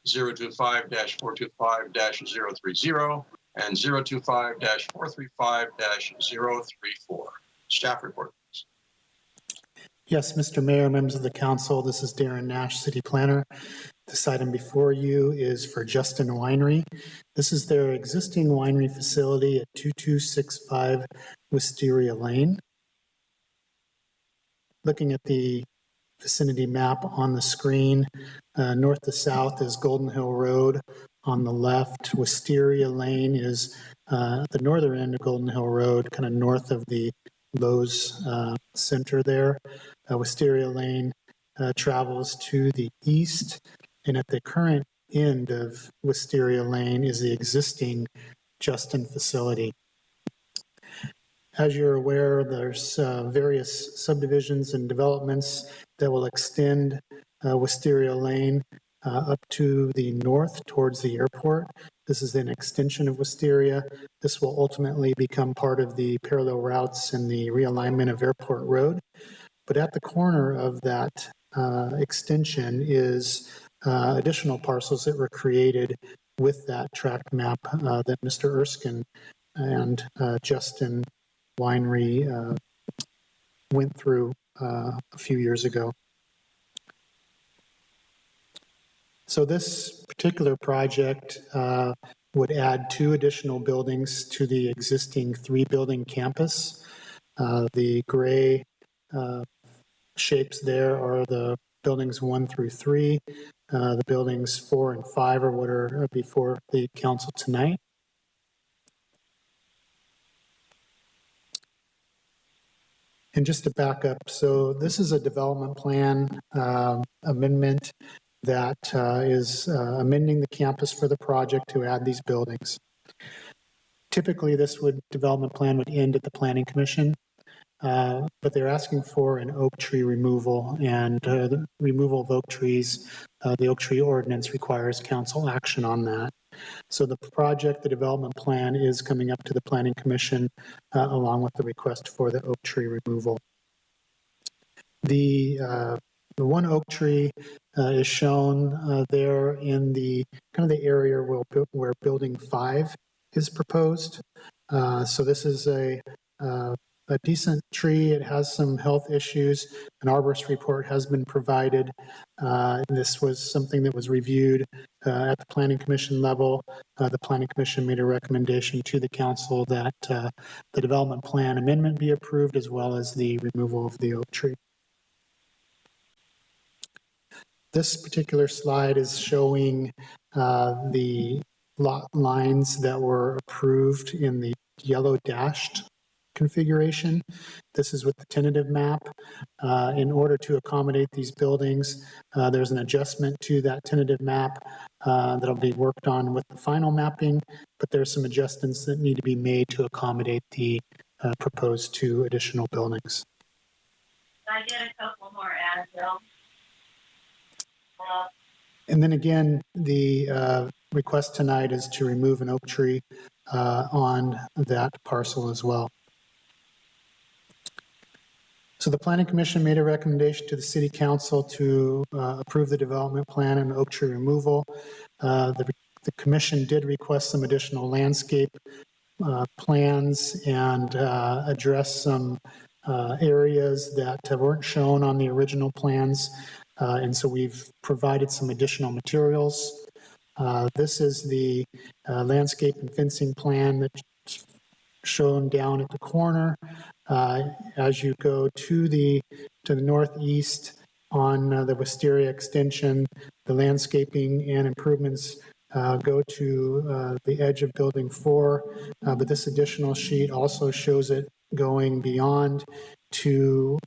025-425-030, and 025-435-034. Staff report, please. Yes, Mr. Mayor, members of the council, this is Darren Nash, City Planner. This item before you is for Justin Winery. This is their existing winery facility at 2265 Wisteria Lane. Looking at the vicinity map on the screen, north to south is Golden Hill Road. On the left, Wisteria Lane is at the northern end of Golden Hill Road, kind of north of the Lowe's Center there. Wisteria Lane travels to the east, and at the current end of Wisteria Lane is the existing Justin facility. As you're aware, there's various subdivisions and developments that will extend Wisteria Lane up to the north towards the airport. This is an extension of Wisteria. This will ultimately become part of the parallel routes and the realignment of Airport Road. But at the corner of that extension is additional parcels that were created with that tract map that Mr. Erskine and Justin Winery went through a few years ago. So this particular project would add 2 additional buildings to the existing 3-building campus. The gray shapes there are the buildings 1 through 3. The buildings 4 and 5 are what are before the council tonight. And just to back up, so this is a development plan amendment that is amending the campus for the project to add these buildings. Typically, this development plan would end at the Planning Commission, but they're asking for an oak tree removal, and the removal of oak trees, the oak tree ordinance requires council action on that. So the project, the development plan, is coming up to the Planning Commission along with the request for the oak tree removal. The one oak tree is shown there in the kind of the area where building 5 is proposed. So this is a decent tree. It has some health issues. An arborist report has been provided. This was something that was reviewed at the Planning Commission level. The Planning Commission made a recommendation to the council that the development plan amendment be approved, as well as the removal of the oak tree. This particular slide is showing the lot lines that were approved in the yellow dashed configuration. This is with the tentative map. In order to accommodate these buildings, there's an adjustment to that tentative map that'll be worked on with the final mapping, but there's some adjustments that need to be made to accommodate the propose 2 additional buildings. I did a couple more ads, Bill. And then again, the request tonight is to remove an oak tree on that parcel as well. So the Planning Commission made a recommendation to the City Council to approve the development plan and oak tree removal. The Commission did request some additional landscape plans and address some areas that weren't shown on the original plans. And so we've provided some additional materials. This is the landscape and fencing plan that's shown down at the corner. As you go to the northeast on the Wisteria extension, the landscaping and improvements go to the edge of building 4, but this additional sheet also shows it going beyond to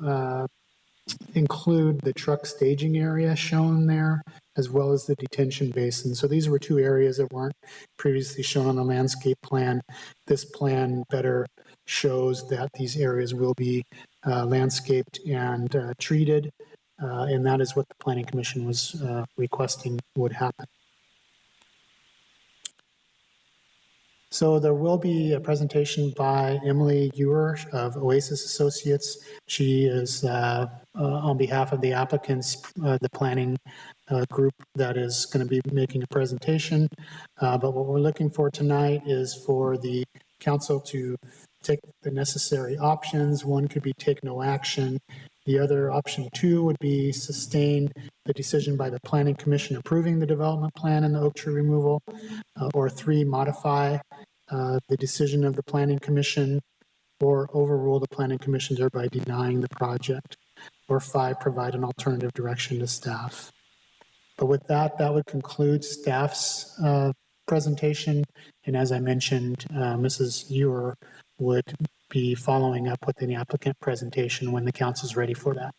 include the truck staging area shown there, as well as the detention basin. So these were 2 areas that weren't previously shown on the landscape plan. This plan better shows that these areas will be landscaped and treated, and that is what the Planning Commission was requesting would happen. So there will be a presentation by Emily Ewer of Oasis Associates. She is on behalf of the applicants, the planning group that is going to be making a presentation. But what we're looking for tonight is for the council to take the necessary options. One could be take no action. The other option 2 would be sustain the decision by the Planning Commission approving the development plan and the oak tree removal, or 3, modify the decision of the Planning Commission, or overrule the Planning Commission, thereby denying the project, or 5, provide an alternative direction to staff. But with that, that would conclude staff's presentation. And as I mentioned, Mrs. Ewer would be following up with an applicant presentation when the council's ready for that.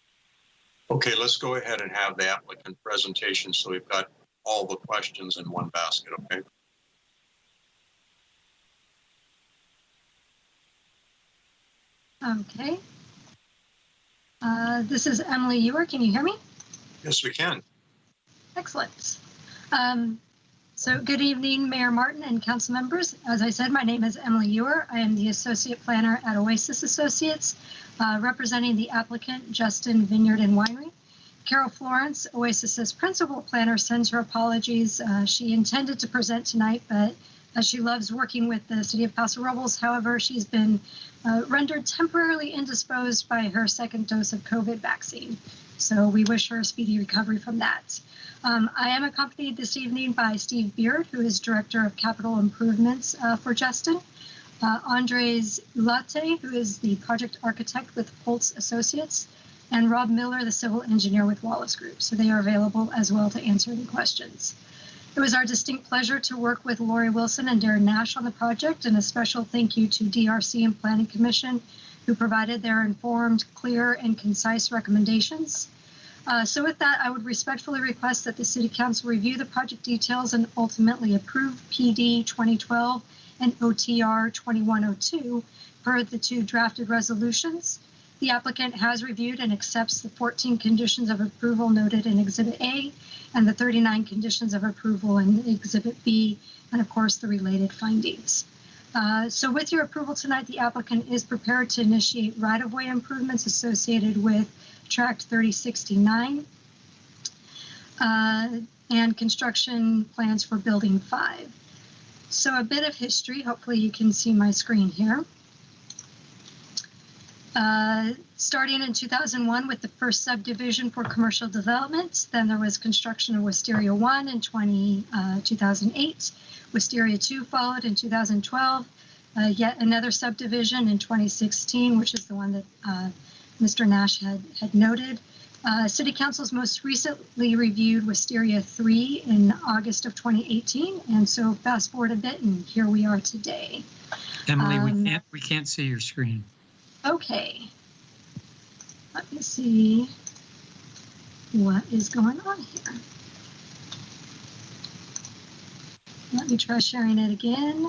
Okay, let's go ahead and have the applicant presentation so we've got all the questions in one basket, okay? Okay. This is Emily Ewer. Can you hear me? Yes, we can. Excellent. So good evening, Mayor Martin and council members. As I said, my name is Emily Ewer. I am the Associate Planner at Oasis Associates, representing the applicant, Justin Vineyard and Winery. Carol Florence, Oasis's Principal Planner, sends her apologies. She intended to present tonight, but as she loves working with the City of Paso Robles, however, she's been rendered temporarily indisposed by her 2nd dose of COVID vaccine. So we wish her a speedy recovery from that. I am accompanied this evening by Steve Beard, who is Director of Capital Improvements for Justin, Andres Ulate, who is the Project Architect with Holtz Associates, and Rob Miller, the Civil Engineer with Wallace Group. So they are available as well to answer any questions. It was our distinct pleasure to work with Lori Wilson and Darren Nash on the project, and a special thank you to DRC and Planning Commission, who provided their informed, clear, and concise recommendations. So with that, I would respectfully request that the City Council review the project details and ultimately approve PD 2012 and OTR 2102 per the 2 drafted resolutions. The applicant has reviewed and accepts the 14 conditions of approval noted in Exhibit A and the 39 conditions of approval in Exhibit B, and of course the related findings. So with your approval tonight, the applicant is prepared to initiate right-of-way improvements associated with Tract 3069 and construction plans for Building 5. So a bit of history, hopefully you can see my screen here. Starting in 2001 with the first subdivision for commercial development, then there was construction of Wisteria 1 in 2008. Wisteria 2 followed in 2012, yet another subdivision in 2016, which is the one that Mr. Nash had noted. City Council's most recently reviewed Wisteria 3 in August of 2018, and so fast forward a bit, and here we are today. Emily, we can't see your screen. Okay. Let me see what is going on here. Let me try sharing it again.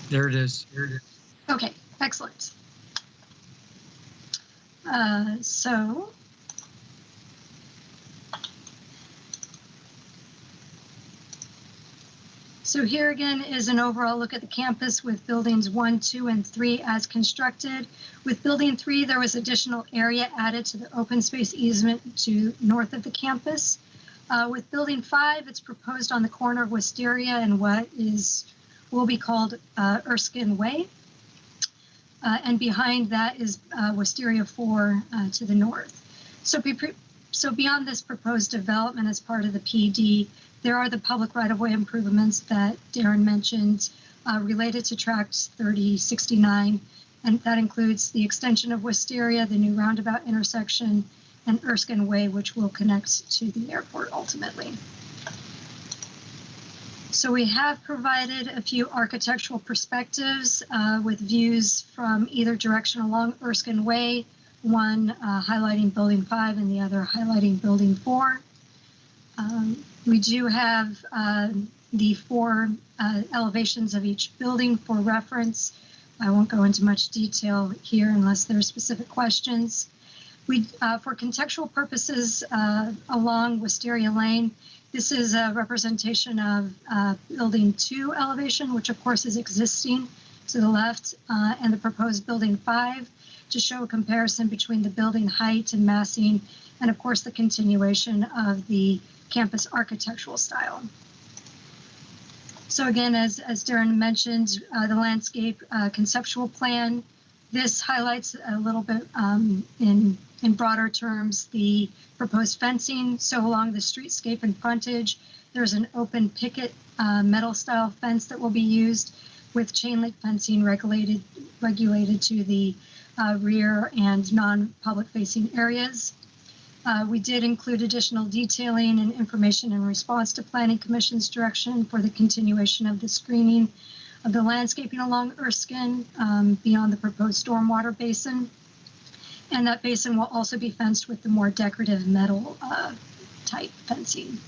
There it is. Here it is. Okay, excellent. So here again is an overall look at the campus with buildings 1, 2, and 3 as constructed. With building 3, there was additional area added to the open space easement to north of the campus. With building 5, it's proposed on the corner of Wisteria and what will be called Erskine Way. And behind that is Wisteria 4 to the north. So beyond this proposed development as part of the PD, there are the public right-of-way improvements that Darren mentioned related to Tract 3069, and that includes the extension of Wisteria, the new roundabout intersection, and Erskine Way, which will connect to the airport ultimately. So we have provided a few architectural perspectives with views from either direction along Erskine Way, one highlighting Building 5 and the other highlighting Building 4. We do have the 4 elevations of each building for reference. I won't go into much detail here unless there are specific questions. For contextual purposes, along Wisteria Lane, this is a representation of Building 2 elevation, which of course is existing to the left, and the proposed Building 5 to show a comparison between the building height and massing, and of course the continuation of the campus architectural style. So again, as Darren mentioned, the landscape conceptual plan, this highlights a little bit in broader terms the proposed fencing. So along the streetscape and frontage, there's an open picket metal style fence that will be used with chain link fencing regulated to the rear and non-public facing areas. We did include additional detailing and information in response to Planning Commission's direction for the continuation of the screening of the landscaping along Erskine beyond the proposed stormwater basin. And that basin will also be fenced with the more decorative metal type fencing.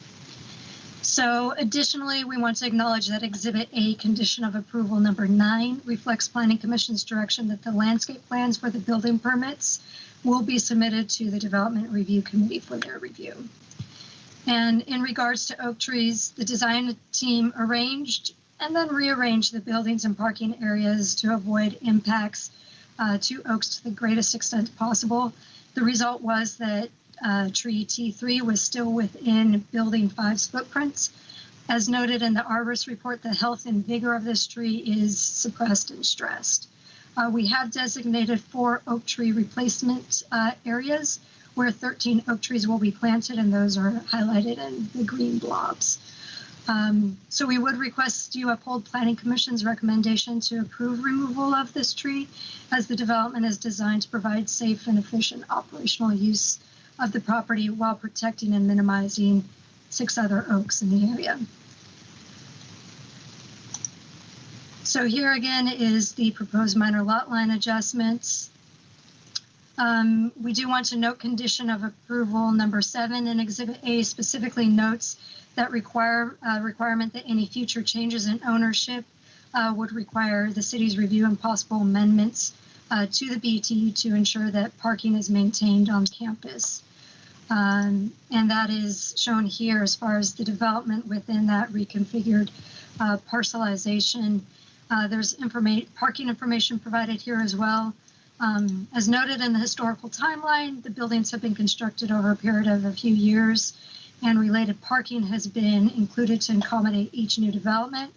So additionally, we want to acknowledge that Exhibit A, condition of approval number 9, reflects Planning Commission's direction that the landscape plans for the building permits will be submitted to the Development Review Committee for their review. And in regards to oak trees, the design team arranged and then rearranged the buildings and parking areas to avoid impacts to oaks to the greatest extent possible. The result was that tree T3 was still within Building 5's footprints. As noted in the arborist report, the health and vigor of this tree is suppressed and stressed. We have designated 4 oak tree replacement areas where 13 oak trees will be planted, and those are highlighted in the green blobs. So we would request you uphold Planning Commission's recommendation to approve removal of this tree, as the development is designed to provide safe and efficient operational use of the property while protecting and minimizing 6 other oaks in the area. So here again is the proposed minor lot line adjustments. We do want to note condition of approval number 7 in Exhibit A specifically notes that requirement that any future changes in ownership would require the city's review and possible amendments to the BTU to ensure that parking is maintained on campus. And that is shown here as far as the development within that reconfigured parcelization. There's parking information provided here as well. As noted in the historical timeline, the buildings have been constructed over a period of a few years, and related parking has been included to accommodate each new development.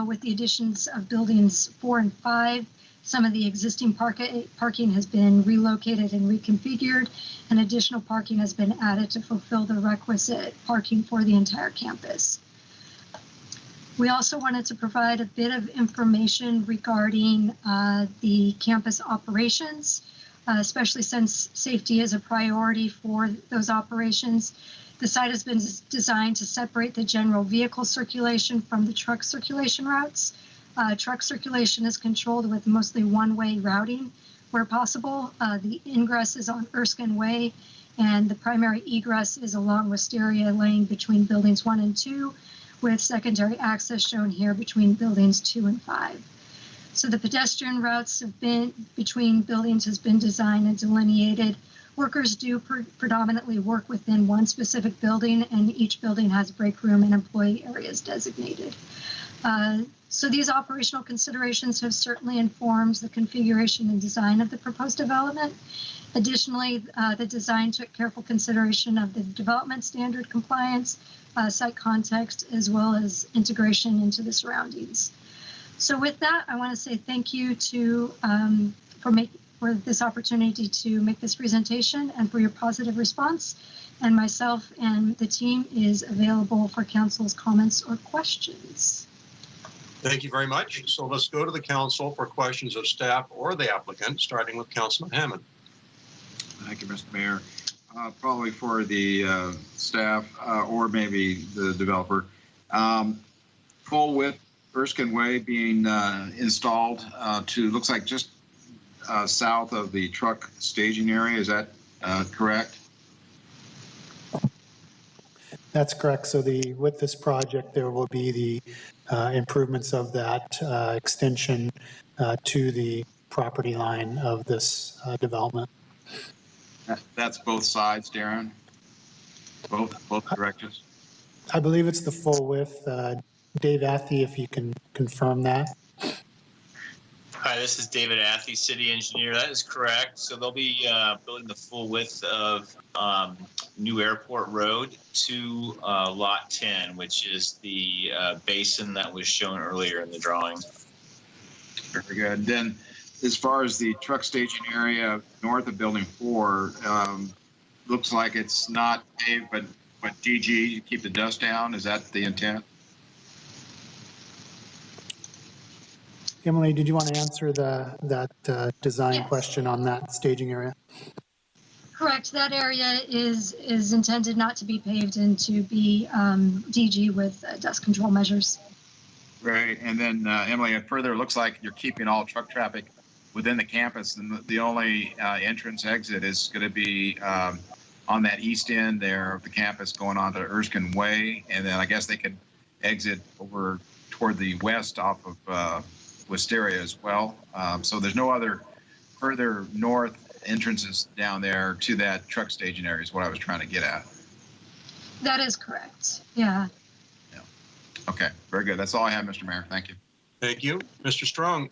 With the additions of buildings 4 and 5, some of the existing parking has been relocated and reconfigured, and additional parking has been added to fulfill the requisite parking for the entire campus. We also wanted to provide a bit of information regarding the campus operations, especially since safety is a priority for those operations. The site has been designed to separate the general vehicle circulation from the truck circulation routes. Truck circulation is controlled with mostly one-way routing where possible. The ingress is on Erskine Way, and the primary egress is along Wisteria Lane between buildings 1 and 2, with secondary access shown here between buildings 2 and 5. So the pedestrian routes have been between buildings has been designed and delineated. Workers do predominantly work within one specific building, and each building has break room and employee areas designated. So these operational considerations have certainly informed the configuration and design of the proposed development. Additionally, the design took careful consideration of the development standard compliance, site context, as well as integration into the surroundings. So with that, I want to say thank you to for this opportunity to make this presentation and for your positive response. And myself and the team is available for council's comments or questions. Thank you very much. So let's go to the council for questions of staff or the applicant, starting with Councilman Hammond. Thank you, Mr. Mayor. Probably for the staff or maybe the developer. Full width Erskine Way being installed to, looks like just south of the truck staging area. Is that correct? That's correct. So with this project, there will be the improvements of that extension to the property line of this development. That's both sides, Darren? Both directions? I believe it's the full width. Dave Athey, if you can confirm that. Hi, this is David Athey, city engineer. That is correct. So they'll be building the full width of New Airport Road to Lot 10, which is the basin that was shown earlier in the drawing. Very good. Then, as far as the truck staging area north of Building 4, looks like it's not paved, but DG, keep the dust down. Is that the intent? Emily, did you want to answer that design question on that staging area? Correct. That area is intended not to be paved and to be DG with dust control measures. Right. And then, Emily, further, it looks like you're keeping all truck traffic within the campus, and the only entrance exit is going to be on that east end there of the campus going on to Erskine Way. And then I guess they could exit over toward the west off of Wisteria as well. So there's no other further north entrances down there to that truck staging area is what I was trying to get at. That is correct. Yeah. Okay, very good. That's all I have, Mr. Mayor. Thank you. Thank you. Mr. Strong.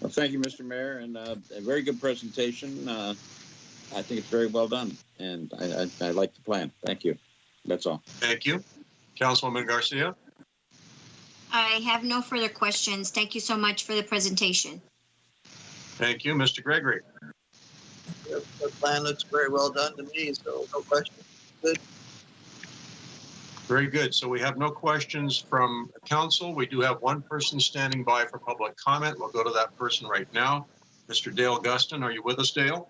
Well, thank you, Mr. Mayor, and a very good presentation. I think it's very well done, and I like the plan. Thank you. That's all. Thank you. Councilwoman Garcia. I have no further questions. Thank you so much for the presentation. Thank you. Mr. Gregory. The plan looks very well done to me, so no question. Good. Very good. So we have no questions from council. We do have one person standing by for public comment. We'll go to that person right now. Mr. Dale Guston, are you with us, Dale?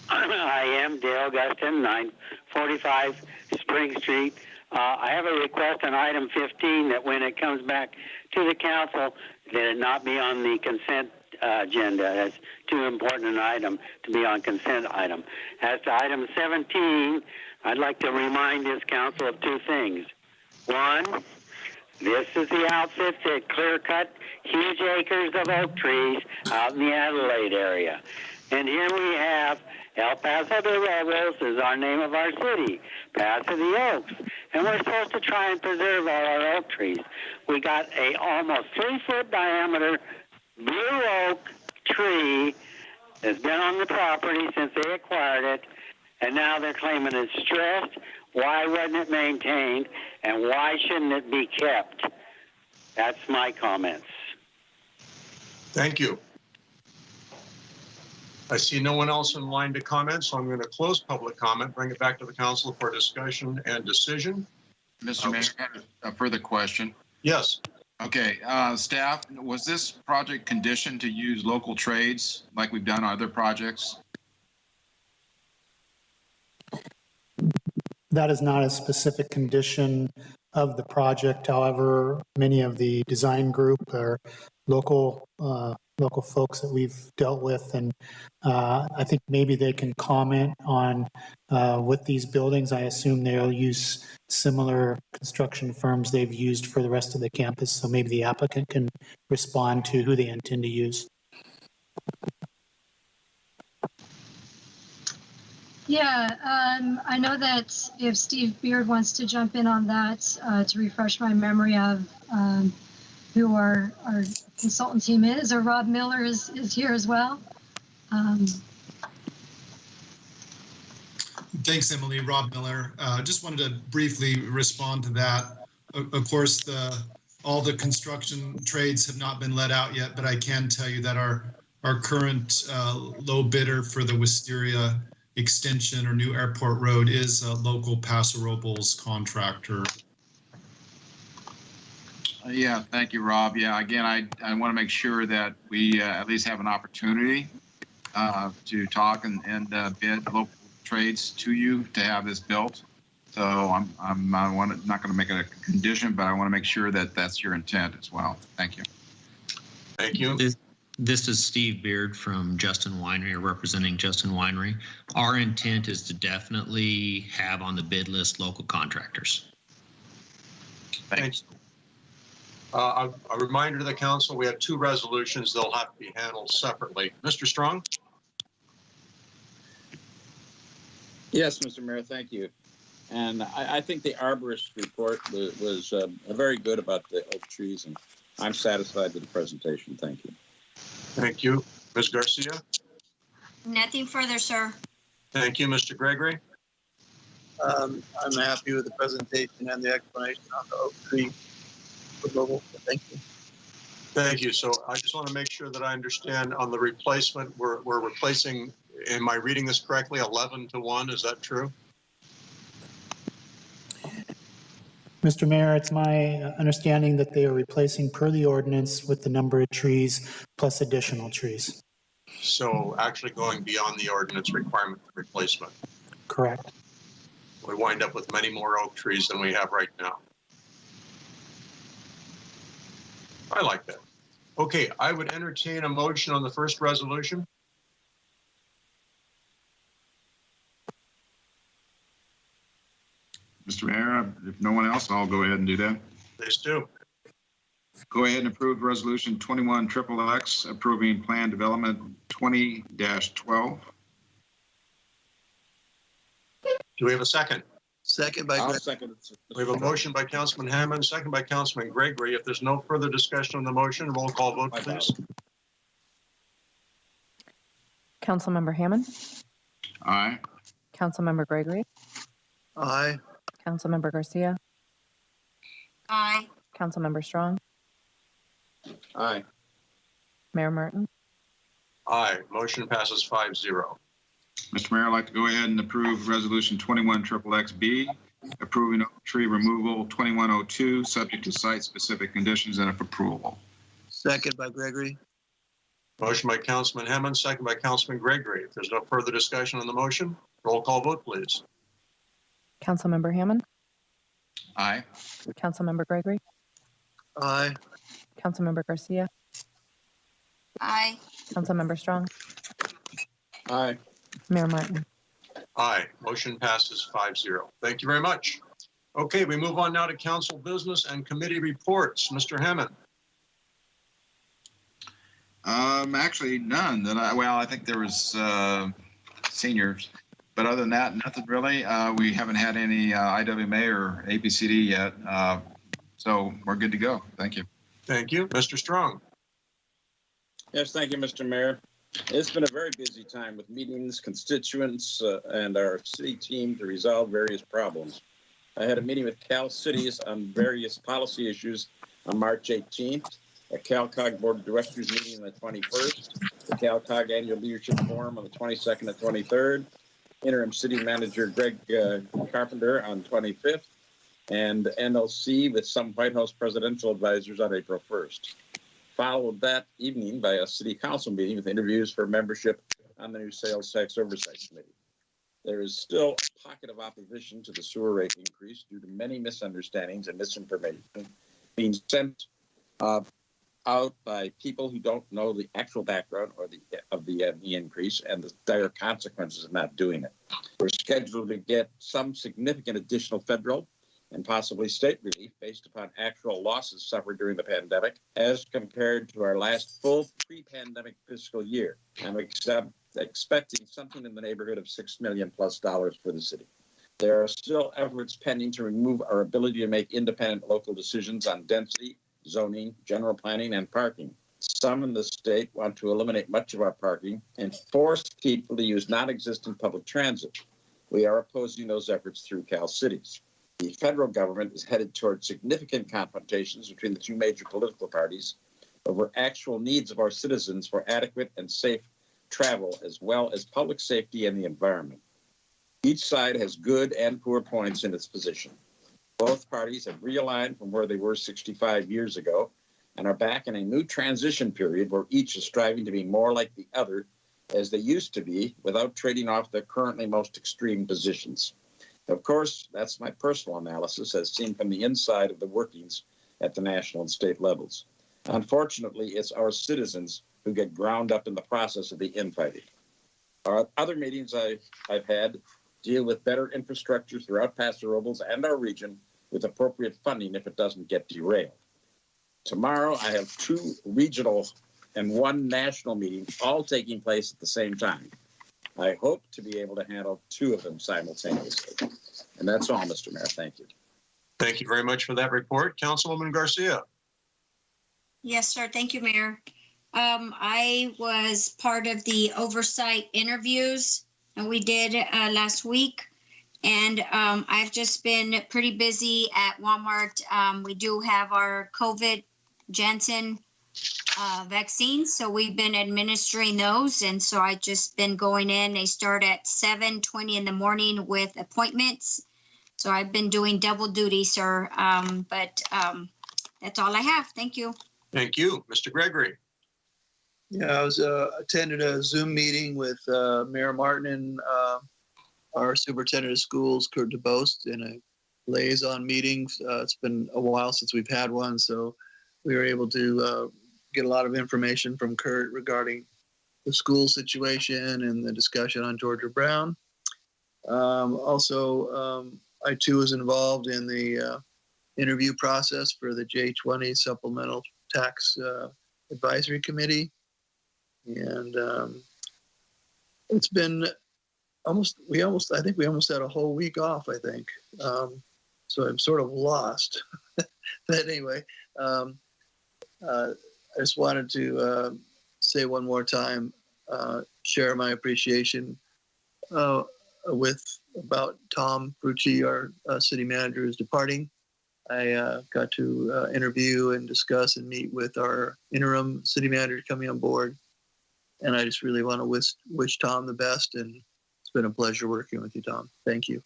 I am Dale Guston, 945 Spring Street. I have a request on item 15 that when it comes back to the council, that it not be on the consent agenda. That's too important an item to be on consent item. As to item 17, I'd like to remind this council of two things. One, this is the outfit that clear-cut huge acres of oak trees out in the Adelaide area. And here we have El Paso Robles is our name of our city, Paso the Oaks. And we're supposed to try and preserve all our oak trees. We got a almost 3-foot diameter blue oak tree that's been on the property since they acquired it, and now they're claiming it's stressed. Why wasn't it maintained, and why shouldn't it be kept? That's my comments. Thank you. I see no one else in line to comment, so I'm going to close public comment, bring it back to the council for discussion and decision. Mr. Mayor, I have a further question. Yes. Okay, staff, was this project conditioned to use local trades like we've done on other projects? That is not a specific condition of the project. However, many of the design group are local local folks that we've dealt with. And I think maybe they can comment on with these buildings. I assume they'll use similar construction firms they've used for the rest of the campus. So maybe the applicant can respond to who they intend to use. Yeah, I know that if Steve Beard wants to jump in on that to refresh my memory of who our consultant team is, or Rob Miller is here as well. Thanks, Emily. Rob Miller. Just wanted to briefly respond to that. Of course, all the construction trades have not been let out yet, but I can tell you that our current low bidder for the Wisteria extension or new airport road is a local Paso Robles contractor. Yeah, thank you, Rob. Yeah, again, I want to make sure that we at least have an opportunity to talk and bid local trades to you to have this built. So I'm not going to make it a condition, but I want to make sure that that's your intent as well. Thank you. Thank you. This is Steve Beard from Justin Winery, representing Justin Winery. Our intent is to definitely have on the bid list local contractors. Thanks. A reminder to the council, we have two resolutions. They'll have to be handled separately. Mr. Strong? Yes, Mr. Mayor, thank you. And I think the arborist report was very good about the oak trees, and I'm satisfied with the presentation. Thank you. Thank you. Ms. Garcia? Nothing further, sir. Thank you. Mr. Gregory? I'm happy with the presentation and the explanation on the oak tree proposal. Thank you. Thank you. So I just want to make sure that I understand on the replacement, we're replacing, am I reading this correctly, 11 to 1? Is that true? Mr. Mayor, it's my understanding that they are replacing per the ordinance with the number of trees plus additional trees. So actually going beyond the ordinance requirement for replacement. Correct. We wind up with many more oak trees than we have right now. I like that. Okay, I would entertain a motion on the first resolution. Mr. Mayor, if no one else, I'll go ahead and do that. Please do. Go ahead and approve resolution 21XXX approving plan development 20-12. Do we have a second? Second by Greg. Second. We have a motion by Councilman Hammond, second by Councilman Gregory. If there's no further discussion on the motion, roll call vote, please. Councilmember Hammond, Aye. Councilmember Gregory, Aye. Councilmember Garcia, Aye. Councilmember Strong, Aye. Mayor Martin. Aye. Motion passes 5-0. Mr. Mayor, I'd like to go ahead and approve resolution 21XXXB, approving oak tree removal 2102, subject to site-specific conditions and if approval. Second by Gregory. Motion by Councilman Hammond, second by Councilman Gregory. If there's no further discussion on the motion, roll call vote, please. Councilmember Hammond, Aye. Councilmember Gregory, Aye. Councilmember Garcia, Aye. Councilmember Strong, Aye. Mayor Martin. Aye. Motion passes 5-0. Thank you very much. Okay, we move on now to council business and committee reports. Mr. Hammond. Actually, none. Well, I think there was seniors, but other than that, nothing really. We haven't had any IWMA or ABCD yet, so we're good to go. Thank you. Thank you. Mr. Strong. Yes, thank you, Mr. Mayor. It's been a very busy time with meetings, constituents, and our city team to resolve various problems. I had a meeting with Cal Cities on various policy issues on March 18th, a CalCog Board of Directors meeting on the 21st, the CalCog Annual Leadership Forum on the 22nd and 23rd, Interim City Manager Greg Carpenter on 25th, and NLC with some White House presidential advisors on April 1st. Followed that evening by a city council meeting with interviews for membership on the new sales tax oversight committee. There is still a pocket of opposition to the sewer rate increase due to many misunderstandings and misinformation being sent out by people who don't know the actual background or the increase and the dire consequences of not doing it. We're scheduled to get some significant additional federal and possibly state relief based upon actual losses suffered during the pandemic as compared to our last full pre-pandemic fiscal year. I'm expecting something in the neighborhood of $6 million+ for the city. There are still efforts pending to remove our ability to make independent local decisions on density, zoning, general planning, and parking. Some in the state want to eliminate much of our parking and force people to use non-existent public transit. We are opposing those efforts through Cal Cities. The federal government is headed toward significant confrontations between the two major political parties over actual needs of our citizens for adequate and safe travel, as well as public safety and the environment. Each side has good and poor points in its position. Both parties have realigned from where they were 65 years ago and are back in a new transition period where each is striving to be more like the other as they used to be without trading off their currently most extreme positions. Of course, that's my personal analysis as seen from the inside of the workings at the national and state levels. Unfortunately, it's our citizens who get ground up in the process of the infighting. Our other meetings I've had deal with better infrastructure throughout Paso Robles and our region with appropriate funding if it doesn't get derailed. Tomorrow, I have 2 regional and 1 national meeting all taking place at the same time. I hope to be able to handle 2 of them simultaneously. And that's all, Mr. Mayor. Thank you. Thank you very much for that report. Councilwoman Garcia. Yes, sir. Thank you, Mayor. I was part of the oversight interviews that we did last week. And I've just been pretty busy at Walmart. We do have our COVID Janssen vaccines, so we've been administering those. And so I just been going in. They start at 7:20 in the morning with appointments. So I've been doing double duty, sir. But that's all I have. Thank you. Thank you. Mr. Gregory. Yeah, I was attended a Zoom meeting with Mayor Martin and our superintendent of schools, Kurt DeBost, in a liaison meeting. It's been a while since we've had one, so we were able to get a lot of information from Kurt regarding the school situation and the discussion on Georgia Brown. Also, I too was involved in the interview process for the J20 Supplemental Tax Advisory Committee. And it's been I think we almost had a whole week off, I think. So I'm sort of lost. But anyway, I just wanted to say one more time, share my appreciation about Tom Frucci, our city manager, who's departing. I got to interview and discuss and meet with our interim city manager coming on board. And I just really want to wish Tom the best. And it's been a pleasure working with you, Tom. Thank you.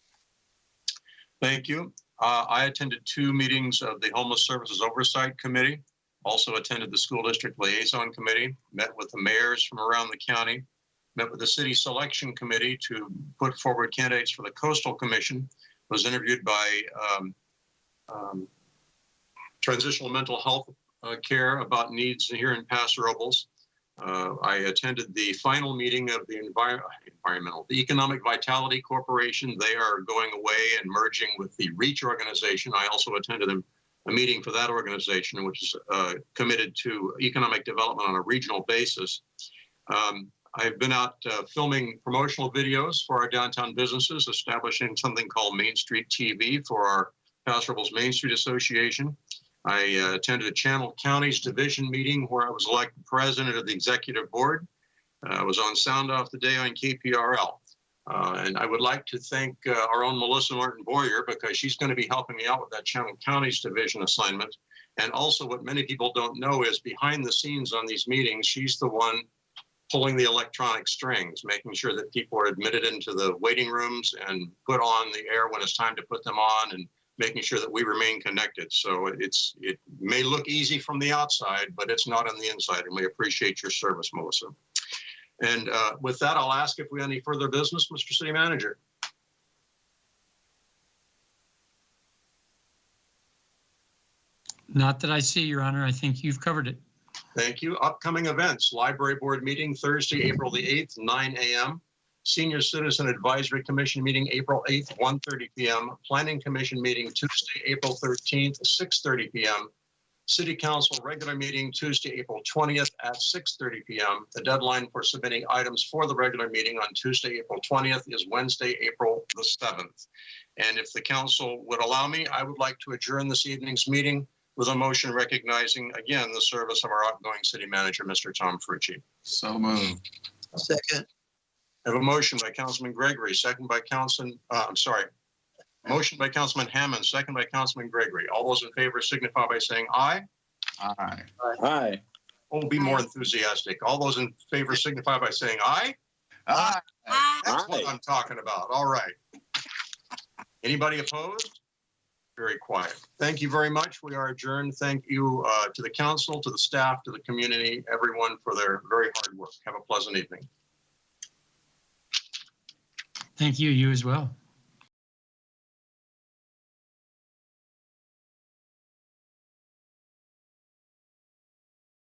Thank you. I attended 2 meetings of the Homeless Services Oversight Committee, also attended the School District Liaison Committee, met with the mayors from around the county, met with the City Selection Committee to put forward candidates for the Coastal Commission, was interviewed by Transitional Mental Health Care about needs here in Paso Robles. I attended the final meeting of the Economic Vitality Corporation. They are going away and merging with the REACH organization. I also attended a meeting for that organization, which is committed to economic development on a regional basis. I've been out filming promotional videos for our downtown businesses, establishing something called Main Street TV for our Paso Robles Main Street Association. I attended a Channel Counties Division meeting where I was elected president of the executive board. I was on Sound Off the Day on KPRL. And I would like to thank our own Melissa Martin Boyer, because she's going to be helping me out with that Channel Counties Division assignment. And also what many people don't know is behind the scenes on these meetings, she's the one pulling the electronic strings, making sure that people are admitted into the waiting rooms and put on the air when it's time to put them on, and making sure that we remain connected. So it may look easy from the outside, but it's not on the inside, and we appreciate your service, Melissa. And with that, I'll ask if we have any further business, Mr. City Manager. Not that I see, Your Honor. I think you've covered it. Thank you. Upcoming events, Library Board meeting Thursday, April the 8th, 9 a.m. Senior Citizen Advisory Commission meeting April 8th, 1:30 p.m. Planning Commission meeting Tuesday, April 13th, 6:30 p.m. City Council regular meeting Tuesday, April 20th at 6:30 p.m. The deadline for submitting items for the regular meeting on Tuesday, April 20th is Wednesday, April the 7th. And if the council would allow me, I would like to adjourn this evening's meeting with a motion recognizing, again, the service of our outgoing city manager, Mr. Tom Frucci. So moved. Second. I have a motion by Councilman Gregory, second by motion by Councilman Hammond, second by Councilman Gregory. All those in favor signify by saying aye. Aye. Aye. Oh, be more enthusiastic. All those in favor signify by saying aye. Aye. That's what I'm talking about. All right. Anybody opposed? Very quiet. Thank you very much. We are adjourned. Thank you to the council, to the staff, to the community, everyone for their very hard work. Have a pleasant evening. Thank you. You as well.